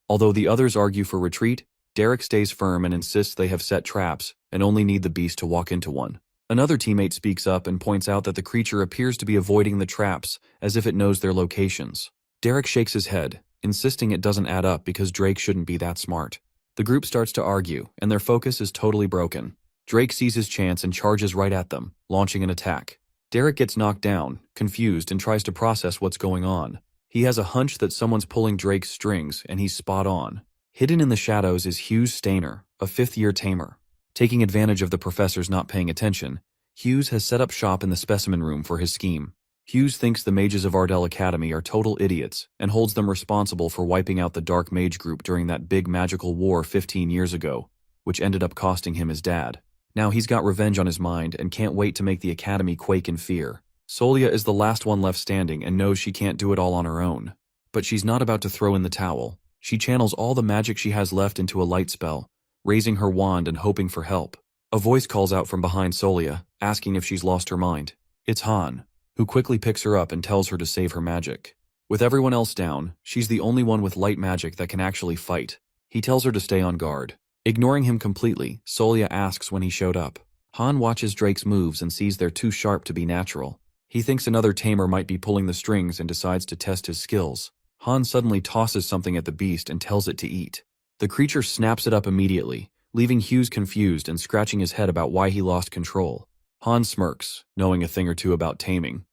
Although the others argue for retreat, Derek stays firm and insists they have set traps and only need the beast to walk into one. Another teammate speaks up and points out that the creature appears to be avoiding the traps as if it knows their locations. Derek shakes his head, insisting it doesn't add up because Drake shouldn't be that smart. The group starts to argue, and their focus is totally broken. Drake sees his chance and charges right at them, launching an attack. Derek gets knocked down, confused, and tries to process what's going on. He has a hunch that someone's pulling Drake's strings, and he's spot on. Hidden in the shadows is Hughes Stainer, a fifth-year tamer. Taking advantage of the professor's not paying attention, Hughes has set up shop in the specimen room for his scheme. Hughes thinks the mages of Ardell Academy are total idiots and holds them responsible for wiping out the Dark Mage group during that big magical war 15 years ago, which ended up costing him his dad. Now he's got revenge on his mind and can't wait to make the Academy quake in fear. Solia is the last one left standing and knows she can't do it all on her own. But she's not about to throw in the towel. She channels all the magic she has left into a light spell, raising her wand and hoping for help. A voice calls out from behind Solia, asking if she's lost her mind. It's Han, who quickly picks her up and tells her to save her magic. With everyone else down, she's the only one with light magic that can actually fight. He tells her to stay on guard. Ignoring him completely, Solia asks when he showed up. Han watches Drake's moves and sees they're too sharp to be natural. He thinks another tamer might be pulling the strings and decides to test his skills. Han suddenly tosses something at the beast and tells it to eat. The creature snaps it up immediately, leaving Hughes confused and scratching his head about why he lost control. Han smirks, knowing a thing or two about taming.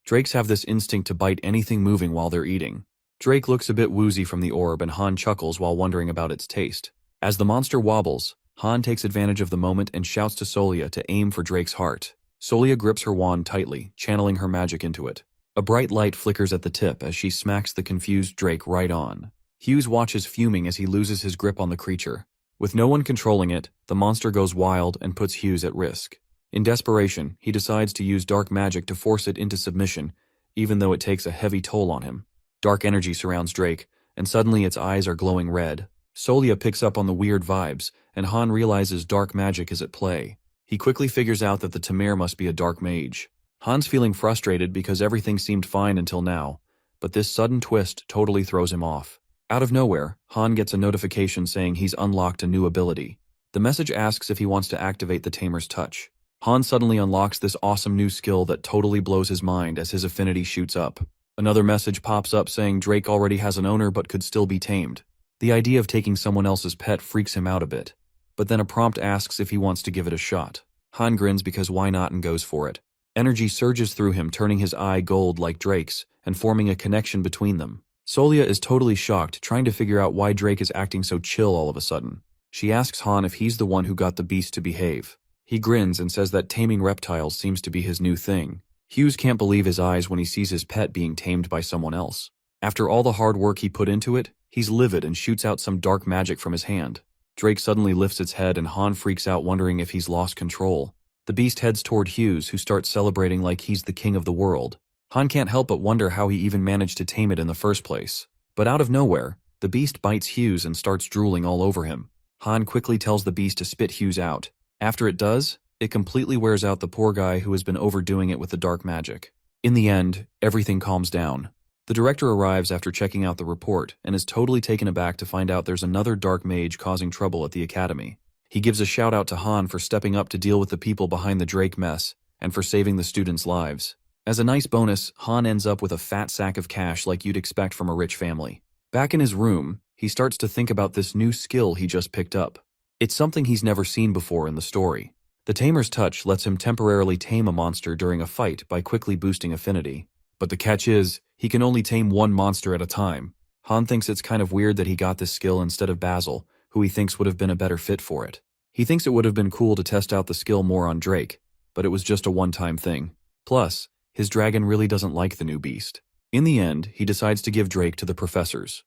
Drakes have this instinct to bite anything moving while they're eating. Drake looks a bit woozy from the orb and Han chuckles while wondering about its taste. As the monster wobbles, Han takes advantage of the moment and shouts to Solia to aim for Drake's heart. Solia grips her wand tightly, channeling her magic into it. A bright light flickers at the tip as she smacks the confused Drake right on. Hughes watches fuming as he loses his grip on the creature. With no one controlling it, the monster goes wild and puts Hughes at risk. In desperation, he decides to use dark magic to force it into submission, even though it takes a heavy toll on him. Dark energy surrounds Drake, and suddenly its eyes are glowing red. Solia picks up on the weird vibes, and Han realizes dark magic is at play. He quickly figures out that the Tamer must be a dark mage. Han's feeling frustrated because everything seemed fine until now, but this sudden twist totally throws him off. Out of nowhere, Han gets a notification saying he's unlocked a new ability. The message asks if he wants to activate the Tamer's touch. Han suddenly unlocks this awesome new skill that totally blows his mind as his affinity shoots up. Another message pops up saying Drake already has an owner but could still be tamed. The idea of taking someone else's pet freaks him out a bit, but then a prompt asks if he wants to give it a shot. Han grins because why not and goes for it. Energy surges through him, turning his eye gold like Drake's and forming a connection between them. Solia is totally shocked, trying to figure out why Drake is acting so chill all of a sudden. She asks Han if he's the one who got the beast to behave. He grins and says that taming reptiles seems to be his new thing. Hughes can't believe his eyes when he sees his pet being tamed by someone else. After all the hard work he put into it, he's livid and shoots out some dark magic from his hand. Drake suddenly lifts its head and Han freaks out, wondering if he's lost control. The beast heads toward Hughes, who starts celebrating like he's the king of the world. Han can't help but wonder how he even managed to tame it in the first place. But out of nowhere, the beast bites Hughes and starts drooling all over him. Han quickly tells the beast to spit Hughes out. After it does, it completely wears out the poor guy who has been overdoing it with the dark magic. In the end, everything calms down. The director arrives after checking out the report and is totally taken aback to find out there's another dark mage causing trouble at the academy. He gives a shout out to Han for stepping up to deal with the people behind the Drake mess and for saving the students' lives. As a nice bonus, Han ends up with a fat sack of cash like you'd expect from a rich family. Back in his room, he starts to think about this new skill he just picked up. It's something he's never seen before in the story. The Tamer's touch lets him temporarily tame a monster during a fight by quickly boosting affinity. But the catch is, he can only tame one monster at a time. Han thinks it's kind of weird that he got this skill instead of Basil, who he thinks would have been a better fit for it. He thinks it would have been cool to test out the skill more on Drake, but it was just a one-time thing. Plus, his dragon really doesn't like the new beast. In the end, he decides to give Drake to the professors.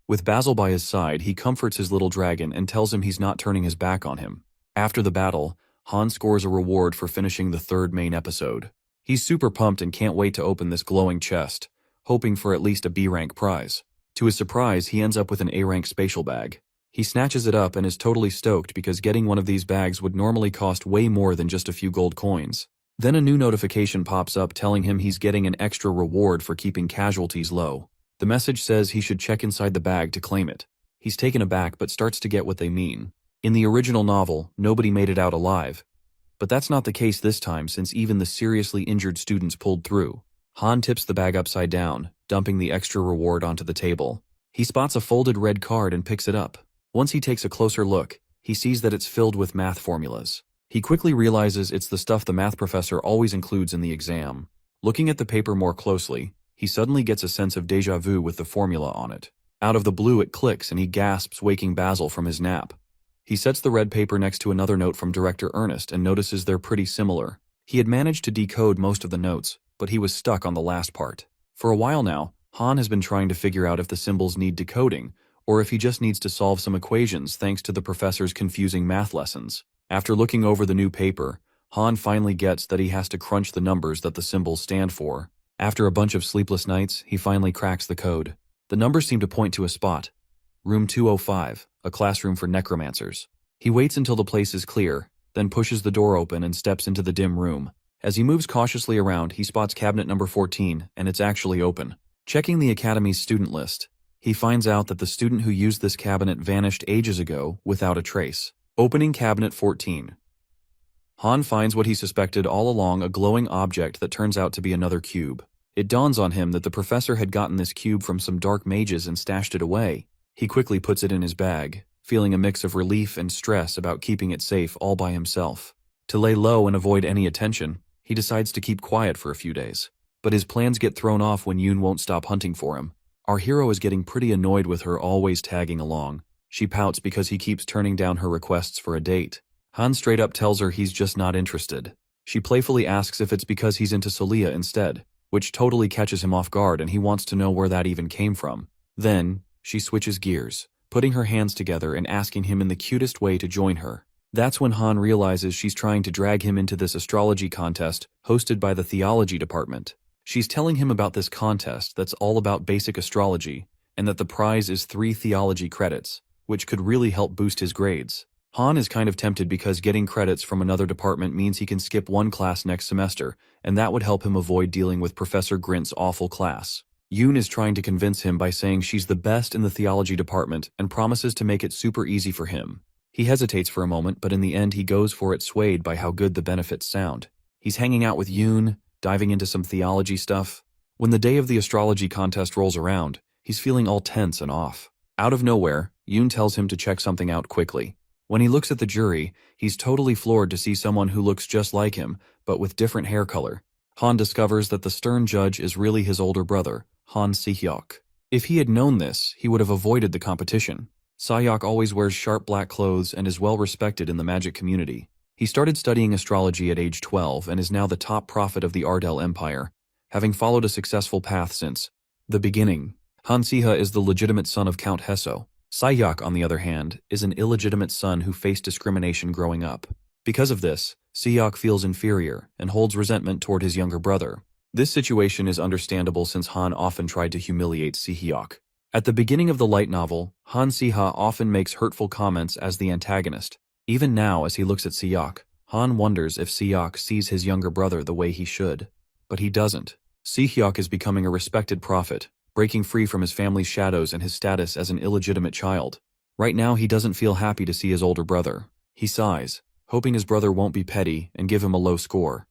With Basil by his side, he comforts his little dragon and tells him he's not turning his back on him. After the battle, Han scores a reward for finishing the third main episode. He's super pumped and can't wait to open this glowing chest, hoping for at least a B-rank prize. To his surprise, he ends up with an A-rank spatial bag. He snatches it up and is totally stoked because getting one of these bags would normally cost way more than just a few gold coins. Then a new notification pops up telling him he's getting an extra reward for keeping casualties low. The message says he should check inside the bag to claim it. He's taken aback but starts to get what they mean. In the original novel, nobody made it out alive. But that's not the case this time, since even the seriously injured students pulled through. Han tips the bag upside down, dumping the extra reward onto the table. He spots a folded red card and picks it up. Once he takes a closer look, he sees that it's filled with math formulas. He quickly realizes it's the stuff the math professor always includes in the exam. Looking at the paper more closely, he suddenly gets a sense of déjà vu with the formula on it. Out of the blue it clicks and he gasps, waking Basil from his nap. He sets the red paper next to another note from Director Ernest and notices they're pretty similar. He had managed to decode most of the notes, but he was stuck on the last part. For a while now, Han has been trying to figure out if the symbols need decoding, or if he just needs to solve some equations thanks to the professor's confusing math lessons. After looking over the new paper, Han finally gets that he has to crunch the numbers that the symbols stand for. After a bunch of sleepless nights, he finally cracks the code. The numbers seem to point to a spot. Room 205, a classroom for necromancers. He waits until the place is clear, then pushes the door open and steps into the dim room. As he moves cautiously around, he spots cabinet number 14, and it's actually open. Checking the academy's student list, he finds out that the student who used this cabinet vanished ages ago without a trace. Opening cabinet 14. Han finds what he suspected all along, a glowing object that turns out to be another cube. It dawns on him that the professor had gotten this cube from some dark mages and stashed it away. He quickly puts it in his bag, feeling a mix of relief and stress about keeping it safe all by himself. To lay low and avoid any attention, he decides to keep quiet for a few days. But his plans get thrown off when Yoon won't stop hunting for him. Our hero is getting pretty annoyed with her always tagging along. She pouts because he keeps turning down her requests for a date. Han straight up tells her he's just not interested. She playfully asks if it's because he's into Solia instead, which totally catches him off guard, and he wants to know where that even came from. Then, she switches gears, putting her hands together and asking him in the cutest way to join her. That's when Han realizes she's trying to drag him into this astrology contest hosted by the theology department. She's telling him about this contest that's all about basic astrology, and that the prize is 3 theology credits, which could really help boost his grades. Han is kind of tempted because getting credits from another department means he can skip 1 class next semester, and that would help him avoid dealing with Professor Grint's awful class. Yoon is trying to convince him by saying she's the best in the theology department and promises to make it super easy for him. He hesitates for a moment, but in the end he goes for it, swayed by how good the benefits sound. He's hanging out with Yoon, diving into some theology stuff. When the day of the astrology contest rolls around, he's feeling all tense and off. Out of nowhere, Yoon tells him to check something out quickly. When he looks at the jury, he's totally floored to see someone who looks just like him, but with different hair color. Han discovers that the stern judge is really his older brother, Han Si-hyuk. If he had known this, he would have avoided the competition. Si-hyuk always wears sharp black clothes and is well respected in the magic community. He started studying astrology at age 12 and is now the top prophet of the Ardell Empire, having followed a successful path since the beginning. Han Si-hyuk is the legitimate son of Count Hesso. Si-hyuk, on the other hand, is an illegitimate son who faced discrimination growing up. Because of this, Si-hyuk feels inferior and holds resentment toward his younger brother. This situation is understandable since Han often tried to humiliate Si-hyuk. At the beginning of the light novel, Han Si-hyuk often makes hurtful comments as the antagonist. Even now, as he looks at Si-hyuk, Han wonders if Si-hyuk sees his younger brother the way he should. But he doesn't. Si-hyuk is becoming a respected prophet, breaking free from his family's shadows and his status as an illegitimate child. Right now, he doesn't feel happy to see his older brother. He sighs, hoping his brother won't be petty and give him a low score.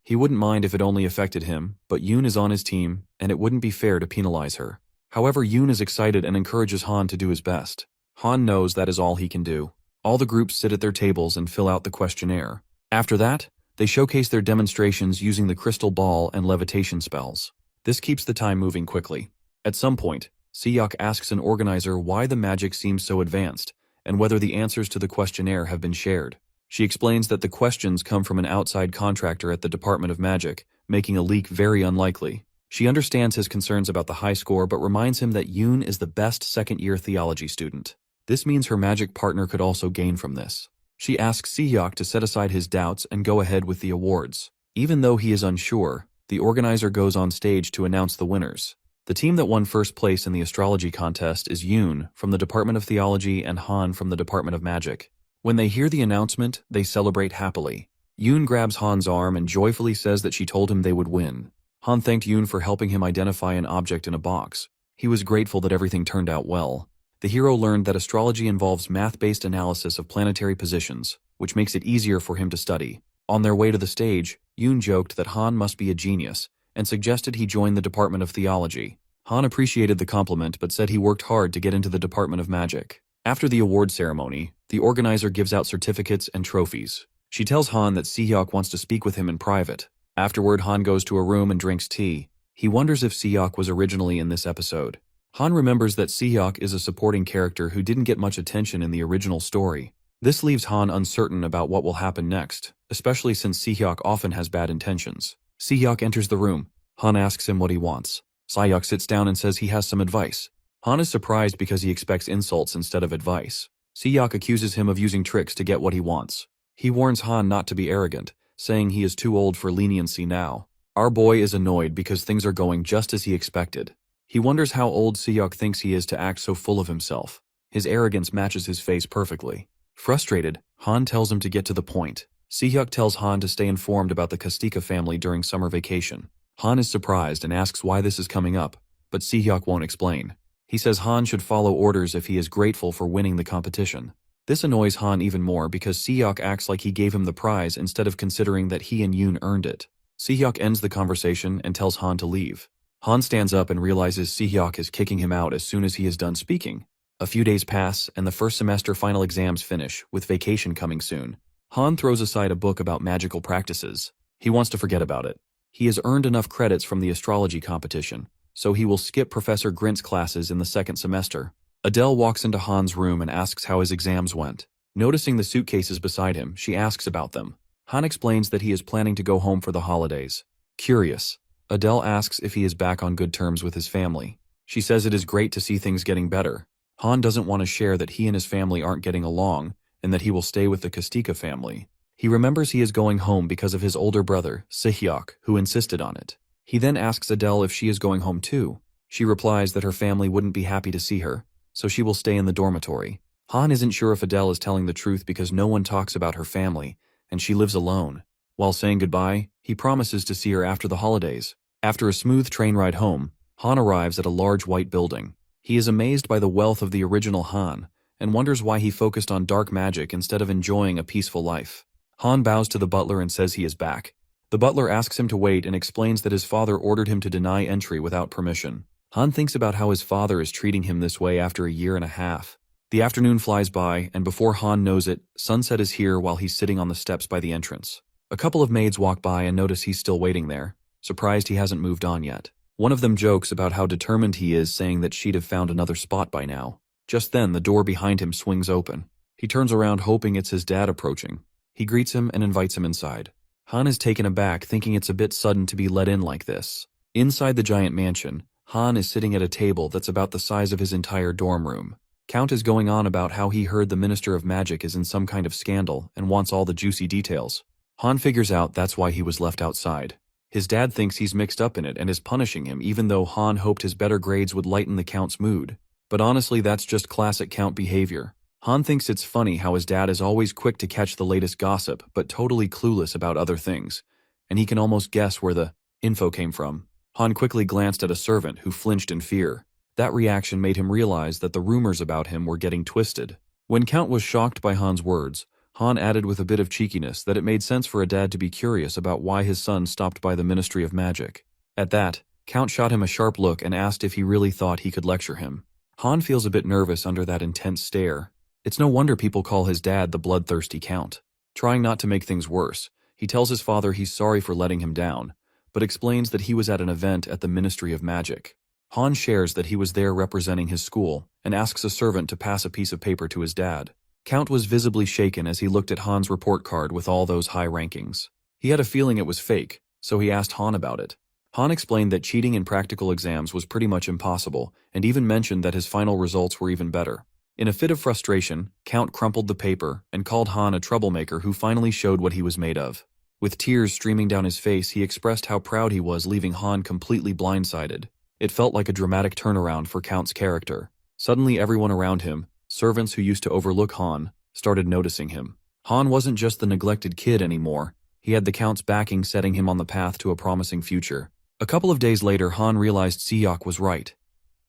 He wouldn't mind if it only affected him, but Yoon is on his team, and it wouldn't be fair to penalize her. However, Yoon is excited and encourages Han to do his best. Han knows that is all he can do. All the groups sit at their tables and fill out the questionnaire. After that, they showcase their demonstrations using the crystal ball and levitation spells. This keeps the time moving quickly. At some point, Si-hyuk asks an organizer why the magic seems so advanced, and whether the answers to the questionnaire have been shared. She explains that the questions come from an outside contractor at the Department of Magic, making a leak very unlikely. She understands his concerns about the high score, but reminds him that Yoon is the best second-year theology student. This means her magic partner could also gain from this. She asks Si-hyuk to set aside his doubts and go ahead with the awards. Even though he is unsure, the organizer goes on stage to announce the winners. The team that won first place in the astrology contest is Yoon from the Department of Theology and Han from the Department of Magic. When they hear the announcement, they celebrate happily. Yoon grabs Han's arm and joyfully says that she told him they would win. Han thanked Yoon for helping him identify an object in a box. He was grateful that everything turned out well. The hero learned that astrology involves math-based analysis of planetary positions, which makes it easier for him to study. On their way to the stage, Yoon joked that Han must be a genius, and suggested he join the Department of Theology. Han appreciated the compliment but said he worked hard to get into the Department of Magic. After the award ceremony, the organizer gives out certificates and trophies. She tells Han that Si-hyuk wants to speak with him in private. Afterward, Han goes to a room and drinks tea. He wonders if Si-hyuk was originally in this episode. Han remembers that Si-hyuk is a supporting character who didn't get much attention in the original story. This leaves Han uncertain about what will happen next, especially since Si-hyuk often has bad intentions. Si-hyuk enters the room. Han asks him what he wants. Si-hyuk sits down and says he has some advice. Han is surprised because he expects insults instead of advice. Si-hyuk accuses him of using tricks to get what he wants. He warns Han not to be arrogant, saying he is too old for leniency now. Our boy is annoyed because things are going just as he expected. He wonders how old Si-hyuk thinks he is to act so full of himself. His arrogance matches his face perfectly. Frustrated, Han tells him to get to the point. Sehyuk tells Han to stay informed about the Kastika family during summer vacation. Han is surprised and asks why this is coming up, but Sehyuk won't explain. He says Han should follow orders if he is grateful for winning the competition. This annoys Han even more because Sehyuk acts like he gave him the prize instead of considering that he and Yoon earned it. Sehyuk ends the conversation and tells Han to leave. Han stands up and realizes Sehyuk is kicking him out as soon as he is done speaking. A few days pass, and the first semester final exams finish, with vacation coming soon. Han throws aside a book about magical practices. He wants to forget about it. He has earned enough credits from the astrology competition, so he will skip Professor Grint's classes in the second semester. Adele walks into Han's room and asks how his exams went. Noticing the suitcases beside him, she asks about them. Han explains that he is planning to go home for the holidays. Curious, Adele asks if he is back on good terms with his family. She says it is great to see things getting better. Han doesn't want to share that he and his family aren't getting along, and that he will stay with the Kastika family. He remembers he is going home because of his older brother, Sehyuk, who insisted on it. He then asks Adele if she is going home too. She replies that her family wouldn't be happy to see her, so she will stay in the dormitory. Han isn't sure if Adele is telling the truth because no one talks about her family, and she lives alone. While saying goodbye, he promises to see her after the holidays. After a smooth train ride home, Han arrives at a large white building. He is amazed by the wealth of the original Han, and wonders why he focused on dark magic instead of enjoying a peaceful life. Han bows to the butler and says he is back. The butler asks him to wait and explains that his father ordered him to deny entry without permission. Han thinks about how his father is treating him this way after a year and a half. The afternoon flies by, and before Han knows it, sunset is here while he's sitting on the steps by the entrance. A couple of maids walk by and notice he's still waiting there, surprised he hasn't moved on yet. One of them jokes about how determined he is, saying that she'd have found another spot by now. Just then, the door behind him swings open. He turns around hoping it's his dad approaching. He greets him and invites him inside. Han is taken aback, thinking it's a bit sudden to be let in like this. Inside the giant mansion, Han is sitting at a table that's about the size of his entire dorm room. Count is going on about how he heard the Minister of Magic is in some kind of scandal and wants all the juicy details. Han figures out that's why he was left outside. His dad thinks he's mixed up in it and is punishing him, even though Han hoped his better grades would lighten the Count's mood. But honestly, that's just classic Count behavior. Han thinks it's funny how his dad is always quick to catch the latest gossip but totally clueless about other things, and he can almost guess where the info came from. Han quickly glanced at a servant who flinched in fear. That reaction made him realize that the rumors about him were getting twisted. When Count was shocked by Han's words, Han added with a bit of cheekiness that it made sense for a dad to be curious about why his son stopped by the Ministry of Magic. At that, Count shot him a sharp look and asked if he really thought he could lecture him. Han feels a bit nervous under that intense stare. It's no wonder people call his dad the bloodthirsty Count. Trying not to make things worse, he tells his father he's sorry for letting him down, but explains that he was at an event at the Ministry of Magic. Han shares that he was there representing his school and asks a servant to pass a piece of paper to his dad. Count was visibly shaken as he looked at Han's report card with all those high rankings. He had a feeling it was fake, so he asked Han about it. Han explained that cheating in practical exams was pretty much impossible, and even mentioned that his final results were even better. In a fit of frustration, Count crumpled the paper and called Han a troublemaker who finally showed what he was made of. With tears streaming down his face, he expressed how proud he was, leaving Han completely blindsided. It felt like a dramatic turnaround for Count's character. Suddenly everyone around him, servants who used to overlook Han, started noticing him. Han wasn't just the neglected kid anymore. He had the Count's backing, setting him on the path to a promising future. A couple of days later, Han realized Sehyuk was right.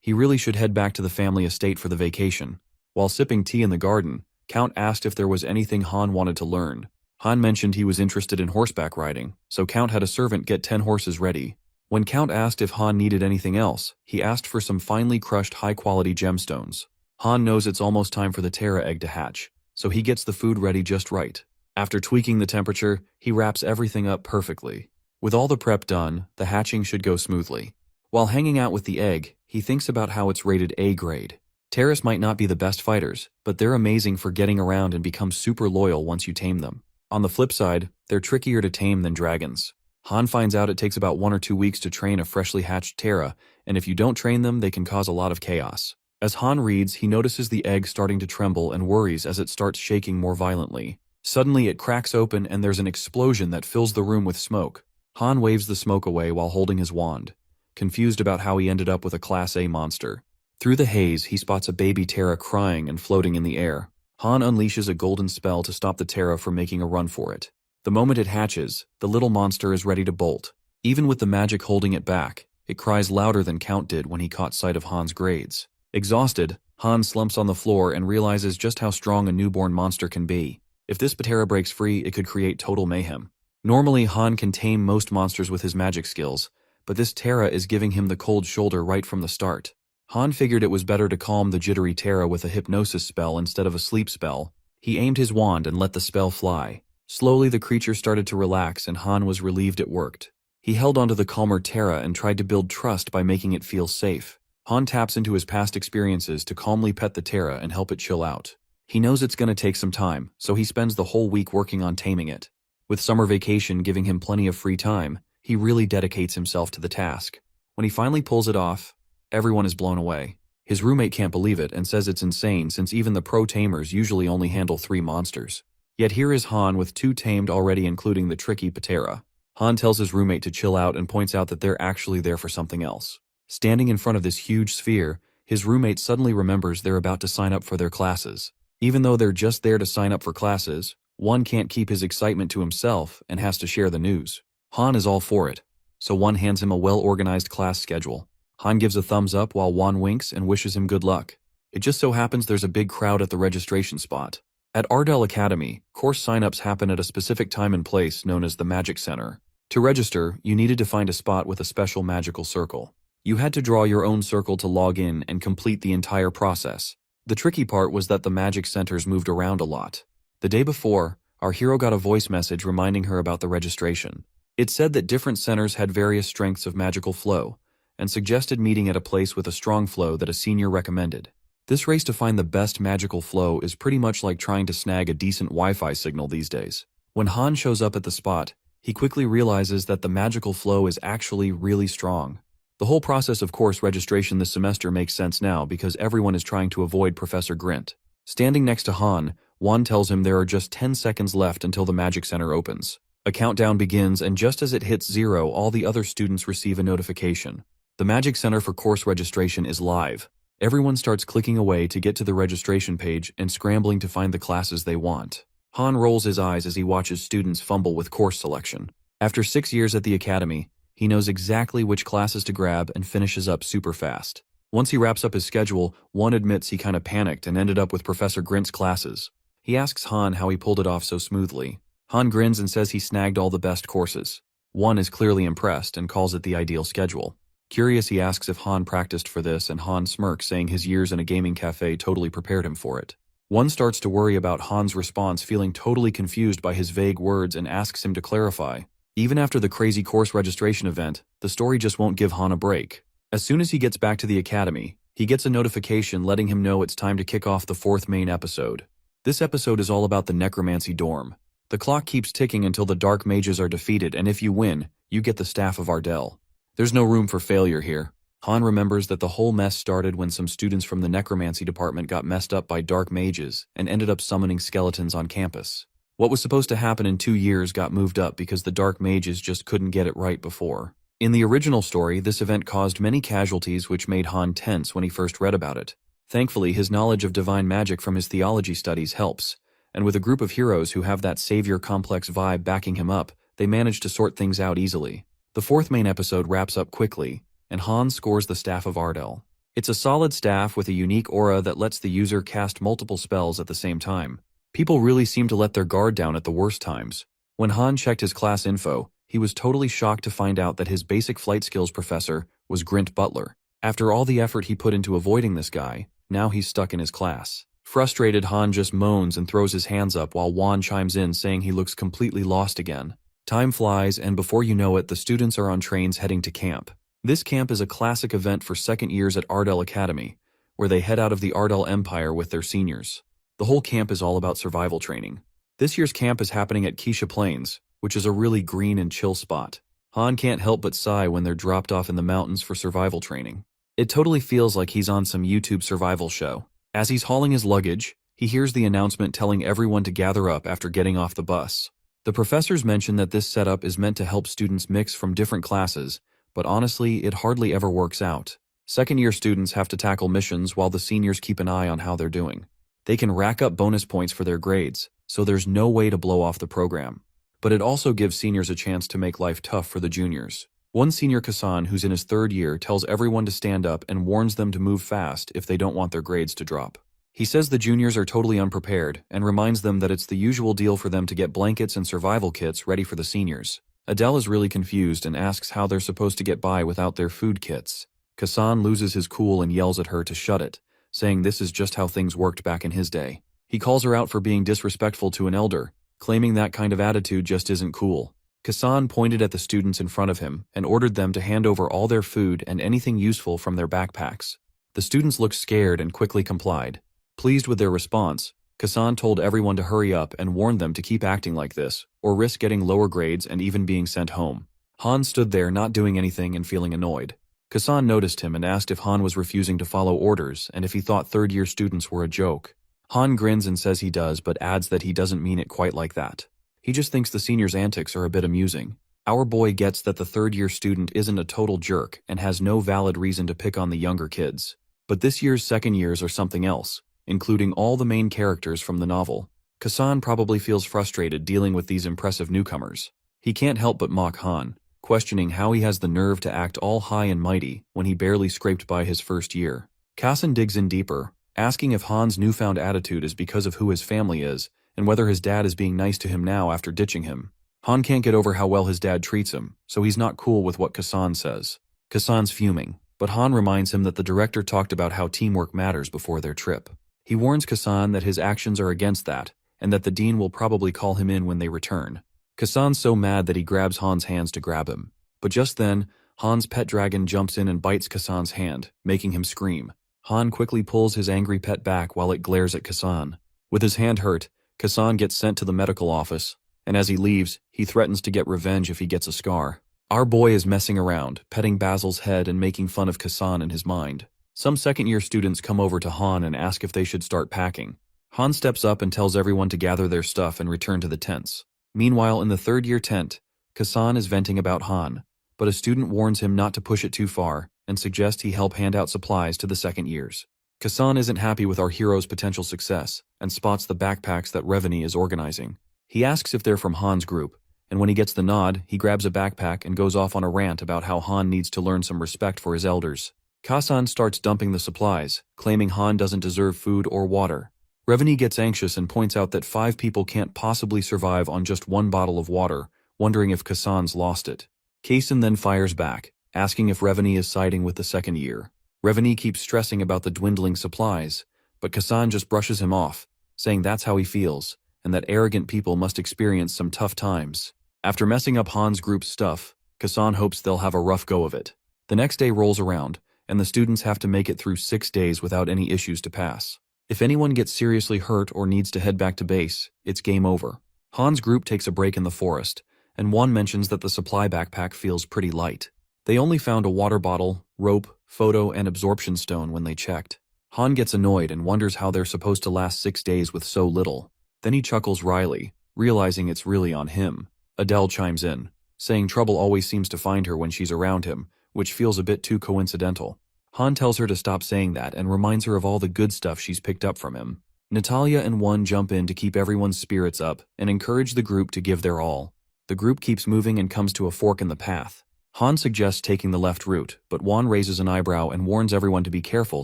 He really should head back to the family estate for the vacation. While sipping tea in the garden, Count asked if there was anything Han wanted to learn. Han mentioned he was interested in horseback riding, so Count had a servant get 10 horses ready. When Count asked if Han needed anything else, he asked for some finely crushed high-quality gemstones. Han knows it's almost time for the Terra egg to hatch, so he gets the food ready just right. After tweaking the temperature, he wraps everything up perfectly. With all the prep done, the hatching should go smoothly. While hanging out with the egg, he thinks about how it's rated A grade. Terras might not be the best fighters, but they're amazing for getting around and become super loyal once you tame them. On the flip side, they're trickier to tame than dragons. Han finds out it takes about 1 or 2 weeks to train a freshly hatched Terra, and if you don't train them, they can cause a lot of chaos. As Han reads, he notices the egg starting to tremble and worries as it starts shaking more violently. Suddenly, it cracks open and there's an explosion that fills the room with smoke. Han waves the smoke away while holding his wand, confused about how he ended up with a Class A monster. Through the haze, he spots a baby Terra crying and floating in the air. Han unleashes a golden spell to stop the Terra from making a run for it. The moment it hatches, the little monster is ready to bolt. Even with the magic holding it back, it cries louder than Count did when he caught sight of Han's grades. Exhausted, Han slumps on the floor and realizes just how strong a newborn monster can be. If this Patera breaks free, it could create total mayhem. Normally, Han can tame most monsters with his magic skills, but this Terra is giving him the cold shoulder right from the start. Han figured it was better to calm the jittery Terra with a hypnosis spell instead of a sleep spell. He aimed his wand and let the spell fly. Slowly, the creature started to relax and Han was relieved it worked. He held onto the calmer Terra and tried to build trust by making it feel safe. Han taps into his past experiences to calmly pet the Terra and help it chill out. He knows it's going to take some time, so he spends the whole week working on taming it. With summer vacation giving him plenty of free time, he really dedicates himself to the task. When he finally pulls it off, everyone is blown away. His roommate can't believe it and says it's insane since even the pro tamers usually only handle 3 monsters. Yet here is Han with 2 tamed already, including the tricky Patera. Han tells his roommate to chill out and points out that they're actually there for something else. Standing in front of this huge sphere, his roommate suddenly remembers they're about to sign up for their classes. Even though they're just there to sign up for classes, one can't keep his excitement to himself and has to share the news. Han is all for it, so one hands him a well-organized class schedule. Han gives a thumbs up while Wan winks and wishes him good luck. It just so happens there's a big crowd at the registration spot. At Ardell Academy, course sign-ups happen at a specific time and place known as the Magic Center. To register, you needed to find a spot with a special magical circle. You had to draw your own circle to log in and complete the entire process. The tricky part was that the magic centers moved around a lot. The day before, our hero got a voice message reminding her about the registration. It said that different centers had various strengths of magical flow, and suggested meeting at a place with a strong flow that a senior recommended. This race to find the best magical flow is pretty much like trying to snag a decent Wi-Fi signal these days. When Han shows up at the spot, he quickly realizes that the magical flow is actually really strong. The whole process of course registration this semester makes sense now because everyone is trying to avoid Professor Grint. Standing next to Han, Wan tells him there are just 10 seconds left until the Magic Center opens. A countdown begins, and just as it hits 0, all the other students receive a notification. The Magic Center for course registration is live. Everyone starts clicking away to get to the registration page and scrambling to find the classes they want. Han rolls his eyes as he watches students fumble with course selection. After 6 years at the academy, he knows exactly which classes to grab and finishes up super fast. Once he wraps up his schedule, Wan admits he kinda panicked and ended up with Professor Grint's classes. He asks Han how he pulled it off so smoothly. Han grins and says he snagged all the best courses. Wan is clearly impressed and calls it the ideal schedule. Curious, he asks if Han practiced for this, and Han smirks, saying his years in a gaming cafe totally prepared him for it. One starts to worry about Han's response, feeling totally confused by his vague words, and asks him to clarify. Even after the crazy course registration event, the story just won't give Han a break. As soon as he gets back to the academy, he gets a notification letting him know it's time to kick off the 4th main episode. This episode is all about the necromancy dorm. The clock keeps ticking until the dark mages are defeated, and if you win, you get the staff of Ardell. There's no room for failure here. Han remembers that the whole mess started when some students from the necromancy department got messed up by dark mages and ended up summoning skeletons on campus. What was supposed to happen in 2 years got moved up because the dark mages just couldn't get it right before. In the original story, this event caused many casualties, which made Han tense when he first read about it. Thankfully, his knowledge of divine magic from his theology studies helps, and with a group of heroes who have that savior complex vibe backing him up, they manage to sort things out easily. The 4th main episode wraps up quickly, and Han scores the staff of Ardell. It's a solid staff with a unique aura that lets the user cast multiple spells at the same time. People really seem to let their guard down at the worst times. When Han checked his class info, he was totally shocked to find out that his basic flight skills professor was Grint Butler. After all the effort he put into avoiding this guy, now he's stuck in his class. Frustrated, Han just moans and throws his hands up while Wan chimes in saying he looks completely lost again. Time flies, and before you know it, the students are on trains heading to camp. This camp is a classic event for second years at Ardell Academy, where they head out of the Ardell Empire with their seniors. The whole camp is all about survival training. This year's camp is happening at Keisha Plains, which is a really green and chill spot. Han can't help but sigh when they're dropped off in the mountains for survival training. It totally feels like he's on some YouTube survival show. As he's hauling his luggage, he hears the announcement telling everyone to gather up after getting off the bus. The professors mention that this setup is meant to help students mix from different classes, but honestly, it hardly ever works out. Second-year students have to tackle missions while the seniors keep an eye on how they're doing. They can rack up bonus points for their grades, so there's no way to blow off the program. But it also gives seniors a chance to make life tough for the juniors. One senior Kasan, who's in his third year, tells everyone to stand up and warns them to move fast if they don't want their grades to drop. He says the juniors are totally unprepared and reminds them that it's the usual deal for them to get blankets and survival kits ready for the seniors. Adele is really confused and asks how they're supposed to get by without their food kits. Kasan loses his cool and yells at her to shut it, saying this is just how things worked back in his day. He calls her out for being disrespectful to an elder, claiming that kind of attitude just isn't cool. Kasan pointed at the students in front of him and ordered them to hand over all their food and anything useful from their backpacks. The students looked scared and quickly complied. Pleased with their response, Kasan told everyone to hurry up and warned them to keep acting like this, or risk getting lower grades and even being sent home. Han stood there not doing anything and feeling annoyed. Kasan noticed him and asked if Han was refusing to follow orders and if he thought third-year students were a joke. Han grins and says he does, but adds that he doesn't mean it quite like that. He just thinks the seniors' antics are a bit amusing. Our boy gets that the third-year student isn't a total jerk and has no valid reason to pick on the younger kids. But this year's second years are something else, including all the main characters from the novel. Kasan probably feels frustrated dealing with these impressive newcomers. He can't help but mock Han, questioning how he has the nerve to act all high and mighty when he barely scraped by his first year. Kasan digs in deeper, asking if Han's newfound attitude is because of who his family is and whether his dad is being nice to him now after ditching him. Han can't get over how well his dad treats him, so he's not cool with what Kasan says. Kasan's fuming, but Han reminds him that the director talked about how teamwork matters before their trip. He warns Kasan that his actions are against that, and that the dean will probably call him in when they return. Kasan's so mad that he grabs Han's hands to grab him. But just then, Han's pet dragon jumps in and bites Kasan's hand, making him scream. Han quickly pulls his angry pet back while it glares at Kasan. With his hand hurt, Kasan gets sent to the medical office, and as he leaves, he threatens to get revenge if he gets a scar. Our boy is messing around, petting Basil's head and making fun of Kasan in his mind. Some second-year students come over to Han and ask if they should start packing. Han steps up and tells everyone to gather their stuff and return to the tents. Meanwhile, in the third-year tent, Kasan is venting about Han, but a student warns him not to push it too far and suggests he help hand out supplies to the second years. Kasan isn't happy with our hero's potential success and spots the backpacks that Reveni is organizing. He asks if they're from Han's group, and when he gets the nod, he grabs a backpack and goes off on a rant about how Han needs to learn some respect for his elders. Kasan starts dumping the supplies, claiming Han doesn't deserve food or water. Reveni gets anxious and points out that 5 people can't possibly survive on just 1 bottle of water, wondering if Kasan's lost it. Kason then fires back, asking if Reveni is siding with the second year. Reveni keeps stressing about the dwindling supplies, but Kasan just brushes him off, saying that's how he feels, and that arrogant people must experience some tough times. After messing up Han's group's stuff, Kasan hopes they'll have a rough go of it. The next day rolls around, and the students have to make it through 6 days without any issues to pass. If anyone gets seriously hurt or needs to head back to base, it's game over. Han's group takes a break in the forest, and one mentions that the supply backpack feels pretty light. They only found a water bottle, rope, photo, and absorption stone when they checked. Han gets annoyed and wonders how they're supposed to last 6 days with so little. Then he chuckles wryly, realizing it's really on him. Adele chimes in, saying trouble always seems to find her when she's around him, which feels a bit too coincidental. Han tells her to stop saying that and reminds her of all the good stuff she's picked up from him. Natalia and One jump in to keep everyone's spirits up and encourage the group to give their all. The group keeps moving and comes to a fork in the path. Han suggests taking the left route, but Juan raises an eyebrow and warns everyone to be careful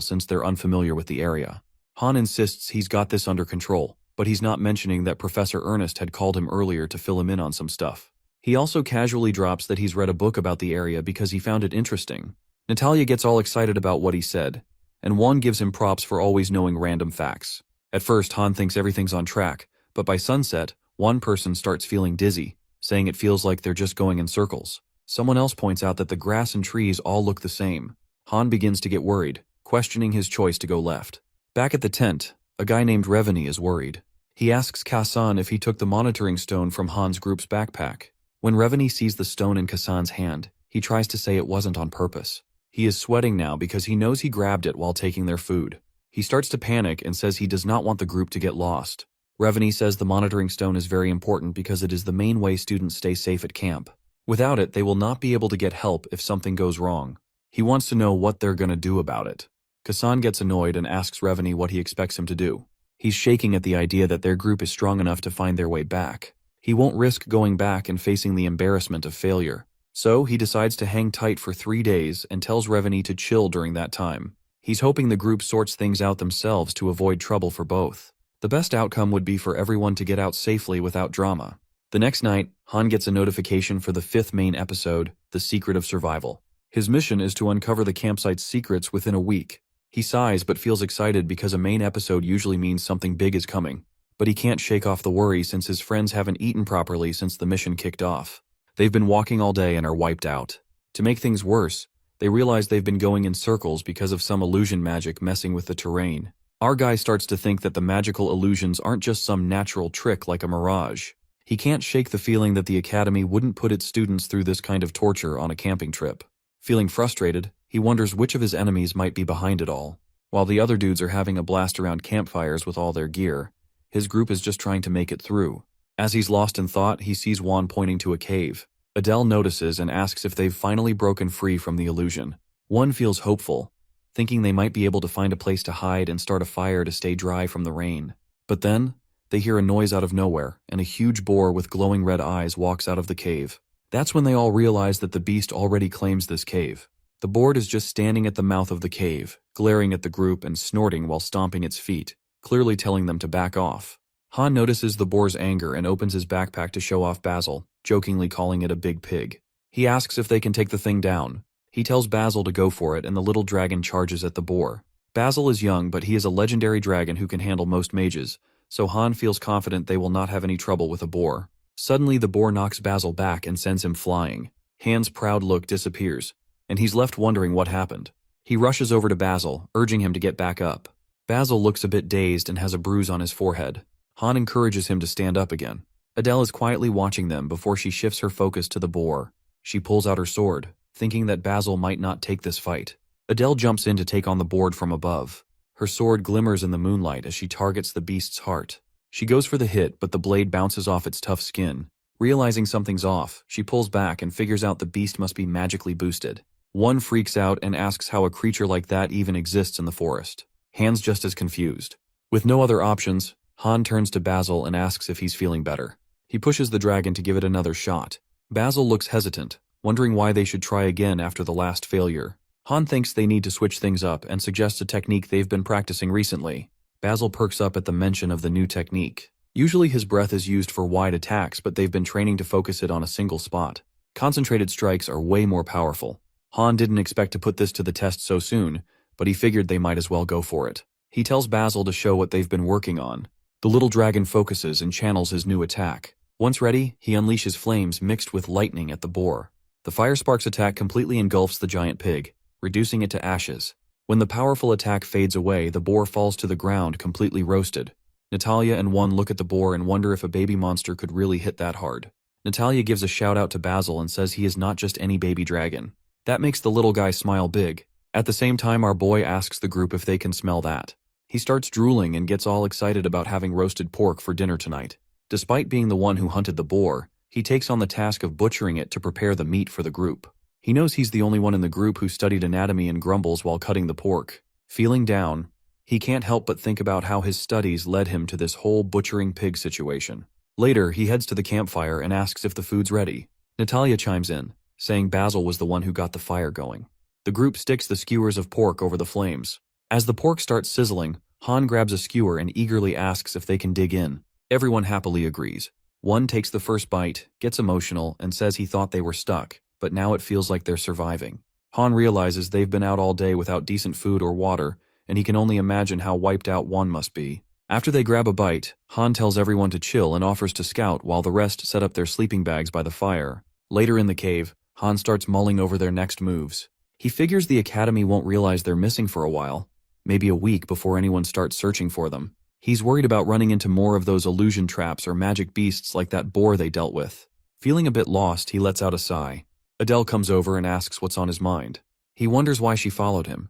since they're unfamiliar with the area. Han insists he's got this under control, but he's not mentioning that Professor Ernest had called him earlier to fill him in on some stuff. He also casually drops that he's read a book about the area because he found it interesting. Natalia gets all excited about what he said, and Juan gives him props for always knowing random facts. At first, Han thinks everything's on track, but by sunset, one person starts feeling dizzy, saying it feels like they're just going in circles. Someone else points out that the grass and trees all look the same. Han begins to get worried, questioning his choice to go left. Back at the tent, a guy named Reveni is worried. He asks Kasan if he took the monitoring stone from Han's group's backpack. When Reveni sees the stone in Kasan's hand, he tries to say it wasn't on purpose. He is sweating now because he knows he grabbed it while taking their food. He starts to panic and says he does not want the group to get lost. Reveni says the monitoring stone is very important because it is the main way students stay safe at camp. Without it, they will not be able to get help if something goes wrong. He wants to know what they're gonna do about it. Kasan gets annoyed and asks Reveni what he expects him to do. He's shaking at the idea that their group is strong enough to find their way back. He won't risk going back and facing the embarrassment of failure. So he decides to hang tight for 3 days and tells Reveni to chill during that time. He's hoping the group sorts things out themselves to avoid trouble for both. The best outcome would be for everyone to get out safely without drama. The next night, Han gets a notification for the 5th main episode, The Secret of Survival. His mission is to uncover the campsite's secrets within a week. He sighs but feels excited because a main episode usually means something big is coming. But he can't shake off the worry since his friends haven't eaten properly since the mission kicked off. They've been walking all day and are wiped out. To make things worse, they realize they've been going in circles because of some illusion magic messing with the terrain. Our guy starts to think that the magical illusions aren't just some natural trick like a mirage. He can't shake the feeling that the academy wouldn't put its students through this kind of torture on a camping trip. Feeling frustrated, he wonders which of his enemies might be behind it all. While the other dudes are having a blast around campfires with all their gear, his group is just trying to make it through. As he's lost in thought, he sees Juan pointing to a cave. Adele notices and asks if they've finally broken free from the illusion. Juan feels hopeful, thinking they might be able to find a place to hide and start a fire to stay dry from the rain. But then, they hear a noise out of nowhere, and a huge boar with glowing red eyes walks out of the cave. That's when they all realize that the beast already claims this cave. The boar is just standing at the mouth of the cave, glaring at the group and snorting while stomping its feet, clearly telling them to back off. Han notices the boar's anger and opens his backpack to show off Basil, jokingly calling it a big pig. He asks if they can take the thing down. He tells Basil to go for it and the little dragon charges at the boar. Basil is young, but he is a legendary dragon who can handle most mages, so Han feels confident they will not have any trouble with a boar. Suddenly the boar knocks Basil back and sends him flying. Han's proud look disappears, and he's left wondering what happened. He rushes over to Basil, urging him to get back up. Basil looks a bit dazed and has a bruise on his forehead. Han encourages him to stand up again. Adele is quietly watching them before she shifts her focus to the boar. She pulls out her sword, thinking that Basil might not take this fight. Adele jumps in to take on the board from above. Her sword glimmers in the moonlight as she targets the beast's heart. She goes for the hit, but the blade bounces off its tough skin. Realizing something's off, she pulls back and figures out the beast must be magically boosted. One freaks out and asks how a creature like that even exists in the forest. Han's just as confused. With no other options, Han turns to Basil and asks if he's feeling better. He pushes the dragon to give it another shot. Basil looks hesitant, wondering why they should try again after the last failure. Han thinks they need to switch things up and suggests a technique they've been practicing recently. Basil perks up at the mention of the new technique. Usually his breath is used for wide attacks, but they've been training to focus it on a single spot. Concentrated strikes are way more powerful. Han didn't expect to put this to the test so soon, but he figured they might as well go for it. He tells Basil to show what they've been working on. The little dragon focuses and channels his new attack. Once ready, he unleashes flames mixed with lightning at the boar. The fire sparks attack completely engulfs the giant pig, reducing it to ashes. When the powerful attack fades away, the boar falls to the ground completely roasted. Natalia and One look at the boar and wonder if a baby monster could really hit that hard. Natalia gives a shout out to Basil and says he is not just any baby dragon. That makes the little guy smile big. At the same time, our boy asks the group if they can smell that. He starts drooling and gets all excited about having roasted pork for dinner tonight. Despite being the one who hunted the boar, he takes on the task of butchering it to prepare the meat for the group. He knows he's the only one in the group who studied anatomy and grumbles while cutting the pork. Feeling down, he can't help but think about how his studies led him to this whole butchering pig situation. Later, he heads to the campfire and asks if the food's ready. Natalia chimes in, saying Basil was the one who got the fire going. The group sticks the skewers of pork over the flames. As the pork starts sizzling, Han grabs a skewer and eagerly asks if they can dig in. Everyone happily agrees. One takes the first bite, gets emotional, and says he thought they were stuck, but now it feels like they're surviving. Han realizes they've been out all day without decent food or water, and he can only imagine how wiped out One must be. After they grab a bite, Han tells everyone to chill and offers to scout while the rest set up their sleeping bags by the fire. Later in the cave, Han starts mulling over their next moves. He figures the academy won't realize they're missing for a while, maybe a week before anyone starts searching for them. He's worried about running into more of those illusion traps or magic beasts like that boar they dealt with. Feeling a bit lost, he lets out a sigh. Adele comes over and asks what's on his mind. He wonders why she followed him,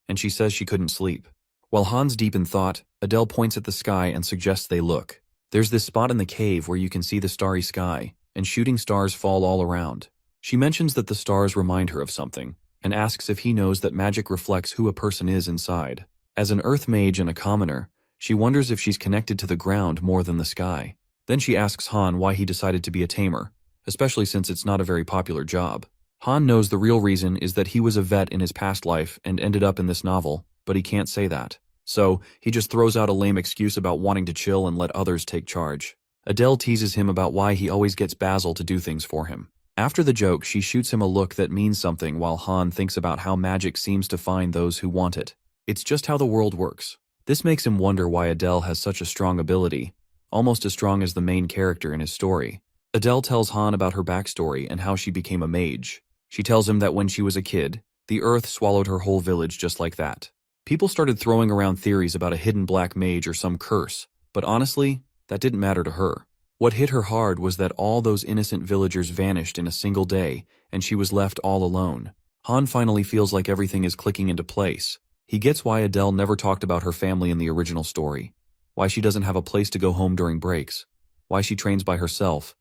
and she says she couldn't sleep. While Han's deep in thought, Adele points at the sky and suggests they look. There's this spot in the cave where you can see the starry sky, and shooting stars fall all around. She mentions that the stars remind her of something, and asks if he knows that magic reflects who a person is inside. As an earth mage and a commoner, She wonders if she's connected to the ground more than the sky. Then she asks Han why he decided to be a tamer, especially since it's not a very popular job. Han knows the real reason is that he was a vet in his past life and ended up in this novel, but he can't say that. So, he just throws out a lame excuse about wanting to chill and let others take charge. Adele teases him about why he always gets Basil to do things for him. After the joke, she shoots him a look that means something while Han thinks about how magic seems to find those who want it. It's just how the world works. This makes him wonder why Adele has such a strong ability, almost as strong as the main character in his story. Adele tells Han about her backstory and how she became a mage. She tells him that when she was a kid, the earth swallowed her whole village just like that. People started throwing around theories about a hidden black mage or some curse, but honestly, that didn't matter to her. What hit her hard was that all those innocent villagers vanished in a single day, and she was left all alone. Han finally feels like everything is clicking into place. He gets why Adele never talked about her family in the original story, why she doesn't have a place to go home during breaks, why she trains by herself,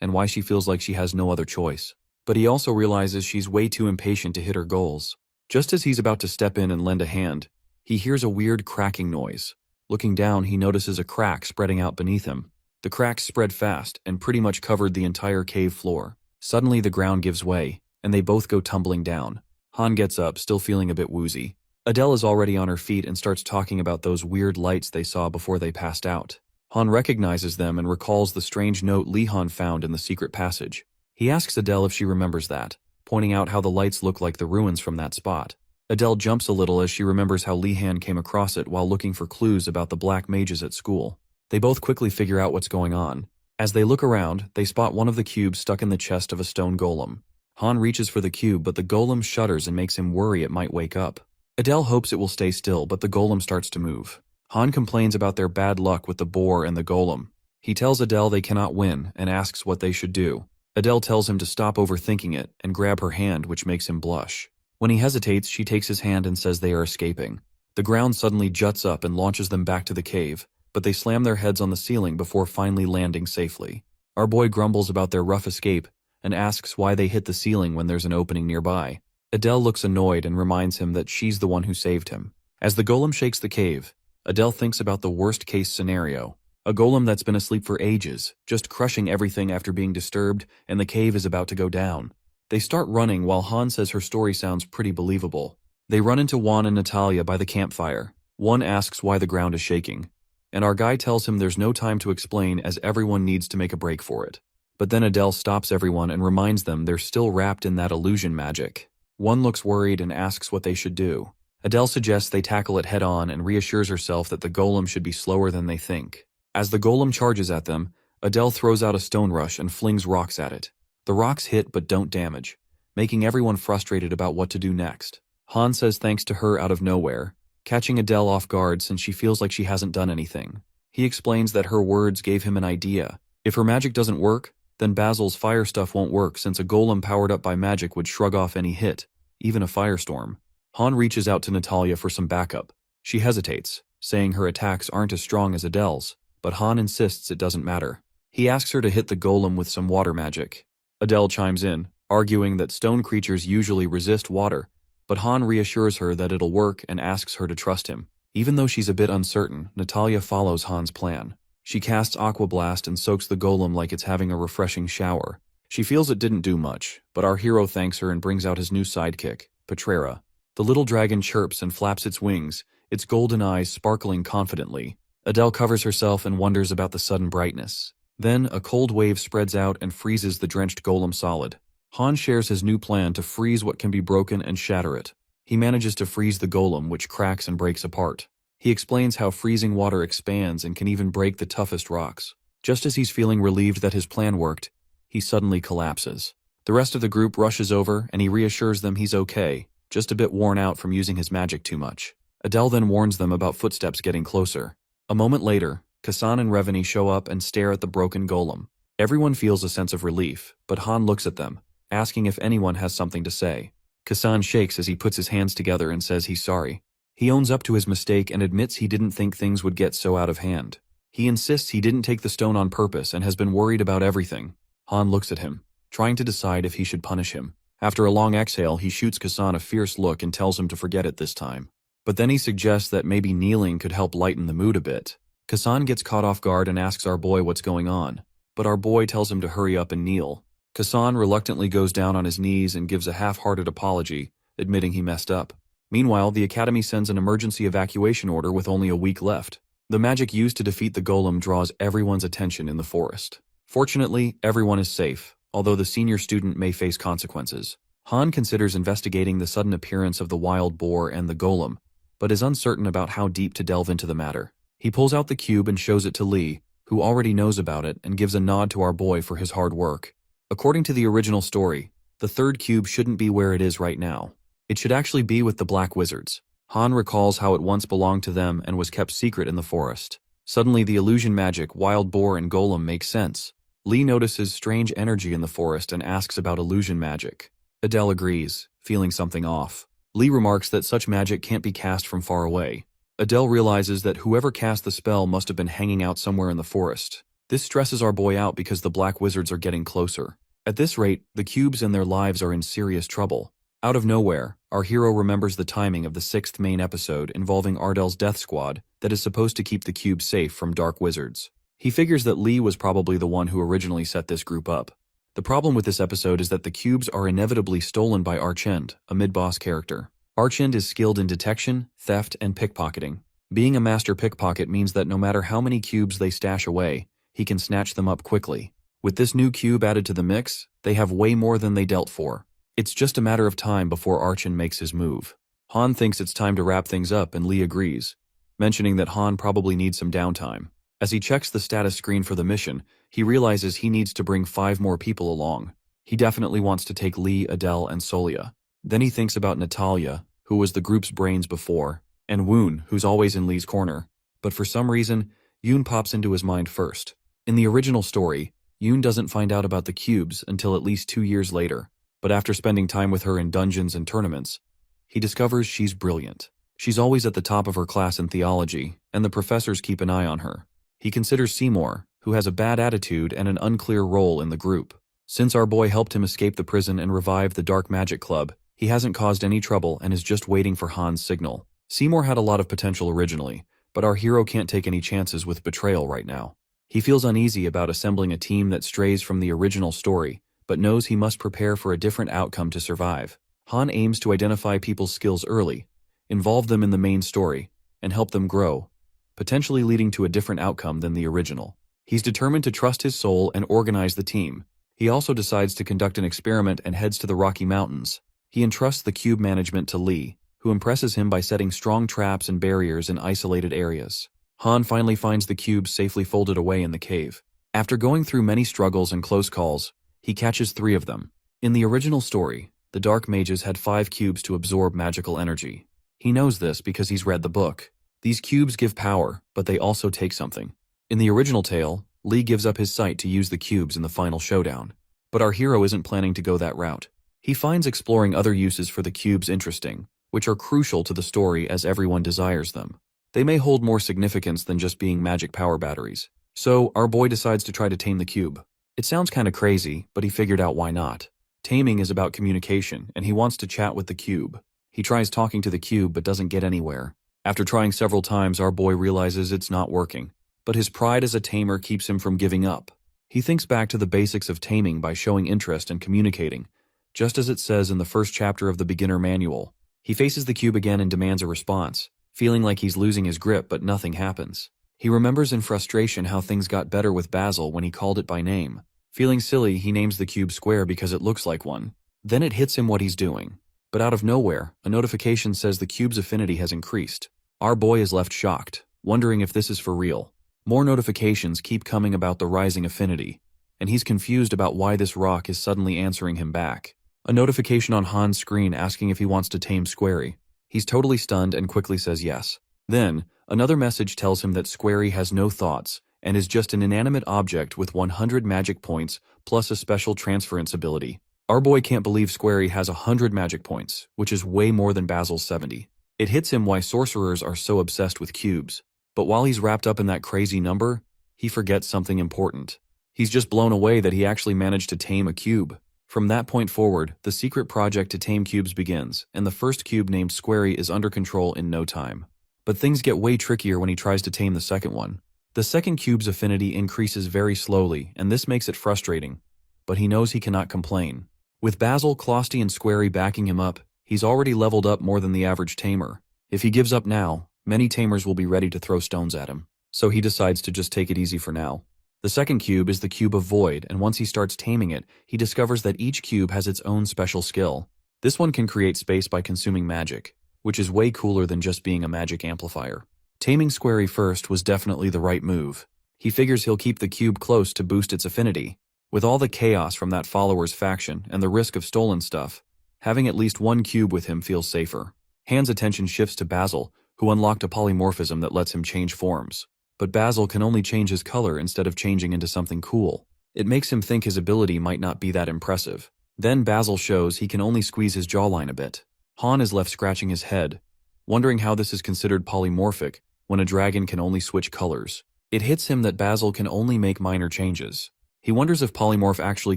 and why she feels like she has no other choice. But he also realizes she's way too impatient to hit her goals. Just as he's about to step in and lend a hand, he hears a weird cracking noise. Looking down, he notices a crack spreading out beneath him. The crack spread fast and pretty much covered the entire cave floor. Suddenly the ground gives way, and they both go tumbling down. Han gets up, still feeling a bit woozy. Adele is already on her feet and starts talking about those weird lights they saw before they passed out. Han recognizes them and recalls the strange note Li-Han found in the secret passage. He asks Adele if she remembers that, pointing out how the lights look like the ruins from that spot. Adele jumps a little as she remembers how Li-Han came across it while looking for clues about the black mages at school. They both quickly figure out what's going on. As they look around, they spot one of the cubes stuck in the chest of a stone golem. Han reaches for the cube, but the golem shudders and makes him worry it might wake up. Adele hopes it will stay still, but the golem starts to move. Han complains about their bad luck with the boar and the golem. He tells Adele they cannot win and asks what they should do. Adele tells him to stop overthinking it and grab her hand, which makes him blush. When he hesitates, she takes his hand and says they are escaping. The ground suddenly juts up and launches them back to the cave, but they slam their heads on the ceiling before finally landing safely. Our boy grumbles about their rough escape and asks why they hit the ceiling when there's an opening nearby. Adele looks annoyed and reminds him that she's the one who saved him. As the golem shakes the cave, Adele thinks about the worst-case scenario. A golem that's been asleep for ages, just crushing everything after being disturbed, and the cave is about to go down. They start running while Han says her story sounds pretty believable. They run into Juan and Natalia by the campfire. One asks why the ground is shaking, and our guy tells him there's no time to explain as everyone needs to make a break for it. But then Adele stops everyone and reminds them they're still wrapped in that illusion magic. One looks worried and asks what they should do. Adele suggests they tackle it head-on and reassures herself that the golem should be slower than they think. As the golem charges at them, Adele throws out a stone rush and flings rocks at it. The rocks hit but don't damage, making everyone frustrated about what to do next. Han says thanks to her out of nowhere, catching Adele off guard since she feels like she hasn't done anything. He explains that her words gave him an idea. If her magic doesn't work, then Basil's fire stuff won't work since a golem powered up by magic would shrug off any hit, even a firestorm. Han reaches out to Natalia for some backup. She hesitates, saying her attacks aren't as strong as Adele's, but Han insists it doesn't matter. He asks her to hit the golem with some water magic. Adele chimes in, arguing that stone creatures usually resist water, but Han reassures her that it'll work and asks her to trust him. Even though she's a bit uncertain, Natalia follows Han's plan. She casts Aqua Blast and soaks the golem like it's having a refreshing shower. She feels it didn't do much, but our hero thanks her and brings out his new sidekick, Petrera. The little dragon chirps and flaps its wings, its golden eyes sparkling confidently. Adele covers herself and wonders about the sudden brightness. Then, a cold wave spreads out and freezes the drenched golem solid. Han shares his new plan to freeze what can be broken and shatter it. He manages to freeze the golem, which cracks and breaks apart. He explains how freezing water expands and can even break the toughest rocks. Just as he's feeling relieved that his plan worked, he suddenly collapses. The rest of the group rushes over and he reassures them he's okay, just a bit worn out from using his magic too much. Adele then warns them about footsteps getting closer. A moment later, Kasan and Revani show up and stare at the broken golem. Everyone feels a sense of relief, but Han looks at them, asking if anyone has something to say. Kasan shakes as he puts his hands together and says he's sorry. He owns up to his mistake and admits he didn't think things would get so out of hand. He insists he didn't take the stone on purpose and has been worried about everything. Han looks at him, trying to decide if he should punish him. After a long exhale, he shoots Kasan a fierce look and tells him to forget it this time. But then he suggests that maybe kneeling could help lighten the mood a bit. Kasan gets caught off guard and asks our boy what's going on, but our boy tells him to hurry up and kneel. Kasan reluctantly goes down on his knees and gives a half-hearted apology, admitting he messed up. Meanwhile, the Academy sends an emergency evacuation order with only a week left. The magic used to defeat the golem draws everyone's attention in the forest. Fortunately, everyone is safe, although the senior student may face consequences. Han considers investigating the sudden appearance of the wild boar and the golem, but is uncertain about how deep to delve into the matter. He pulls out the cube and shows it to Lee, who already knows about it and gives a nod to our boy for his hard work. According to the original story, the third cube shouldn't be where it is right now. It should actually be with the Black Wizards. Han recalls how it once belonged to them and was kept secret in the forest. Suddenly, the illusion magic, wild boar, and golem make sense. Lee notices strange energy in the forest and asks about illusion magic. Adele agrees, feeling something off. Lee remarks that such magic can't be cast from far away. Adele realizes that whoever cast the spell must have been hanging out somewhere in the forest. This stresses our boy out because the Black Wizards are getting closer. At this rate, the cubes and their lives are in serious trouble. Out of nowhere, our hero remembers the timing of the 6th main episode involving Ardel's death squad that is supposed to keep the cubes safe from dark wizards. He figures that Lee was probably the one who originally set this group up. The problem with this episode is that the cubes are inevitably stolen by Archend, a mid-boss character. Archend is skilled in detection, theft, and pickpocketing. Being a master pickpocket means that no matter how many cubes they stash away, he can snatch them up quickly. With this new cube added to the mix, they have way more than they dealt for. It's just a matter of time before Archend makes his move. Han thinks it's time to wrap things up and Lee agrees, mentioning that Han probably needs some downtime. As he checks the status screen for the mission, he realizes he needs to bring 5 more people along. He definitely wants to take Lee, Adele, and Solia. Then he thinks about Natalia, who was the group's brains before, and Woon, who's always in Lee's corner. But for some reason, Yoon pops into his mind first. In the original story, Yoon doesn't find out about the cubes until at least 2 years later. But after spending time with her in dungeons and tournaments, he discovers she's brilliant. She's always at the top of her class in theology, and the professors keep an eye on her. He considers Seymour, who has a bad attitude and an unclear role in the group. Since our boy helped him escape the prison and revive the Dark Magic Club, he hasn't caused any trouble and is just waiting for Han's signal. Seymour had a lot of potential originally, but our hero can't take any chances with betrayal right now. He feels uneasy about assembling a team that strays from the original story, but knows he must prepare for a different outcome to survive. Han aims to identify people's skills early, involve them in the main story, and help them grow, potentially leading to a different outcome than the original. He's determined to trust his soul and organize the team. He also decides to conduct an experiment and heads to the Rocky Mountains. He entrusts the cube management to Lee, who impresses him by setting strong traps and barriers in isolated areas. Han finally finds the cubes safely folded away in the cave. After going through many struggles and close calls, he catches 3 of them. In the original story, the Dark Mages had 5 cubes to absorb magical energy. He knows this because he's read the book. These cubes give power, but they also take something. In the original tale, Lee gives up his sight to use the cubes in the final showdown. But our hero isn't planning to go that route. He finds exploring other uses for the cubes interesting, which are crucial to the story as everyone desires them. They may hold more significance than just being magic power batteries. So, our boy decides to try to tame the cube. It sounds kinda crazy, but he figured out why not. Taming is about communication, and he wants to chat with the cube. He tries talking to the cube but doesn't get anywhere. After trying several times, our boy realizes it's not working. But his pride as a tamer keeps him from giving up. He thinks back to the basics of taming by showing interest and communicating, just as it says in the first chapter of the beginner manual. He faces the cube again and demands a response, feeling like he's losing his grip but nothing happens. He remembers in frustration how things got better with Basil when he called it by name. Feeling silly, he names the cube Square because it looks like one. Then it hits him what he's doing. But out of nowhere, a notification says the cube's affinity has increased. Our boy is left shocked, wondering if this is for real. More notifications keep coming about the rising affinity, and he's confused about why this rock is suddenly answering him back. A notification on Han's screen asking if he wants to tame Squarey. He's totally stunned and quickly says yes. Then, another message tells him that Squarey has no thoughts and is just an inanimate object with 100 magic points plus a special transference ability. Our boy can't believe Squarey has 100 magic points, which is way more than Basil's 70. It hits him why sorcerers are so obsessed with cubes. But while he's wrapped up in that crazy number, he forgets something important. He's just blown away that he actually managed to tame a cube. From that point forward, the secret project to tame cubes begins, and the first cube named Squarey is under control in no time. But things get way trickier when he tries to tame the second one. The second cube's affinity increases very slowly, and this makes it frustrating. But he knows he cannot complain. With Basil, Closty, and Squarey backing him up, he's already leveled up more than the average tamer. If he gives up now, many tamers will be ready to throw stones at him. So he decides to just take it easy for now. The second cube is the cube of void, and once he starts taming it, he discovers that each cube has its own special skill. This one can create space by consuming magic, which is way cooler than just being a magic amplifier. Taming Squarey first was definitely the right move. He figures he'll keep the cube close to boost its affinity. With all the chaos from that follower's faction and the risk of stolen stuff, having at least one cube with him feels safer. Han's attention shifts to Basil, who unlocked a polymorphism that lets him change forms. But Basil can only change his color instead of changing into something cool. It makes him think his ability might not be that impressive. Then Basil shows he can only squeeze his jawline a bit. Han is left scratching his head, wondering how this is considered polymorphic when a dragon can only switch colors. It hits him that Basil can only make minor changes. He wonders if polymorph actually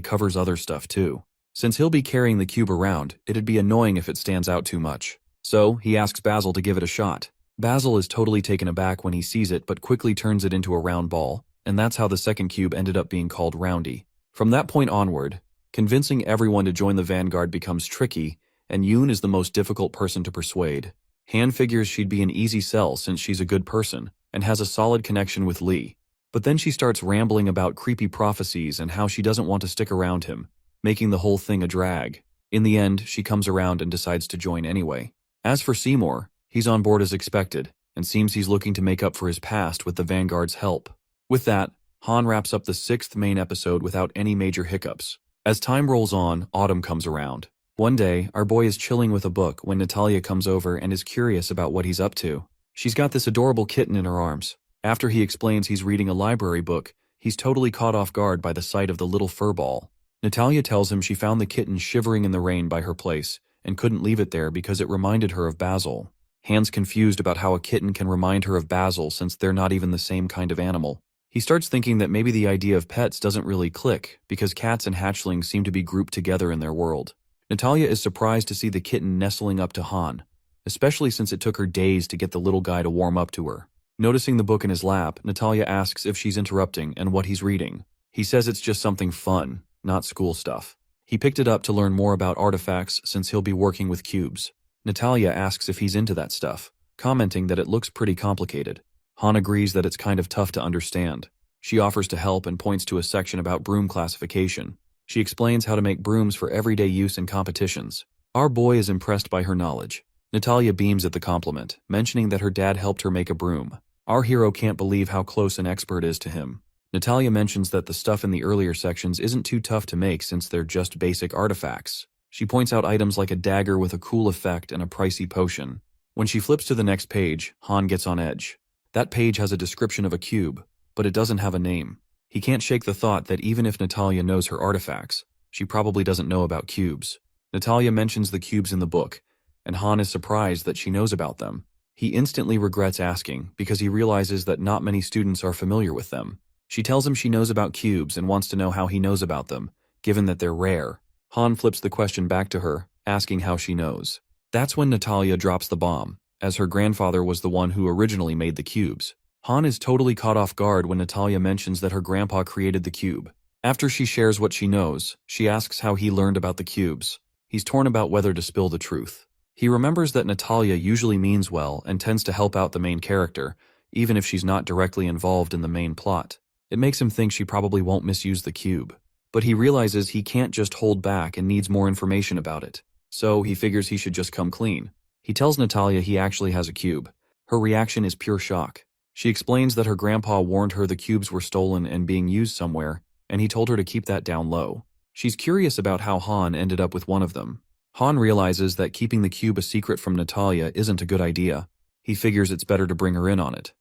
covers other stuff too. Since he'll be carrying the cube around, it'd be annoying if it stands out too much. So he asks Basil to give it a shot. Basil is totally taken aback when he sees it but quickly turns it into a round ball, and that's how the second cube ended up being called Roundy. From that point onward, convincing everyone to join the Vanguard becomes tricky, and Yoon is the most difficult person to persuade. Han figures she'd be an easy sell since she's a good person, and has a solid connection with Lee. But then she starts rambling about creepy prophecies and how she doesn't want to stick around him, making the whole thing a drag. In the end, she comes around and decides to join anyway. As for Seymour, he's on board as expected, and seems he's looking to make up for his past with the Vanguard's help. With that, Han wraps up the 6th main episode without any major hiccups. As time rolls on, autumn comes around. One day, our boy is chilling with a book when Natalia comes over and is curious about what he's up to. She's got this adorable kitten in her arms. After he explains he's reading a library book, he's totally caught off guard by the sight of the little fur ball. Natalia tells him she found the kitten shivering in the rain by her place, and couldn't leave it there because it reminded her of Basil. Han's confused about how a kitten can remind her of Basil since they're not even the same kind of animal. He starts thinking that maybe the idea of pets doesn't really click because cats and hatchlings seem to be grouped together in their world. Natalia is surprised to see the kitten nestling up to Han, especially since it took her days to get the little guy to warm up to her. Noticing the book in his lap, Natalia asks if she's interrupting and what he's reading. He says it's just something fun, not school stuff. He picked it up to learn more about artifacts since he'll be working with cubes. Natalia asks if he's into that stuff, commenting that it looks pretty complicated. Han agrees that it's kind of tough to understand. She offers to help and points to a section about broom classification. She explains how to make brooms for everyday use in competitions. Our boy is impressed by her knowledge. Natalia beams at the compliment, mentioning that her dad helped her make a broom. Our hero can't believe how close an expert is to him. Natalia mentions that the stuff in the earlier sections isn't too tough to make since they're just basic artifacts. She points out items like a dagger with a cool effect and a pricey potion. When she flips to the next page, Han gets on edge. That page has a description of a cube, but it doesn't have a name. He can't shake the thought that even if Natalia knows her artifacts, she probably doesn't know about cubes. Natalia mentions the cubes in the book, and Han is surprised that she knows about them. He instantly regrets asking because he realizes that not many students are familiar with them. She tells him she knows about cubes and wants to know how he knows about them, given that they're rare. Han flips the question back to her, asking how she knows. That's when Natalia drops the bomb, as her grandfather was the one who originally made the cubes. Han is totally caught off guard when Natalia mentions that her grandpa created the cube. After she shares what she knows, she asks how he learned about the cubes. He's torn about whether to spill the truth. He remembers that Natalia usually means well and tends to help out the main character, even if she's not directly involved in the main plot. It makes him think she probably won't misuse the cube. But he realizes he can't just hold back and needs more information about it. So he figures he should just come clean. He tells Natalia he actually has a cube. Her reaction is pure shock. She explains that her grandpa warned her the cubes were stolen and being used somewhere, and he told her to keep that down low. She's curious about how Han ended up with one of them. Han realizes that keeping the cube a secret from Natalia isn't a good idea. He figures it's better to bring her in on it,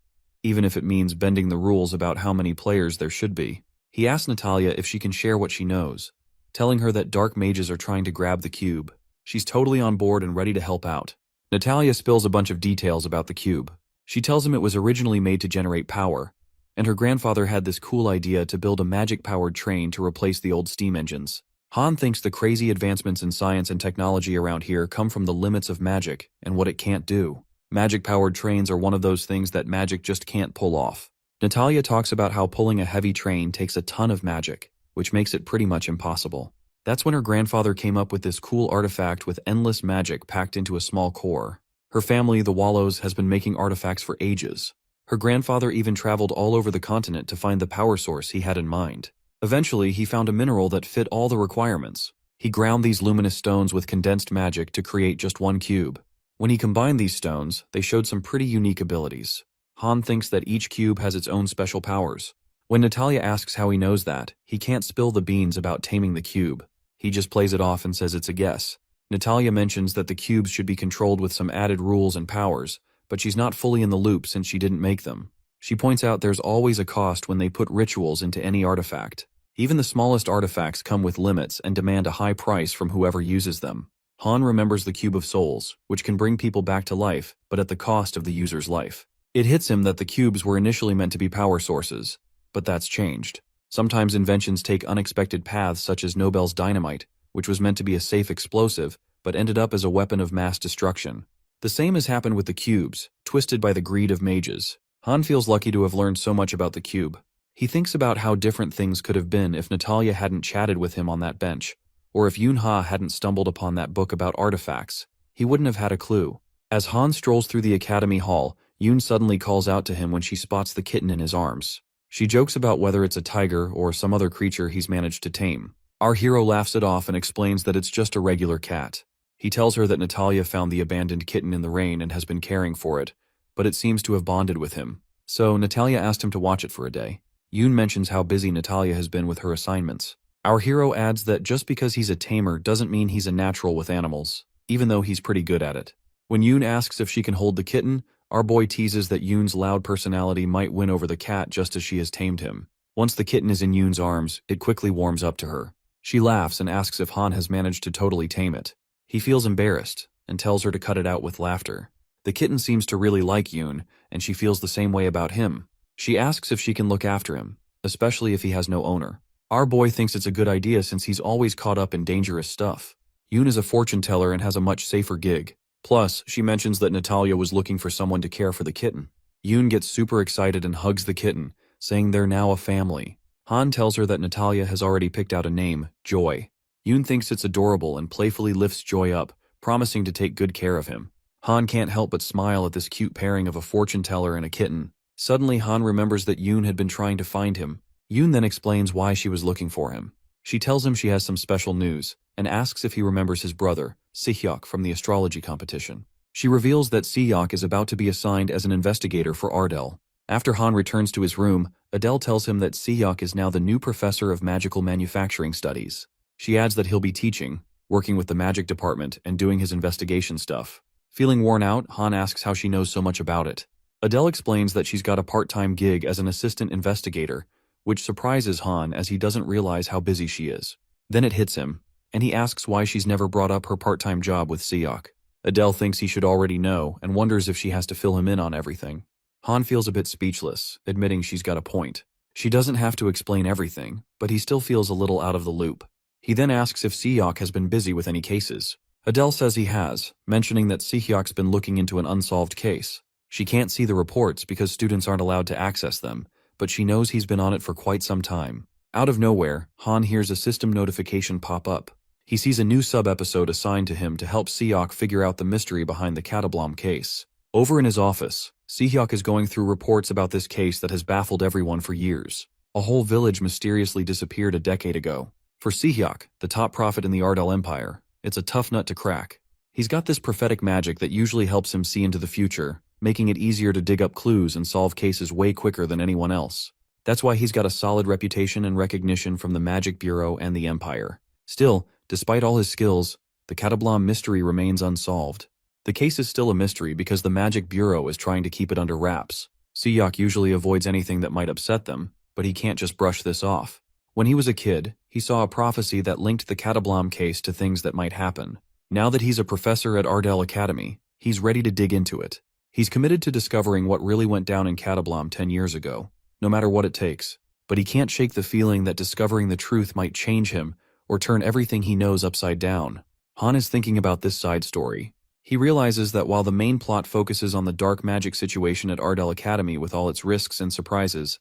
even if it means bending the rules about how many players there should be. He asks Natalia if she can share what she knows, telling her that dark mages are trying to grab the cube. She's totally on board and ready to help out. Natalia spills a bunch of details about the cube. She tells him it was originally made to generate power, and her grandfather had this cool idea to build a magic-powered train to replace the old steam engines. Han thinks the crazy advancements in science and technology around here come from the limits of magic and what it can't do. Magic-powered trains are one of those things that magic just can't pull off. Natalia talks about how pulling a heavy train takes a ton of magic, which makes it pretty much impossible. That's when her grandfather came up with this cool artifact with endless magic packed into a small core. Her family, the Wallows, has been making artifacts for ages. Her grandfather even traveled all over the continent to find the power source he had in mind. Eventually, he found a mineral that fit all the requirements. He ground these luminous stones with condensed magic to create just one cube. When he combined these stones, they showed some pretty unique abilities. Han thinks that each cube has its own special powers. When Natalia asks how he knows that, he can't spill the beans about taming the cube. He just plays it off and says it's a guess. Natalia mentions that the cubes should be controlled with some added rules and powers, but she's not fully in the loop since she didn't make them. She points out there's always a cost when they put rituals into any artifact. Even the smallest artifacts come with limits and demand a high price from whoever uses them. Han remembers the Cube of Souls, which can bring people back to life, but at the cost of the user's life. It hits him that the cubes were initially meant to be power sources, but that's changed. Sometimes inventions take unexpected paths such as Nobel's dynamite, which was meant to be a safe explosive, but ended up as a weapon of mass destruction. The same has happened with the cubes, twisted by the greed of mages. Han feels lucky to have learned so much about the cube. He thinks about how different things could have been if Natalia hadn't chatted with him on that bench, or if Yun-Ha hadn't stumbled upon that book about artifacts. He wouldn't have had a clue. As Han strolls through the academy hall, Yun suddenly calls out to him when she spots the kitten in his arms. She jokes about whether it's a tiger or some other creature he's managed to tame. Our hero laughs it off and explains that it's just a regular cat. He tells her that Natalia found the abandoned kitten in the rain and has been caring for it, but it seems to have bonded with him. So Natalia asked him to watch it for a day. Yoon mentions how busy Natalia has been with her assignments. Our hero adds that just because he's a tamer doesn't mean he's a natural with animals, even though he's pretty good at it. When Yoon asks if she can hold the kitten, our boy teases that Yoon's loud personality might win over the cat just as she has tamed him. Once the kitten is in Yoon's arms, it quickly warms up to her. She laughs and asks if Han has managed to totally tame it. He feels embarrassed and tells her to cut it out with laughter. The kitten seems to really like Yoon, and she feels the same way about him. She asks if she can look after him, especially if he has no owner. Our boy thinks it's a good idea since he's always caught up in dangerous stuff. Yoon is a fortune teller and has a much safer gig. Plus, she mentions that Natalia was looking for someone to care for the kitten. Yoon gets super excited and hugs the kitten, saying they're now a family. Han tells her that Natalia has already picked out a name, Joy. Yoon thinks it's adorable and playfully lifts Joy up, promising to take good care of him. Han can't help but smile at this cute pairing of a fortune teller and a kitten. Suddenly, Han remembers that Yoon had been trying to find him. Yoon then explains why she was looking for him. She tells him she has some special news, and asks if he remembers his brother, Si-hyuk, from the astrology competition. She reveals that Si-hyuk is about to be assigned as an investigator for Ardell. After Han returns to his room, Adele tells him that Si-hyuk is now the new professor of magical manufacturing studies. She adds that he'll be teaching, working with the magic department, and doing his investigation stuff. Feeling worn out, Han asks how she knows so much about it. Adele explains that she's got a part-time gig as an assistant investigator, which surprises Han as he doesn't realize how busy she is. Then it hits him, and he asks why she's never brought up her part-time job with Si-hyuk. Adele thinks he should already know and wonders if she has to fill him in on everything. Han feels a bit speechless, admitting she's got a point. She doesn't have to explain everything, but he still feels a little out of the loop. He then asks if Si-hyuk has been busy with any cases. Adele says he has, mentioning that Si-hyuk's been looking into an unsolved case. She can't see the reports because students aren't allowed to access them, but she knows he's been on it for quite some time. Out of nowhere, Han hears a system notification pop up. He sees a new sub-episode assigned to him to help Si-hyuk figure out the mystery behind the Catablom case. Over in his office, Si-hyuk is going through reports about this case that has baffled everyone for years. A whole village mysteriously disappeared a decade ago. For Si-hyuk, the top prophet in the Ardell Empire, it's a tough nut to crack. He's got this prophetic magic that usually helps him see into the future, making it easier to dig up clues and solve cases way quicker than anyone else. That's why he's got a solid reputation and recognition from the Magic Bureau and the Empire. Still, despite all his skills, the Catablom mystery remains unsolved. The case is still a mystery because the Magic Bureau is trying to keep it under wraps. Si-hyuk usually avoids anything that might upset them, but he can't just brush this off. When he was a kid, he saw a prophecy that linked the Catablom case to things that might happen. Now that he's a professor at Ardell Academy, he's ready to dig into it. He's committed to discovering what really went down in Catablom 10 years ago, no matter what it takes. But he can't shake the feeling that discovering the truth might change him or turn everything he knows upside down. Han is thinking about this side story. He realizes that while the main plot focuses on the dark magic situation at Ardell Academy with all its risks and surprises,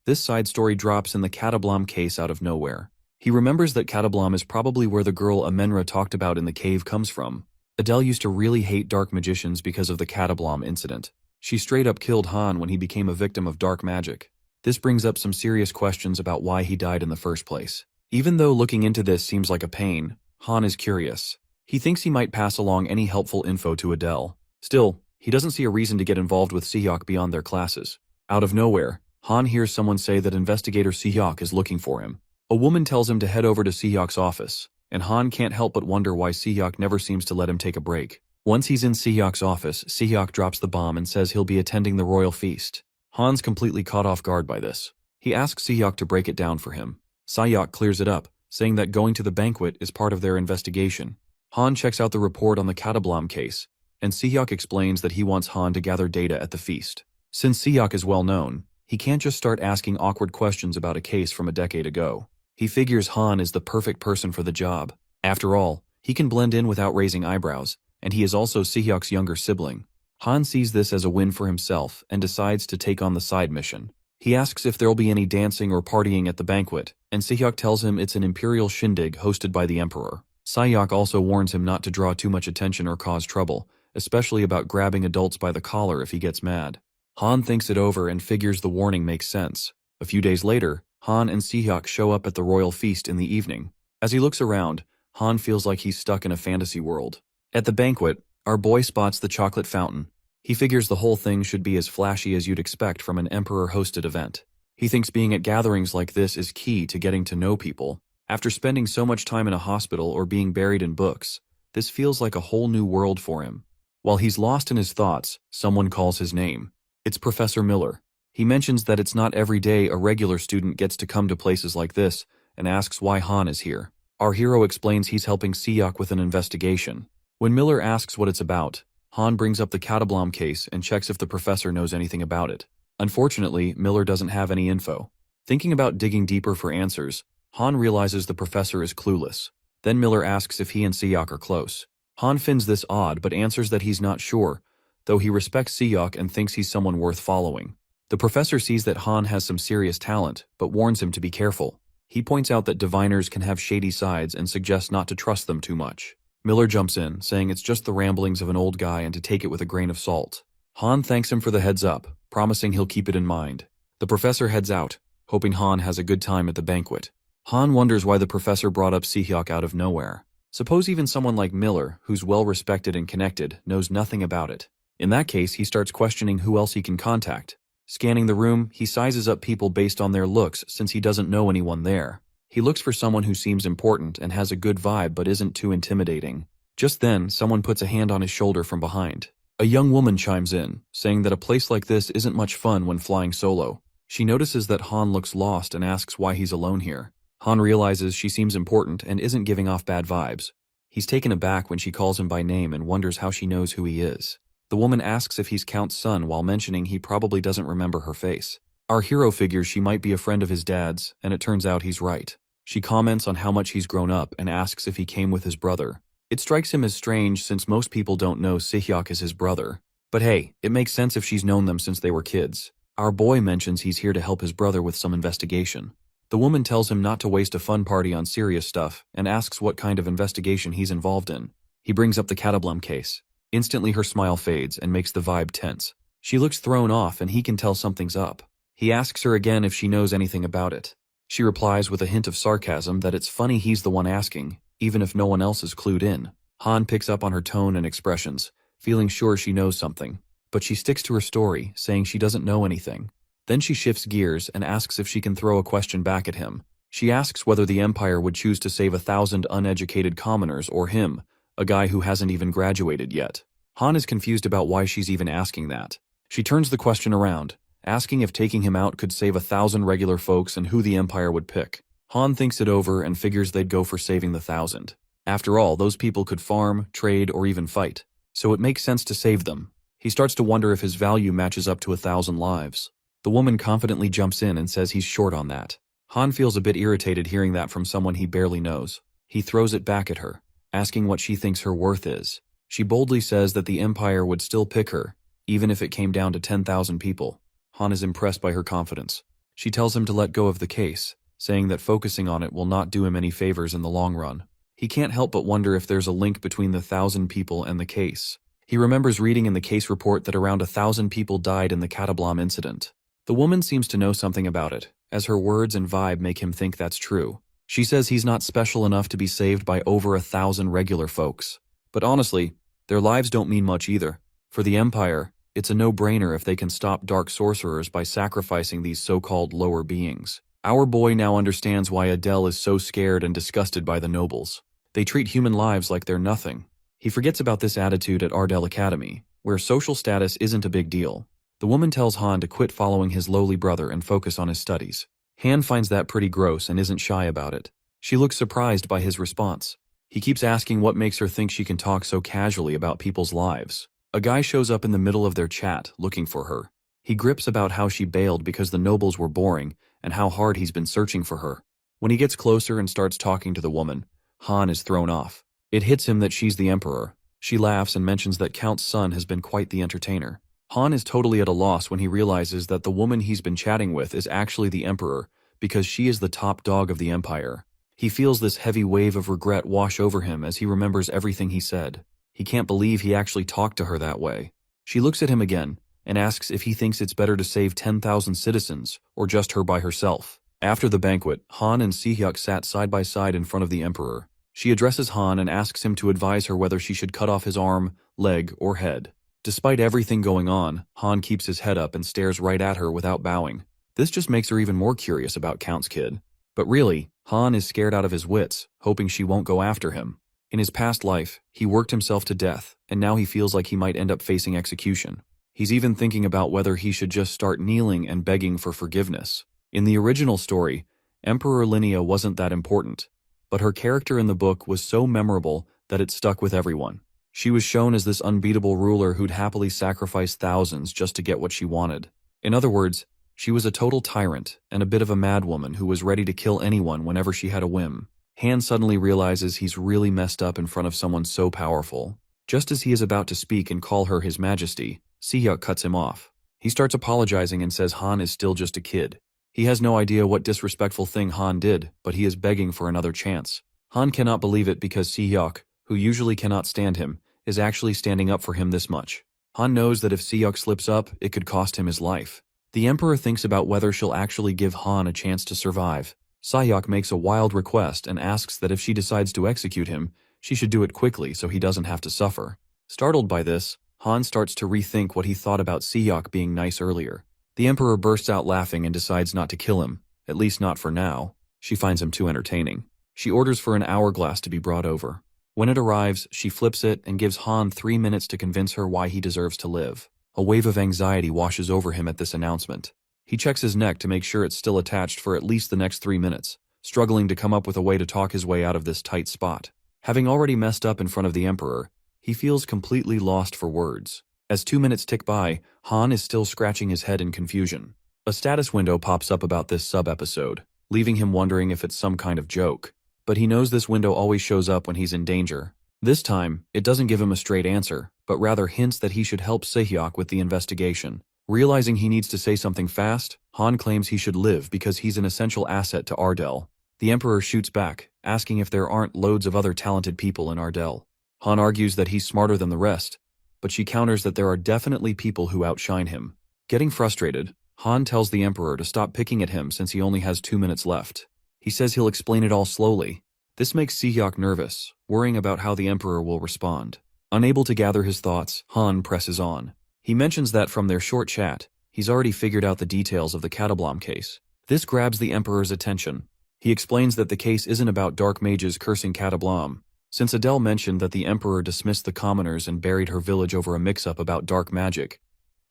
this side story drops in the Catablom case out of nowhere. He remembers that Catablom is probably where the girl Amenra talked about in the cave comes from. Adele used to really hate dark magicians because of the Catablom incident. She straight up killed Han when he became a victim of dark magic. This brings up some serious questions about why he died in the first place. Even though looking into this seems like a pain, Han is curious. He thinks he might pass along any helpful info to Adele. Still, he doesn't see a reason to get involved with Sehyok beyond their classes. Out of nowhere, Han hears someone say that investigator Sehyok is looking for him. A woman tells him to head over to Sehyok's office, and Han can't help but wonder why Sehyok never seems to let him take a break. Once he's in Sehyok's office, Sehyok drops the bomb and says he'll be attending the royal feast. Han's completely caught off guard by this. He asks Sehyok to break it down for him. Sehyok clears it up, saying that going to the banquet is part of their investigation. Han checks out the report on the Catablom case, and Sehyok explains that he wants Han to gather data at the feast. Since Sehyok is well known, he can't just start asking awkward questions about a case from a decade ago. He figures Han is the perfect person for the job. After all, he can blend in without raising eyebrows, and he is also Sehyok's younger sibling. Han sees this as a win for himself and decides to take on the side mission. He asks if there'll be any dancing or partying at the banquet, and Sehyok tells him it's an imperial shindig hosted by the emperor. Sehyok also warns him not to draw too much attention or cause trouble, especially about grabbing adults by the collar if he gets mad. Han thinks it over and figures the warning makes sense. A few days later, Han and Sehyok show up at the royal feast in the evening. As he looks around, Han feels like he's stuck in a fantasy world. At the banquet, our boy spots the chocolate fountain. He figures the whole thing should be as flashy as you'd expect from an emperor-hosted event. He thinks being at gatherings like this is key to getting to know people. After spending so much time in a hospital or being buried in books, this feels like a whole new world for him. While he's lost in his thoughts, someone calls his name. It's Professor Miller. He mentions that it's not every day a regular student gets to come to places like this and asks why Han is here. Our hero explains he's helping Sehyok with an investigation. When Miller asks what it's about, Han brings up the Catablom case and checks if the professor knows anything about it. Unfortunately, Miller doesn't have any info. Thinking about digging deeper for answers, Han realizes the professor is clueless. Then Miller asks if he and Sehyok are close. Han finds this odd but answers that he's not sure, though he respects Sehyok and thinks he's someone worth following. The professor sees that Han has some serious talent, but warns him to be careful. He points out that diviners can have shady sides and suggests not to trust them too much. Miller jumps in, saying it's just the ramblings of an old guy and to take it with a grain of salt. Han thanks him for the heads up, promising he'll keep it in mind. The professor heads out, hoping Han has a good time at the banquet. Han wonders why the professor brought up Sehyok out of nowhere. Suppose even someone like Miller, who's well-respected and connected, knows nothing about it. In that case, he starts questioning who else he can contact. Scanning the room, he sizes up people based on their looks since he doesn't know anyone there. He looks for someone who seems important and has a good vibe but isn't too intimidating. Just then, someone puts a hand on his shoulder from behind. A young woman chimes in, saying that a place like this isn't much fun when flying solo. She notices that Han looks lost and asks why he's alone here. Han realizes she seems important and isn't giving off bad vibes. He's taken aback when she calls him by name and wonders how she knows who he is. The woman asks if he's Count's son while mentioning he probably doesn't remember her face. Our hero figures she might be a friend of his dad's, and it turns out he's right. She comments on how much he's grown up and asks if he came with his brother. It strikes him as strange since most people don't know Sehyok is his brother. But hey, it makes sense if she's known them since they were kids. Our boy mentions he's here to help his brother with some investigation. The woman tells him not to waste a fun party on serious stuff and asks what kind of investigation he's involved in. He brings up the Catablom case. Instantly her smile fades and makes the vibe tense. She looks thrown off and he can tell something's up. He asks her again if she knows anything about it. She replies with a hint of sarcasm that it's funny he's the one asking, even if no one else is clued in. Han picks up on her tone and expressions, feeling sure she knows something. But she sticks to her story, saying she doesn't know anything. Then she shifts gears and asks if she can throw a question back at him. She asks whether the Empire would choose to save 1,000 uneducated commoners or him, a guy who hasn't even graduated yet. Han is confused about why she's even asking that. She turns the question around, asking if taking him out could save 1,000 regular folks and who the Empire would pick. Han thinks it over and figures they'd go for saving the 1,000. After all, those people could farm, trade, or even fight. So it makes sense to save them. He starts to wonder if his value matches up to 1,000 lives. The woman confidently jumps in and says he's short on that. Han feels a bit irritated hearing that from someone he barely knows. He throws it back at her, asking what she thinks her worth is. She boldly says that the Empire would still pick her, even if it came down to 10,000 people. Han is impressed by her confidence. She tells him to let go of the case, saying that focusing on it will not do him any favors in the long run. He can't help but wonder if there's a link between the 1,000 people and the case. He remembers reading in the case report that around 1,000 people died in the Catablom incident. The woman seems to know something about it, as her words and vibe make him think that's true. She says he's not special enough to be saved by over 1,000 regular folks. But honestly, their lives don't mean much either. For the Empire, it's a no-brainer if they can stop dark sorcerers by sacrificing these so-called lower beings. Our boy now understands why Adele is so scared and disgusted by the nobles. They treat human lives like they're nothing. He forgets about this attitude at Ardell Academy, where social status isn't a big deal. The woman tells Han to quit following his lowly brother and focus on his studies. Han finds that pretty gross and isn't shy about it. She looks surprised by his response. He keeps asking what makes her think she can talk so casually about people's lives. A guy shows up in the middle of their chat, looking for her. He grips about how she bailed because the nobles were boring, and how hard he's been searching for her. When he gets closer and starts talking to the woman, Han is thrown off. It hits him that she's the Emperor. She laughs and mentions that Count's son has been quite the entertainer. Han is totally at a loss when he realizes that the woman he's been chatting with is actually the Emperor, because she is the top dog of the Empire. He feels this heavy wave of regret wash over him as he remembers everything he said. He can't believe he actually talked to her that way. She looks at him again and asks if he thinks it's better to save 10,000 citizens or just her by herself. After the banquet, Han and Si-hyuk sat side by side in front of the Emperor. She addresses Han and asks him to advise her whether she should cut off his arm, leg, or head. Despite everything going on, Han keeps his head up and stares right at her without bowing. This just makes her even more curious about Count's kid. But really, Han is scared out of his wits, hoping she won't go after him. In his past life, he worked himself to death, and now he feels like he might end up facing execution. He's even thinking about whether he should just start kneeling and begging for forgiveness. In the original story, Emperor Linnea wasn't that important, but her character in the book was so memorable that it stuck with everyone. She was shown as this unbeatable ruler who'd happily sacrifice thousands just to get what she wanted. In other words, she was a total tyrant and a bit of a madwoman who was ready to kill anyone whenever she had a whim. Han suddenly realizes he's really messed up in front of someone so powerful. Just as he is about to speak and call her His Majesty, Si-hyuk cuts him off. He starts apologizing and says Han is still just a kid. He has no idea what disrespectful thing Han did, but he is begging for another chance. Han cannot believe it because Si-hyuk, who usually cannot stand him, is actually standing up for him this much. Han knows that if Si-hyuk slips up, it could cost him his life. The Emperor thinks about whether she'll actually give Han a chance to survive. Si-hyuk makes a wild request and asks that if she decides to execute him, she should do it quickly so he doesn't have to suffer. Startled by this, Han starts to rethink what he thought about Si-hyuk being nice earlier. The Emperor bursts out laughing and decides not to kill him, at least not for now. She finds him too entertaining. She orders for an hourglass to be brought over. When it arrives, she flips it and gives Han 3 minutes to convince her why he deserves to live. A wave of anxiety washes over him at this announcement. He checks his neck to make sure it's still attached for at least the next 3 minutes, struggling to come up with a way to talk his way out of this tight spot. Having already messed up in front of the Emperor, he feels completely lost for words. As 2 minutes tick by, Han is still scratching his head in confusion. A status window pops up about this sub-episode, leaving him wondering if it's some kind of joke. But he knows this window always shows up when he's in danger. This time, it doesn't give him a straight answer, but rather hints that he should help Si-hyuk with the investigation. Realizing he needs to say something fast, Han claims he should live because he's an essential asset to Ardell. The Emperor shoots back, asking if there aren't loads of other talented people in Ardell. Han argues that he's smarter than the rest, but she counters that there are definitely people who outshine him. Getting frustrated, Han tells the Emperor to stop picking at him since he only has 2 minutes left. He says he'll explain it all slowly. This makes Si-hyuk nervous, worrying about how the Emperor will respond. Unable to gather his thoughts, Han presses on. He mentions that from their short chat, he's already figured out the details of the Catablom case. This grabs the Emperor's attention. He explains that the case isn't about dark mages cursing Catablom. Since Adele mentioned that the Emperor dismissed the commoners and buried her village over a mix-up about dark magic,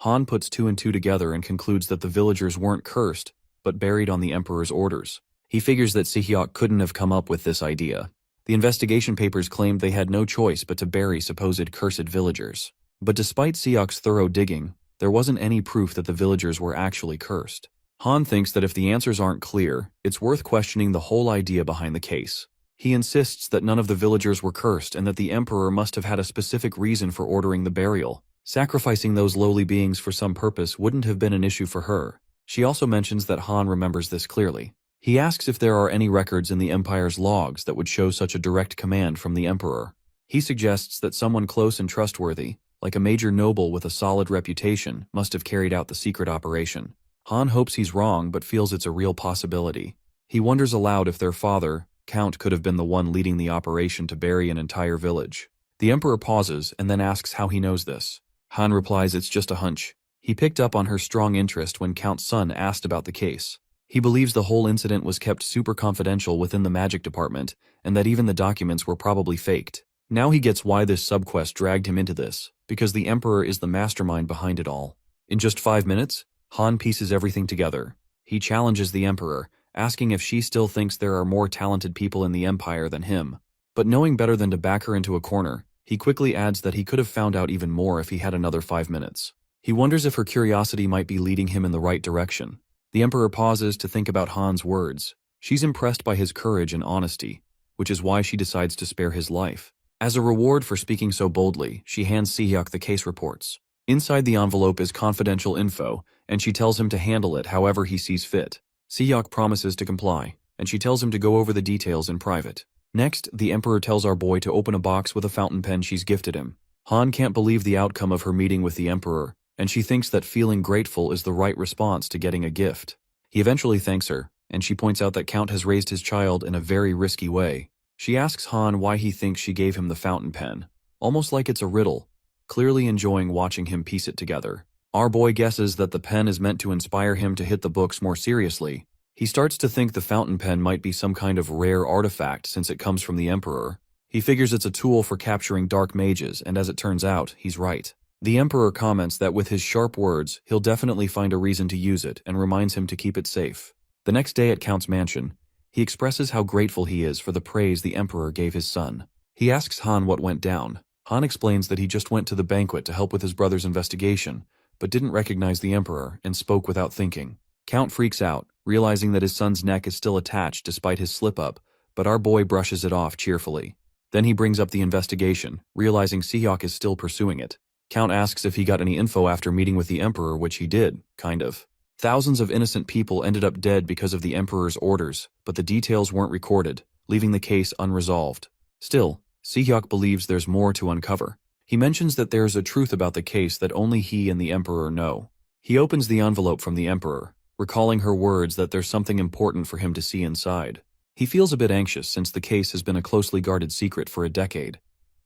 Han puts 2 and 2 together and concludes that the villagers weren't cursed, but buried on the Emperor's orders. He figures that Si-hyuk couldn't have come up with this idea. The investigation papers claimed they had no choice but to bury supposed cursed villagers. But despite Si-hyuk's thorough digging, there wasn't any proof that the villagers were actually cursed. Han thinks that if the answers aren't clear, it's worth questioning the whole idea behind the case. He insists that none of the villagers were cursed and that the emperor must have had a specific reason for ordering the burial. Sacrificing those lowly beings for some purpose wouldn't have been an issue for her. She also mentions that Han remembers this clearly. He asks if there are any records in the Empire's logs that would show such a direct command from the Emperor. He suggests that someone close and trustworthy, like a major noble with a solid reputation, must have carried out the secret operation. Han hopes he's wrong but feels it's a real possibility. He wonders aloud if their father, Count, could have been the one leading the operation to bury an entire village. The Emperor pauses and then asks how he knows this. Han replies it's just a hunch. He picked up on her strong interest when Count Sun asked about the case. He believes the whole incident was kept super confidential within the magic department, and that even the documents were probably faked. Now he gets why this subquest dragged him into this, because the Emperor is the mastermind behind it all. In just 5 minutes, Han pieces everything together. He challenges the Emperor, asking if she still thinks there are more talented people in the Empire than him. But knowing better than to back her into a corner, he quickly adds that he could have found out even more if he had another 5 minutes. He wonders if her curiosity might be leading him in the right direction. The Emperor pauses to think about Han's words. She's impressed by his courage and honesty, which is why she decides to spare his life. As a reward for speaking so boldly, she hands Sehyuk the case reports. Inside the envelope is confidential info, and she tells him to handle it however he sees fit. Sehyuk promises to comply, and she tells him to go over the details in private. Next, the Emperor tells our boy to open a box with a fountain pen she's gifted him. Han can't believe the outcome of her meeting with the Emperor, and she thinks that feeling grateful is the right response to getting a gift. He eventually thanks her, and she points out that Count has raised his child in a very risky way. She asks Han why he thinks she gave him the fountain pen, almost like it's a riddle, clearly enjoying watching him piece it together. Our boy guesses that the pen is meant to inspire him to hit the books more seriously. He starts to think the fountain pen might be some kind of rare artifact since it comes from the Emperor. He figures it's a tool for capturing dark mages, and as it turns out, he's right. The Emperor comments that with his sharp words, he'll definitely find a reason to use it and reminds him to keep it safe. The next day at Count's mansion, he expresses how grateful he is for the praise the Emperor gave his son. He asks Han what went down. Han explains that he just went to the banquet to help with his brother's investigation, but didn't recognize the Emperor and spoke without thinking. Count freaks out, realizing that his son's neck is still attached despite his slip-up, but our boy brushes it off cheerfully. Then he brings up the investigation, realizing Sehyuk is still pursuing it. Count asks if he got any info after meeting with the Emperor, which he did, kind of. Thousands of innocent people ended up dead because of the Emperor's orders, but the details weren't recorded, leaving the case unresolved. Still, Sehyuk believes there's more to uncover. He mentions that there's a truth about the case that only he and the Emperor know. He opens the envelope from the Emperor, recalling her words that there's something important for him to see inside. He feels a bit anxious since the case has been a closely guarded secret for a decade,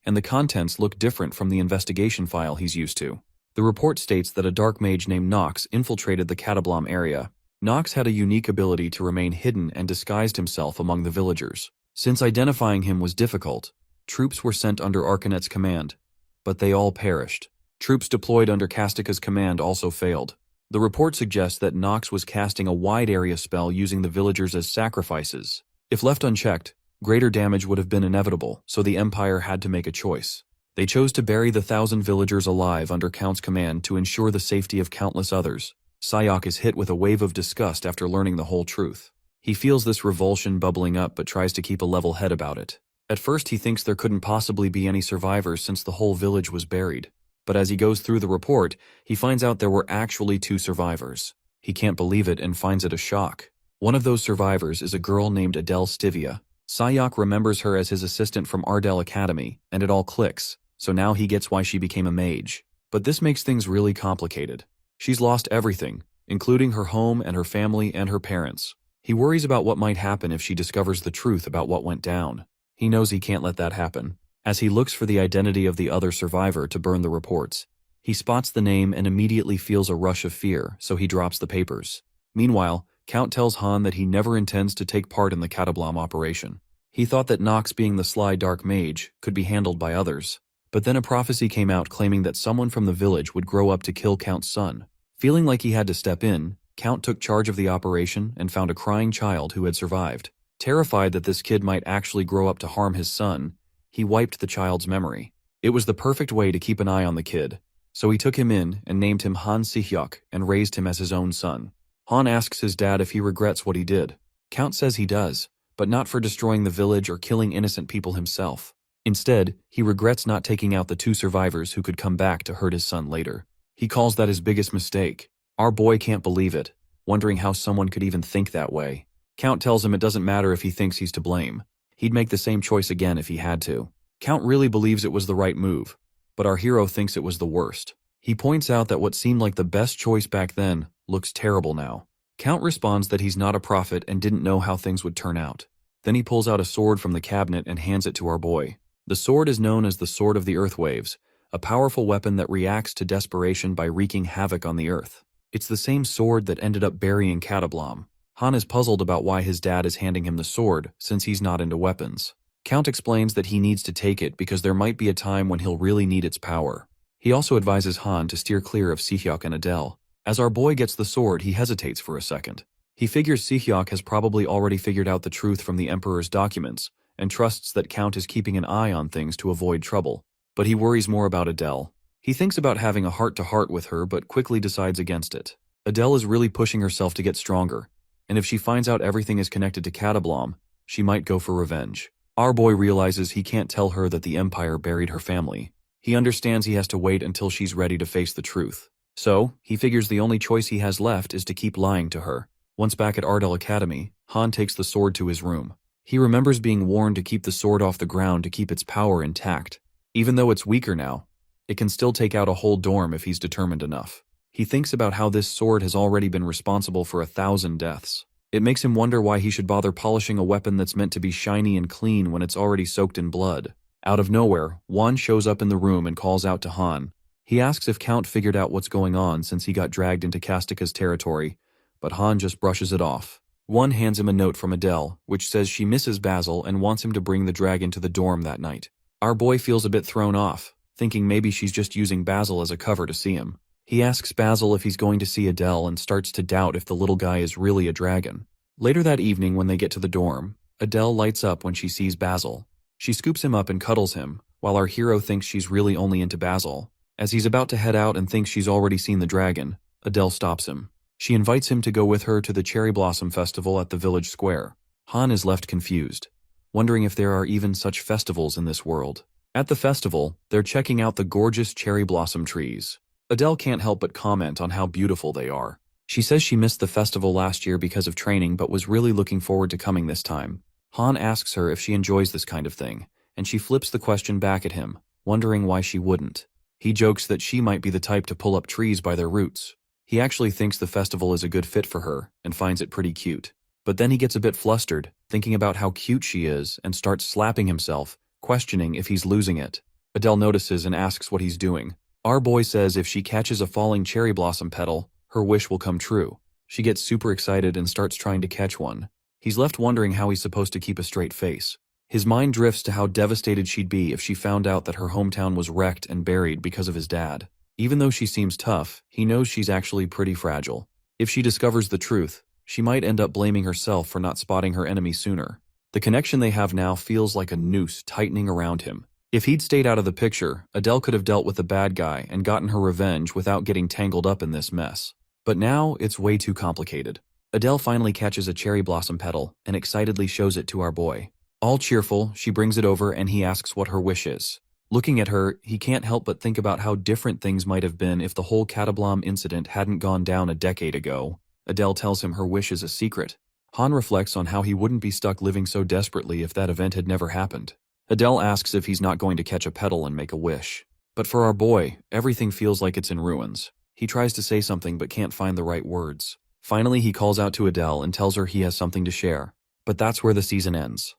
and the contents look different from the investigation file he's used to. The report states that a dark mage named Nox infiltrated the Catablom area. Nox had a unique ability to remain hidden and disguised himself among the villagers. Since identifying him was difficult, troops were sent under Arcanet's command, but they all perished. Troops deployed under Castika's command also failed. The report suggests that Nox was casting a wide area spell using the villagers as sacrifices. If left unchecked, greater damage would have been inevitable, so the Empire had to make a choice. They chose to bury the 1,000 villagers alive under Count's command to ensure the safety of countless others. Sehyuk is hit with a wave of disgust after learning the whole truth. He feels this revulsion bubbling up but tries to keep a level head about it. At first he thinks there couldn't possibly be any survivors since the whole village was buried. But as he goes through the report, he finds out there were actually 2 survivors. He can't believe it and finds it a shock. One of those survivors is a girl named Adele Stivia. Sehyuk remembers her as his assistant from Ardell Academy, and it all clicks, so now he gets why she became a mage. But this makes things really complicated. She's lost everything, including her home and her family and her parents. He worries about what might happen if she discovers the truth about what went down. He knows he can't let that happen. As he looks for the identity of the other survivor to burn the reports, he spots the name and immediately feels a rush of fear, so he drops the papers. Meanwhile, Count tells Han that he never intends to take part in the Catablom operation. He thought that Nox, being the sly dark mage, could be handled by others. But then a prophecy came out claiming that someone from the village would grow up to kill Count's son. Feeling like he had to step in, Count took charge of the operation and found a crying child who had survived. Terrified that this kid might actually grow up to harm his son, he wiped the child's memory. It was the perfect way to keep an eye on the kid, so he took him in and named him Han Sehyuk and raised him as his own son. Han asks his dad if he regrets what he did. Count says he does, but not for destroying the village or killing innocent people himself. Instead, he regrets not taking out the 2 survivors who could come back to hurt his son later. He calls that his biggest mistake. Our boy can't believe it, wondering how someone could even think that way. Count tells him it doesn't matter if he thinks he's to blame. He'd make the same choice again if he had to. Count really believes it was the right move, but our hero thinks it was the worst. He points out that what seemed like the best choice back then looks terrible now. Count responds that he's not a prophet and didn't know how things would turn out. Then he pulls out a sword from the cabinet and hands it to our boy. The sword is known as the Sword of the Earthwaves, a powerful weapon that reacts to desperation by wreaking havoc on the earth. It's the same sword that ended up burying Catablom. Han is puzzled about why his dad is handing him the sword, since he's not into weapons. Count explains that he needs to take it because there might be a time when he'll really need its power. He also advises Han to steer clear of Si-hyuk and Adele. As our boy gets the sword, he hesitates for a second. He figures Si-hyuk has probably already figured out the truth from the Emperor's documents, and trusts that Count is keeping an eye on things to avoid trouble. But he worries more about Adele. He thinks about having a heart-to-heart with her, but quickly decides against it. Adele is really pushing herself to get stronger, and if she finds out everything is connected to Catablom, she might go for revenge. Our boy realizes he can't tell her that the Empire buried her family. He understands he has to wait until she's ready to face the truth. So, he figures the only choice he has left is to keep lying to her. Once back at Ardell Academy, Han takes the sword to his room. He remembers being warned to keep the sword off the ground to keep its power intact. Even though it's weaker now, it can still take out a whole dorm if he's determined enough. He thinks about how this sword has already been responsible for 1,000 deaths. It makes him wonder why he should bother polishing a weapon that's meant to be shiny and clean when it's already soaked in blood. Out of nowhere, Wan shows up in the room and calls out to Han. He asks if Count figured out what's going on since he got dragged into Kastika's territory, but Han just brushes it off. Wan hands him a note from Adele, which says she misses Basil and wants him to bring the dragon to the dorm that night. Our boy feels a bit thrown off, thinking maybe she's just using Basil as a cover to see him. He asks Basil if he's going to see Adele and starts to doubt if the little guy is really a dragon. Later that evening when they get to the dorm, Adele lights up when she sees Basil. She scoops him up and cuddles him, while our hero thinks she's really only into Basil. As he's about to head out and thinks she's already seen the dragon, Adele stops him. She invites him to go with her to the Cherry Blossom Festival at the village square. Han is left confused, wondering if there are even such festivals in this world. At the festival, they're checking out the gorgeous cherry blossom trees. Adele can't help but comment on how beautiful they are. She says she missed the festival last year because of training but was really looking forward to coming this time. Han asks her if she enjoys this kind of thing, and she flips the question back at him, wondering why she wouldn't. He jokes that she might be the type to pull up trees by their roots. He actually thinks the festival is a good fit for her and finds it pretty cute. But then he gets a bit flustered, thinking about how cute she is, and starts slapping himself, questioning if he's losing it. Adele notices and asks what he's doing. Our boy says if she catches a falling cherry blossom petal, her wish will come true. She gets super excited and starts trying to catch one. He's left wondering how he's supposed to keep a straight face. His mind drifts to how devastated she'd be if she found out that her hometown was wrecked and buried because of his dad. Even though she seems tough, he knows she's actually pretty fragile. If she discovers the truth, she might end up blaming herself for not spotting her enemy sooner. The connection they have now feels like a noose tightening around him. If he'd stayed out of the picture, Adele could have dealt with the bad guy and gotten her revenge without getting tangled up in this mess. But now, it's way too complicated. Adele finally catches a cherry blossom petal and excitedly shows it to our boy. All cheerful, she brings it over and he asks what her wish is. Looking at her, he can't help but think about how different things might have been if the whole Catablom incident hadn't gone down a decade ago. Adele tells him her wish is a secret. Han reflects on how he wouldn't be stuck living so desperately if that event had never happened. Adele asks if he's not going to catch a petal and make a wish. But for our boy, everything feels like it's in ruins. He tries to say something but can't find the right words. Finally, he calls out to Adele and tells her he has something to share. But that's where the season ends.